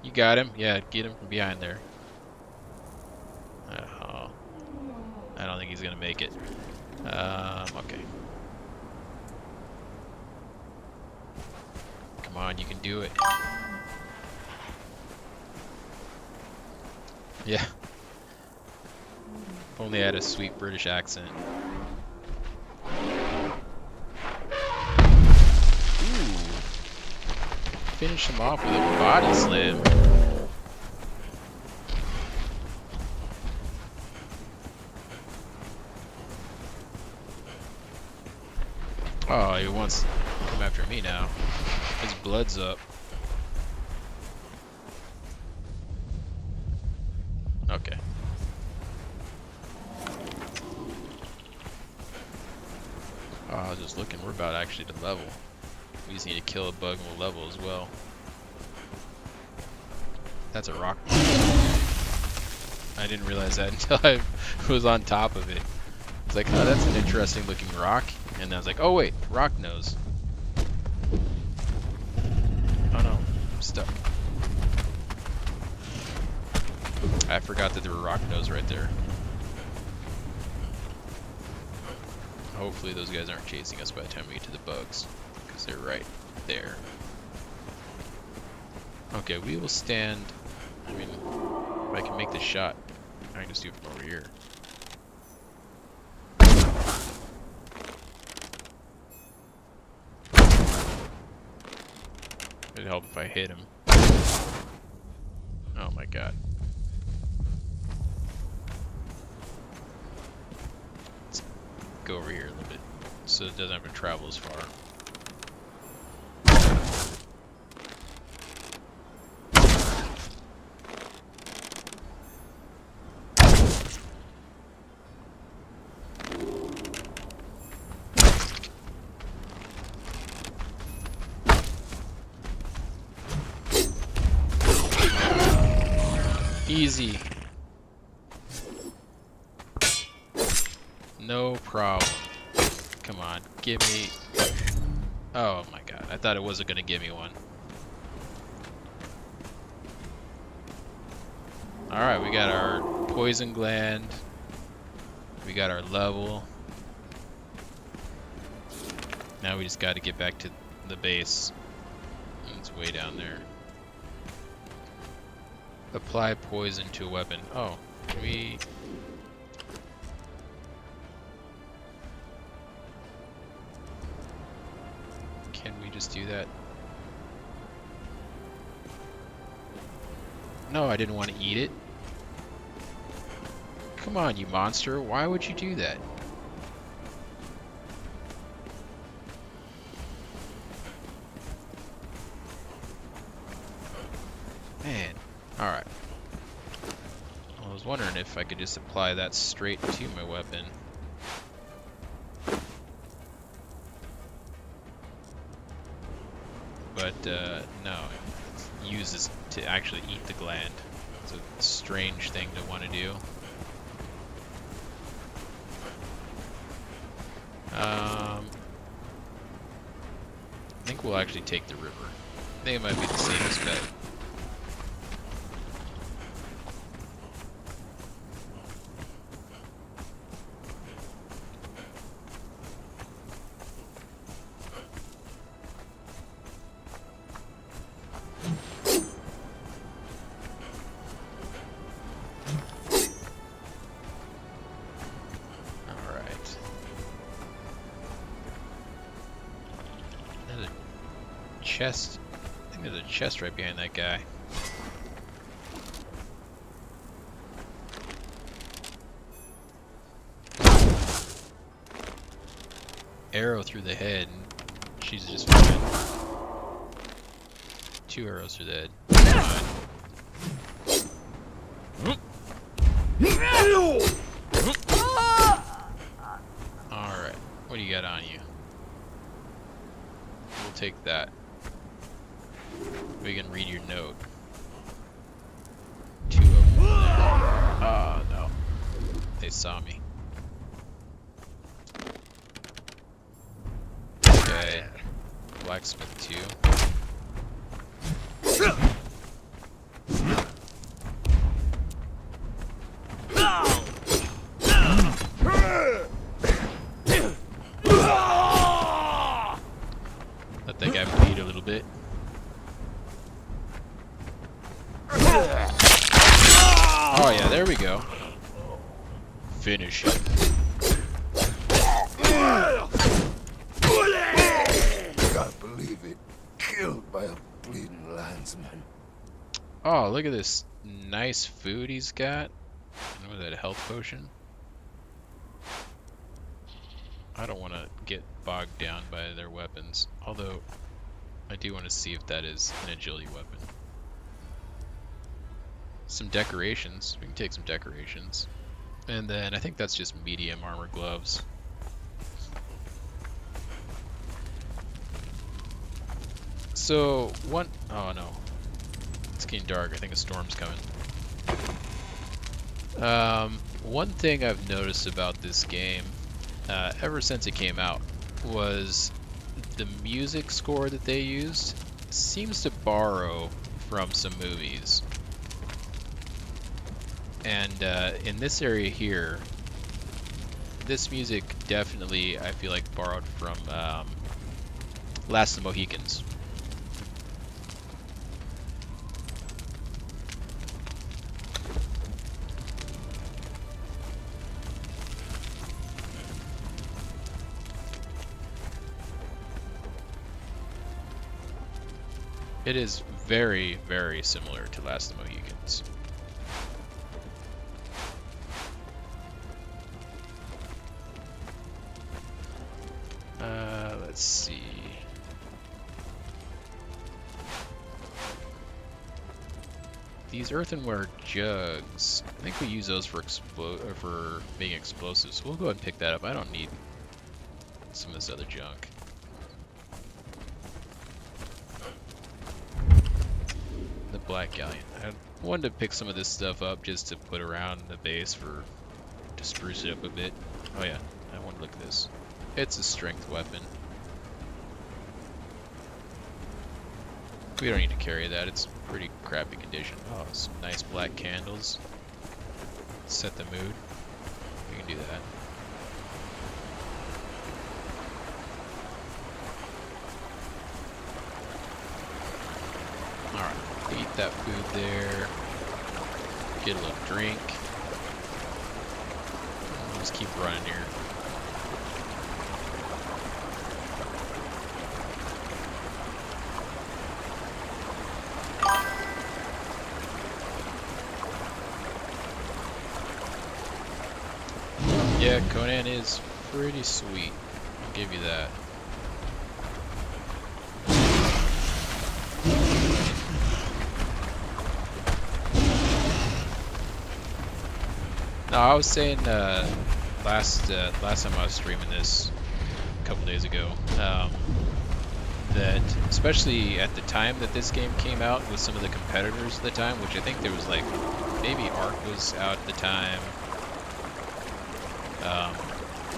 You got him? Yeah, get him from behind there. Oh, I don't think he's gonna make it. Okay. Come on, you can do it. Yeah. If only I had a sweet British accent. Finish him off with a body slam. Oh, he wants to come after me now. His blood's up. Okay. Oh, I was just looking. We're about actually to level. We just need to kill a bug and we'll level as well. That's a rock. I didn't realize that until I was on top of it. It's like, oh, that's an interesting looking rock. And I was like, oh wait, rock nose. Oh no, I'm stuck. I forgot that there were rock nose right there. Hopefully those guys aren't chasing us by the time we get to the bugs. They're right there. Okay, we will stand. I mean, if I can make the shot, I can just do it from over here. It'd help if I hit him. Oh my god. Let's go over here a little bit so it doesn't have to travel as far. Easy. No problem. Come on, give me... Oh my god, I thought it wasn't gonna give me one. Alright, we got our poison gland. We got our level. Now we just gotta get back to the base. It's way down there. Apply poison to a weapon. Oh, can we... Can we just do that? No, I didn't want to eat it. Come on, you monster. Why would you do that? Man. Alright. I was wondering if I could just apply that straight to my weapon. but no, it uses to actually eat the gland. It's a strange thing to want to do. I think we'll actually take the river. I think it might be the safest bet. Chest. I think there's a chest right behind that guy. Arrow through the head, and she's just fine. 2 arrows through the head. Alright, what do you got on you? We'll take that. We can read your note. 2 of them. Oh no. They saw me. Okay. Blacksmith 2. Let that guy bleed a little bit. Oh yeah, there we go. Finish it. Can't believe it. Killed by a bleeding landsman. Oh, look at this nice food he's got. What is that, a health potion? I don't want to get bogged down by their weapons. Although, I do want to see if that is an agility weapon. Some decorations. We can take some decorations. And then I think that's just medium armor gloves. So, one... Oh no. It's getting dark. I think a storm's coming. One thing I've noticed about this game, ever since it came out, was the music score that they used seems to borrow from some movies. And in this area here, this music definitely, I feel like, borrowed from Last of the Mohicans. It is very, very similar to Last of the Mohicans. Let's see. These earthenware jugs, I think we use those for making explosives. We'll go ahead and pick that up. I don't need some of this other junk. The Black Galleon. I wanted to pick some of this stuff up just to put around the base to spruce it up a bit. Oh yeah, I want to look at this. It's a strength weapon. We don't need to carry that, it's pretty crappy condition. Oh, some nice black candles. Set the mood. We can do that. Alright, eat that food there. Get a little drink. We'll just keep running here. Yeah, Conan is pretty sweet. I'll give you that. No, I was saying last time I was streaming this a couple days ago, that, especially at the time that this game came out with some of the competitors at the time, which I think there was like, maybe Ark was out at the time.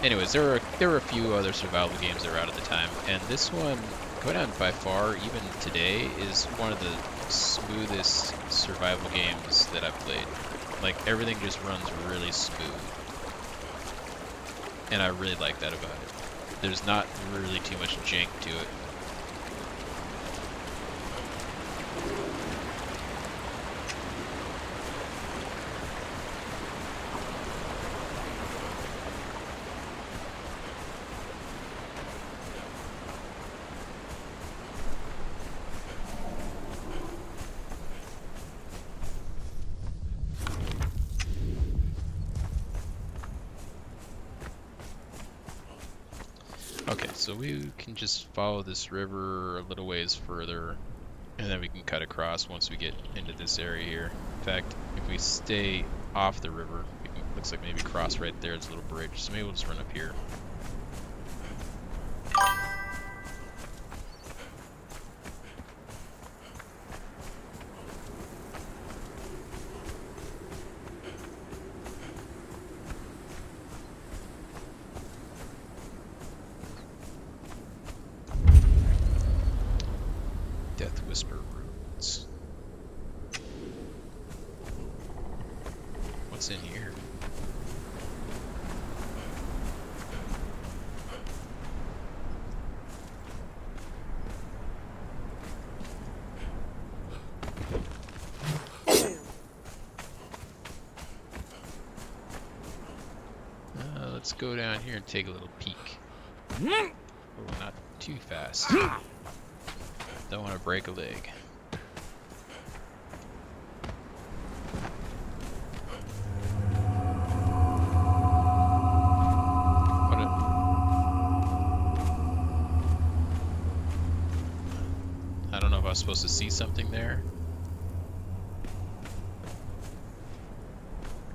Anyways, there were a few other survival games that were out at the time, and this one, going on by far, even today, is one of the smoothest survival games that I've played. Like, everything just runs really smooth. And I really like that about it. There's not really too much jank to it. Okay, so we can just follow this river a little ways further, and then we can cut across once we get into this area here. In fact, if we stay off the river, we can, looks like maybe cross right there. It's a little bridge, so maybe we'll just run up here. Death Whisper Roads. What's in here? Let's go down here and take a little peek. Oh, not too fast. Don't want to break a leg. I don't know if I was supposed to see something there,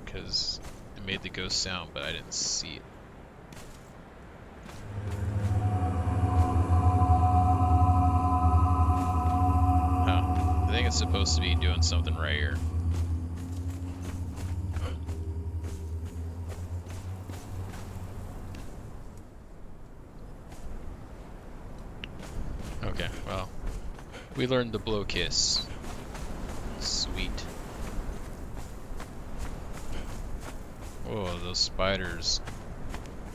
because it made the ghost sound, but I didn't see it. I think it's supposed to be doing something right here. Okay, well, we learned the blow kiss. Sweet. Whoa, those spiders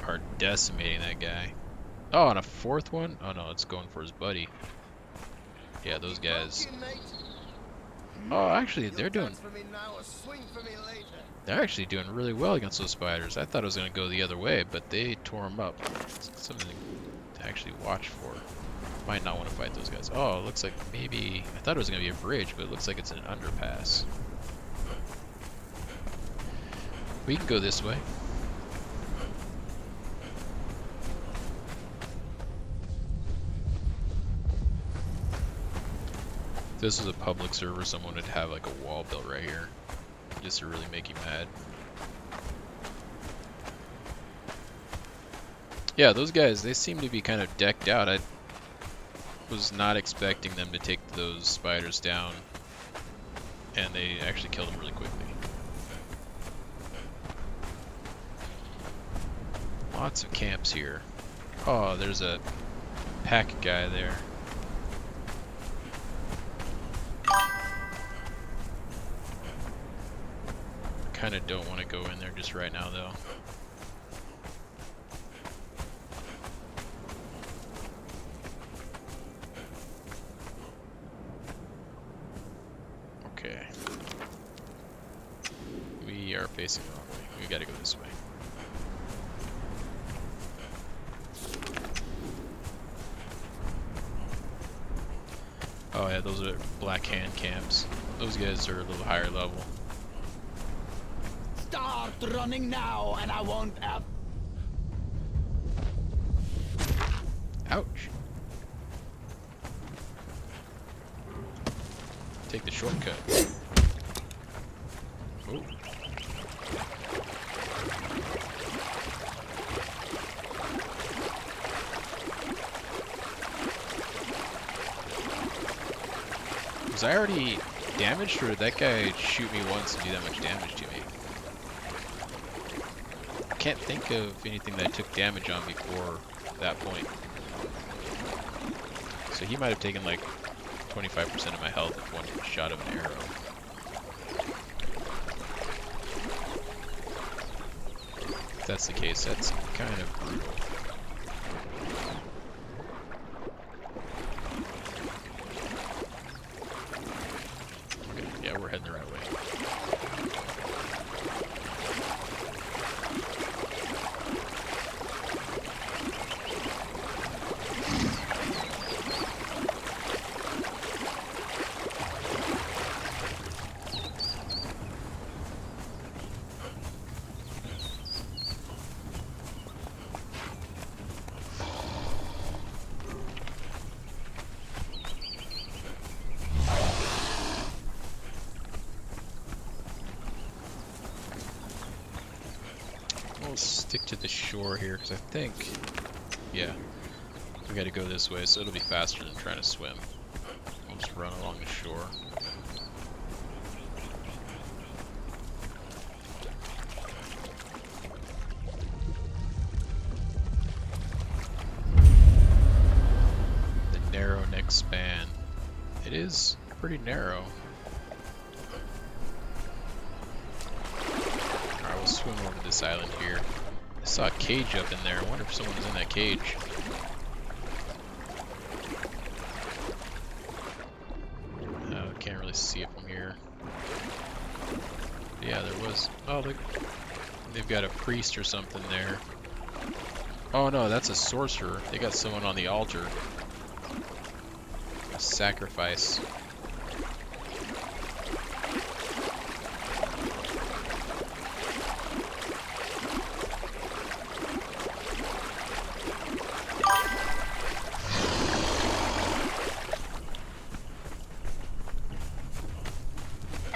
are decimating that guy. Oh, and a fourth one? Oh no, it's going for his buddy. Yeah, those guys. Oh, actually, they're actually doing really well against those spiders. I thought it was going to go the other way, but they tore them up. It's something to actually watch for. Might not want to fight those guys. Oh, it looks like maybe... I thought it was going to be a bridge, but it looks like it's an underpass. We can go this way. If this was a public server, someone would have like a wall built right here, just to really make you mad. Yeah, those guys, they seem to be kind of decked out. I was not expecting them to take those spiders down, and they actually killed them really quickly. Lots of camps here. Oh, there's a pack guy there. Kind of don't want to go in there just right now, though. Okay. We are facing the wrong way. We gotta go this way. Oh yeah, those are black hand camps. Those guys are a little higher level. Start running now, and I won't have. Ouch. Take the shortcut. Oh. Was I already damaged, or did that guy shoot me once and do that much damage to me? I can't think of anything that I took damage on before that point. So he might have taken like 25% of my health with one shot of an arrow. If that's the case, that's kind of brutal. Okay, yeah, we're heading the right way. We'll stick to the shore here, because I think, yeah, we gotta go this way, so it'll be faster than trying to swim. We'll just run along the shore. The narrow neck span. It is pretty narrow. We'll swim over to this island here. I saw a cage up in there. I wonder if someone was in that cage. Can't really see it from here. But yeah, there was. Oh, look. They've got a priest or something there. Oh no, that's a sorcerer. They got someone on the altar. A sacrifice.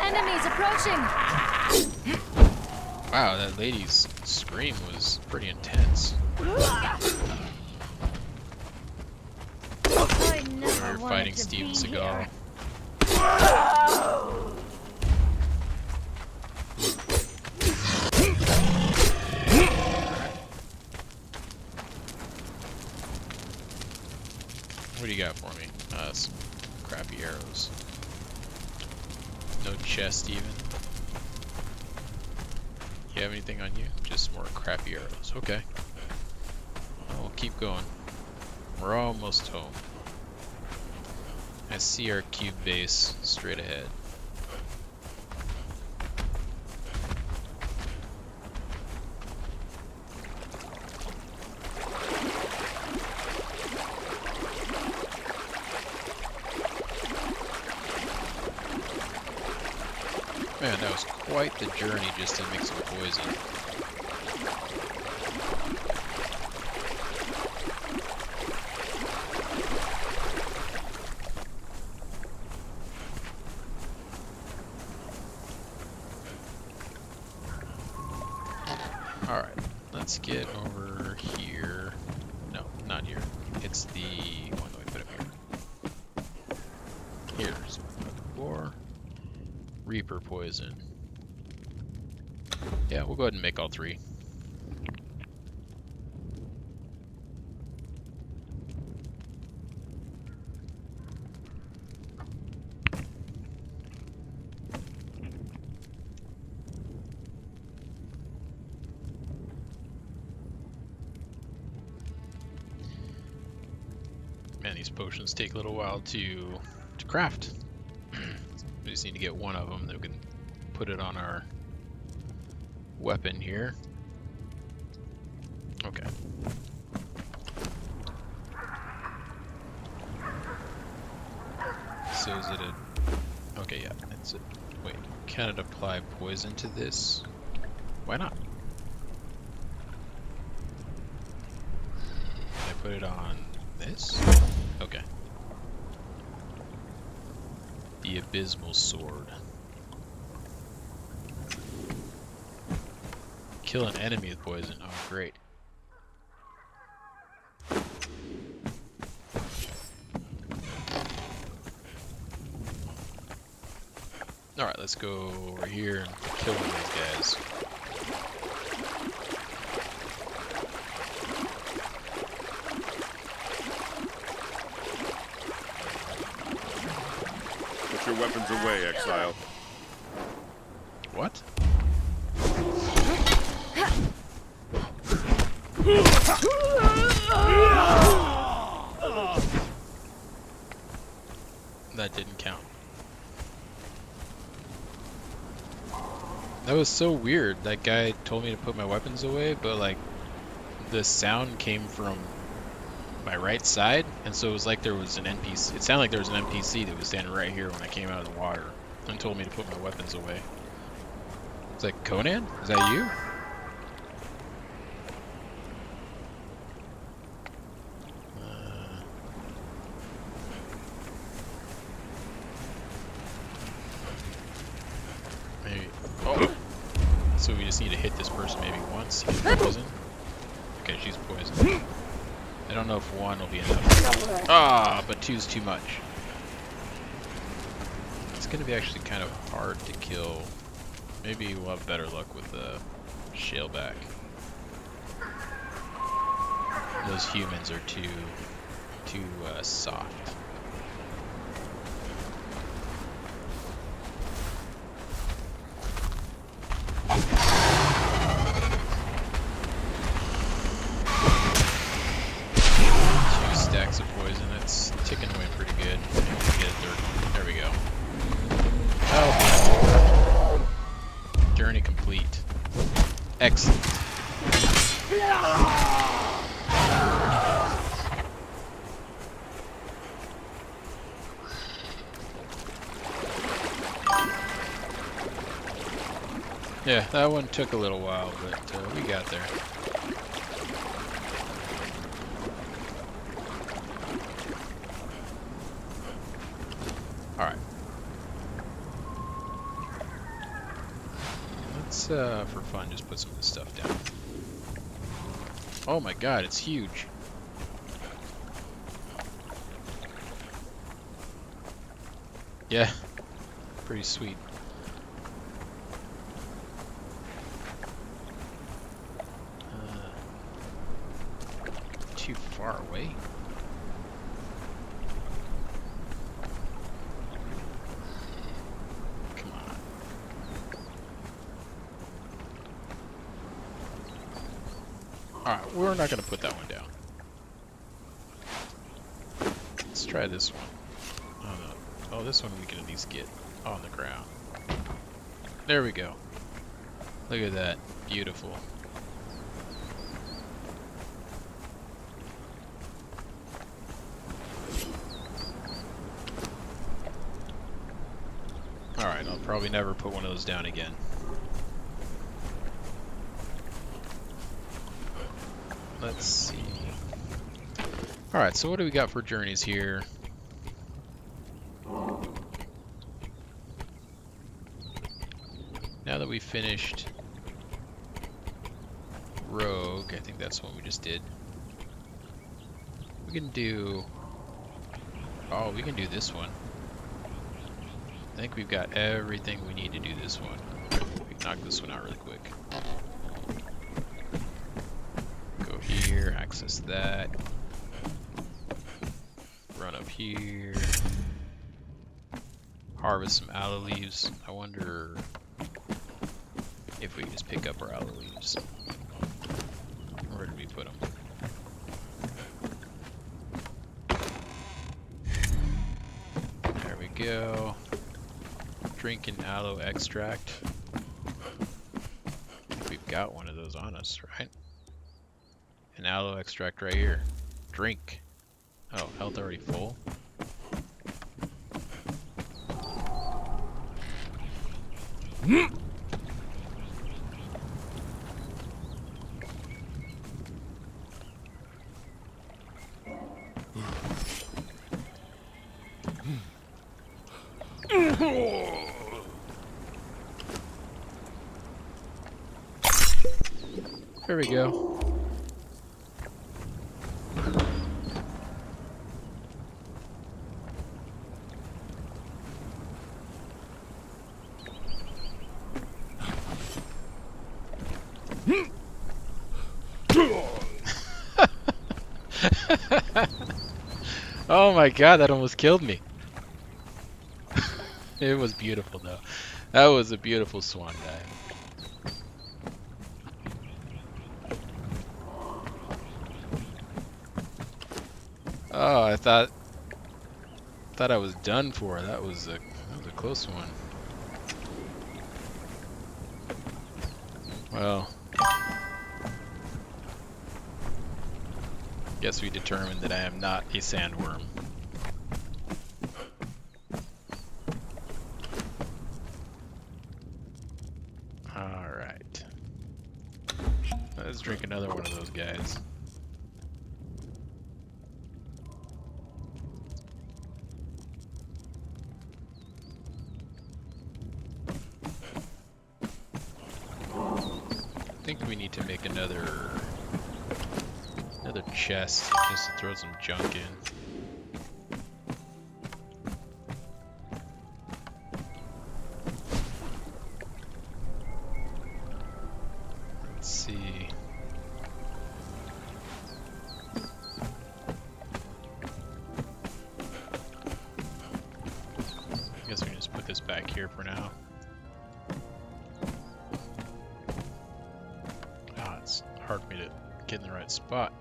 Enemies approaching! Wow, that lady's scream was pretty intense. I We never were wanted fighting to Steven be Seagal. here. What do you got for me? Some crappy arrows. No chest even. You have anything on you? Just more crappy arrows. Okay. Well, we'll keep going. We're almost home. I see our cube base straight ahead. Man, that was quite the journey just to make some poison. Alright, let's get over here. No, not here. It's the one that we put up here. Here's war. Reaper poison. Yeah, we'll go ahead and make all three. Man, these potions take a little while to craft. We just need to get one of them, then we can put it on our weapon here. Okay. So is it a... Okay, yeah, it's a... Wait, can it apply poison to this? Why not? Can I put it on this? Okay. The Abysmal Sword. Kill an enemy with poison. Oh, great. Alright, let's go over here and kill one of these guys. Put your weapons away, exile. What? That didn't count. That was so weird. That guy told me to put my weapons away, but like the sound came from my right side, and so it was like there was an NPC. It sounded like there was an NPC that was standing right here when I came out of the water and told me to put my weapons away. It's like, Conan? Is that you? Maybe. Oh! So we just need to hit this person maybe once. He's poison. Okay, she's poisoned. I don't know if one will be enough. Ah, but two's too much. It's gonna be actually kind of hard to kill. Maybe we'll have better luck with the shaleback. Those humans are too soft. Stacks of poison. That's ticking away pretty good. Maybe we can get a third. There we go. Oh, journey complete. Excellent. Yeah, that one took a little while, but we got there. Alright. Let's, for fun, just put some of this stuff down. Oh my god, it's huge. Yeah, pretty sweet. Too far away. Come on. Alright, we're not going to put that one down. Let's try this one. Oh no. Oh, this one we can at least get on the ground. There we go. Look at that. Beautiful. Alright, I'll probably never put one of those down again. Let's see. Alright, so what do we got for journeys here? Now that we finished Rogue, I think that's what we just did. We can do... Oh, we can do this one. I think we've got everything we need to do this one. We can knock this one out really quick. Go here, access that. Run up here. Harvest some aloe leaves. I wonder if we can just pick up our aloe leaves. Where did we put them? There we go. Drink an aloe extract. I think we've got one of those on us, right? An aloe extract right here. Drink. Oh, health already full? There we go. Oh my god, that almost killed me. It was beautiful though. That was a beautiful swan dive. Oh, I thought I was done for. That was a close one. Well, guess we determined that I am not a sandworm. Alright. Let's drink another one of those guys. I think we need to make another chest just to throw some junk in. Let's see. I guess we can just put this back here for now. It's hard for me to get in the right spot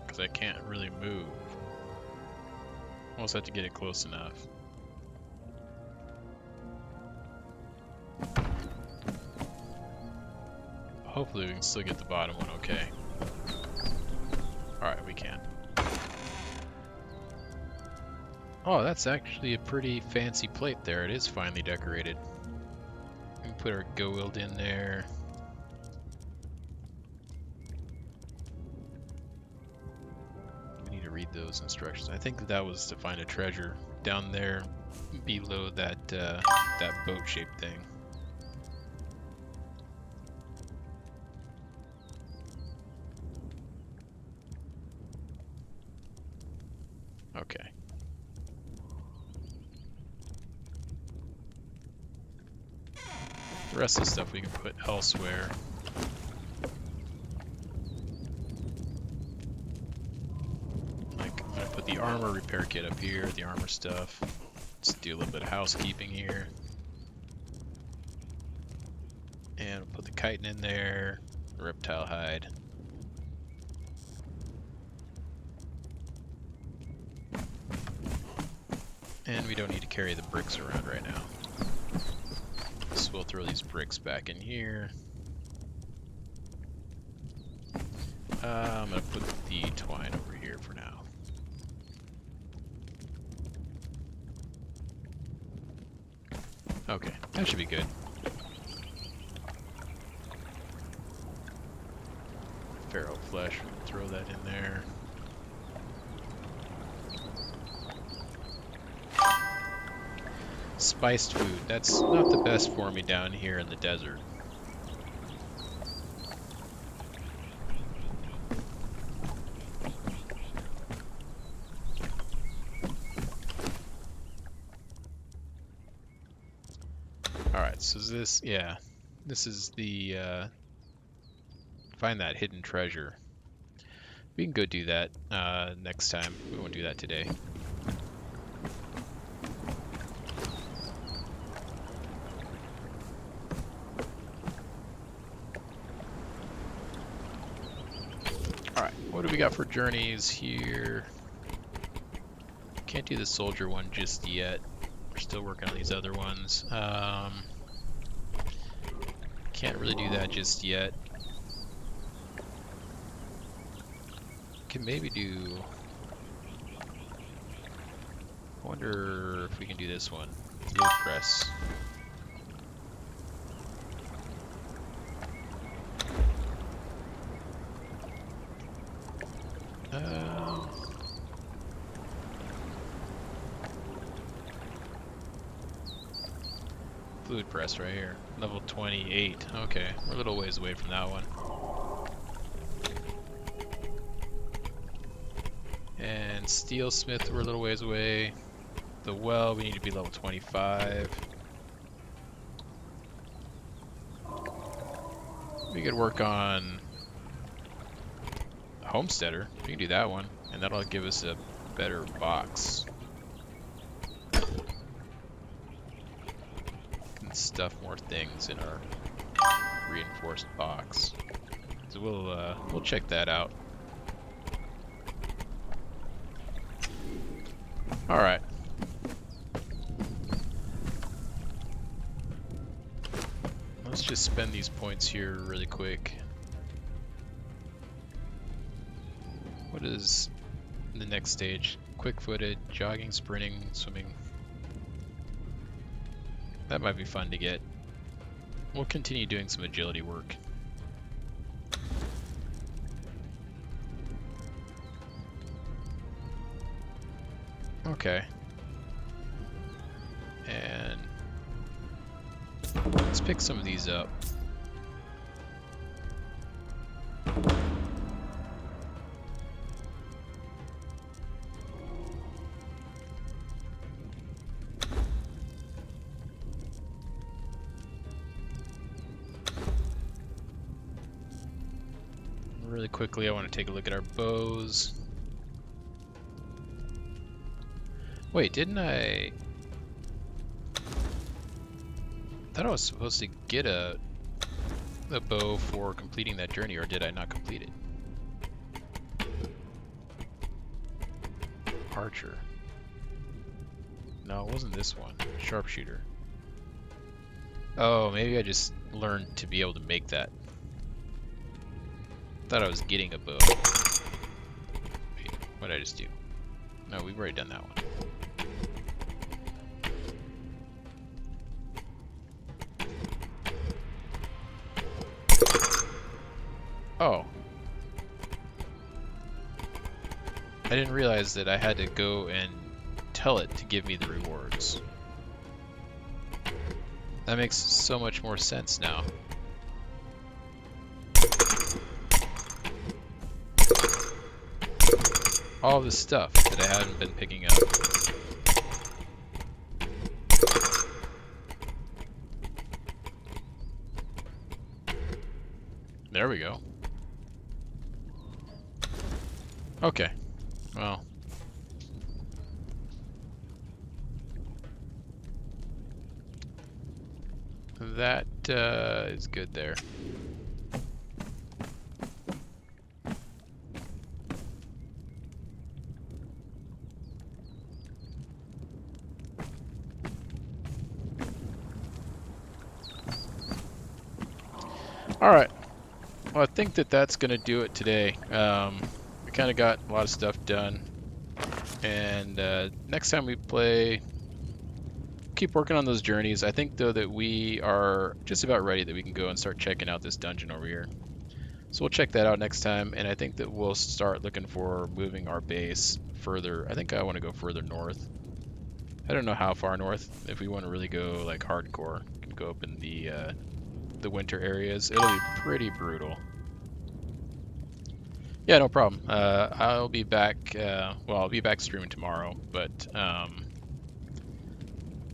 because I can't really move. Almost have to get it close enough. Hopefully we can still get the bottom one okay. Alright, we can. Oh, that's actually a pretty fancy plate there. It is finely decorated. We can put our gold in there. We need to read those instructions. I think that was to find a treasure down there below that that boat-shaped thing. Okay. The rest of the stuff we can put elsewhere. Like, I'm gonna put the armor repair kit up here, the armor stuff. Let's do a little bit of housekeeping here. And we'll put the chitin in there, the reptile hide. And we don't need to carry the bricks around right now. So we'll throw these bricks back in here. I'm gonna put the twine over here for now. Okay, that should be good. Pharaoh flesh, throw that in there. Spiced food, that's not the best for me down here in the desert. Alright, so this, yeah, this is the, find that hidden treasure. We can go do that next time. We won't do that today. Alright, what do we got for journeys here? Can't do the soldier one just yet. We're still working on these other ones. Can't really do that just yet. Can maybe do... I wonder if we can do this one. Fluid press. Fluid press right here. Level 28. Okay, we're a little ways away from that one. And steelsmith, we're a little ways away. The well, we need to be level 25. We could work on homesteader. We can do that one. And that'll give us a better box. Can stuff more things in our reinforced box. So we'll check that out. All right. Let's just spend these points here really quick. What is the next stage? Quick-footed, jogging, sprinting, swimming. That might be fun to get. We'll continue doing some agility work. Okay. And let's pick some of these up. Really quickly, I want to take a look at our bows. Wait, didn't I thought I was supposed to get a bow for completing that journey, or did I not complete it? Archer. No, it wasn't this one. Sharpshooter. Oh, maybe I just learned to be able to make that. Thought I was getting a bow. Wait, what did I just do? No, we've already done that one. Oh. I didn't realize that I had to go and tell it to give me the rewards. That makes so much more sense now. All the stuff that I haven't been picking up. There we go. Okay, well. That is good there. Alright, well I think that that's going to do it today. We kind of got a lot of stuff done, and next time we play, keep working on those journeys. I think though that we are just about ready that we can go and start checking out this dungeon over here. So we'll check that out next time, and I think that we'll start looking for moving our base further. I think I want to go further north. I don't know how far north. If we want to really go like hardcore, we can go up in the winter areas. It'll be pretty brutal. Yeah, no problem. I'll be back, well, I'll be back streaming tomorrow, but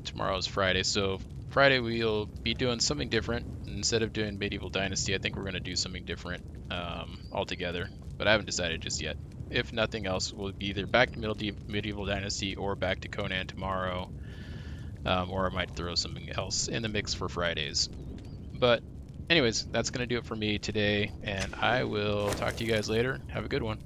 tomorrow's Friday, so Friday we'll be doing something different. Instead of doing Medieval Dynasty, I think we're going to do something different altogether, but I haven't decided just yet. If nothing else, we'll be either back to Medieval Dynasty or back to Conan tomorrow, or I might throw something else in the mix for Fridays. But anyways, that's going to do it for me today, and I will talk to you guys later. Have a good one.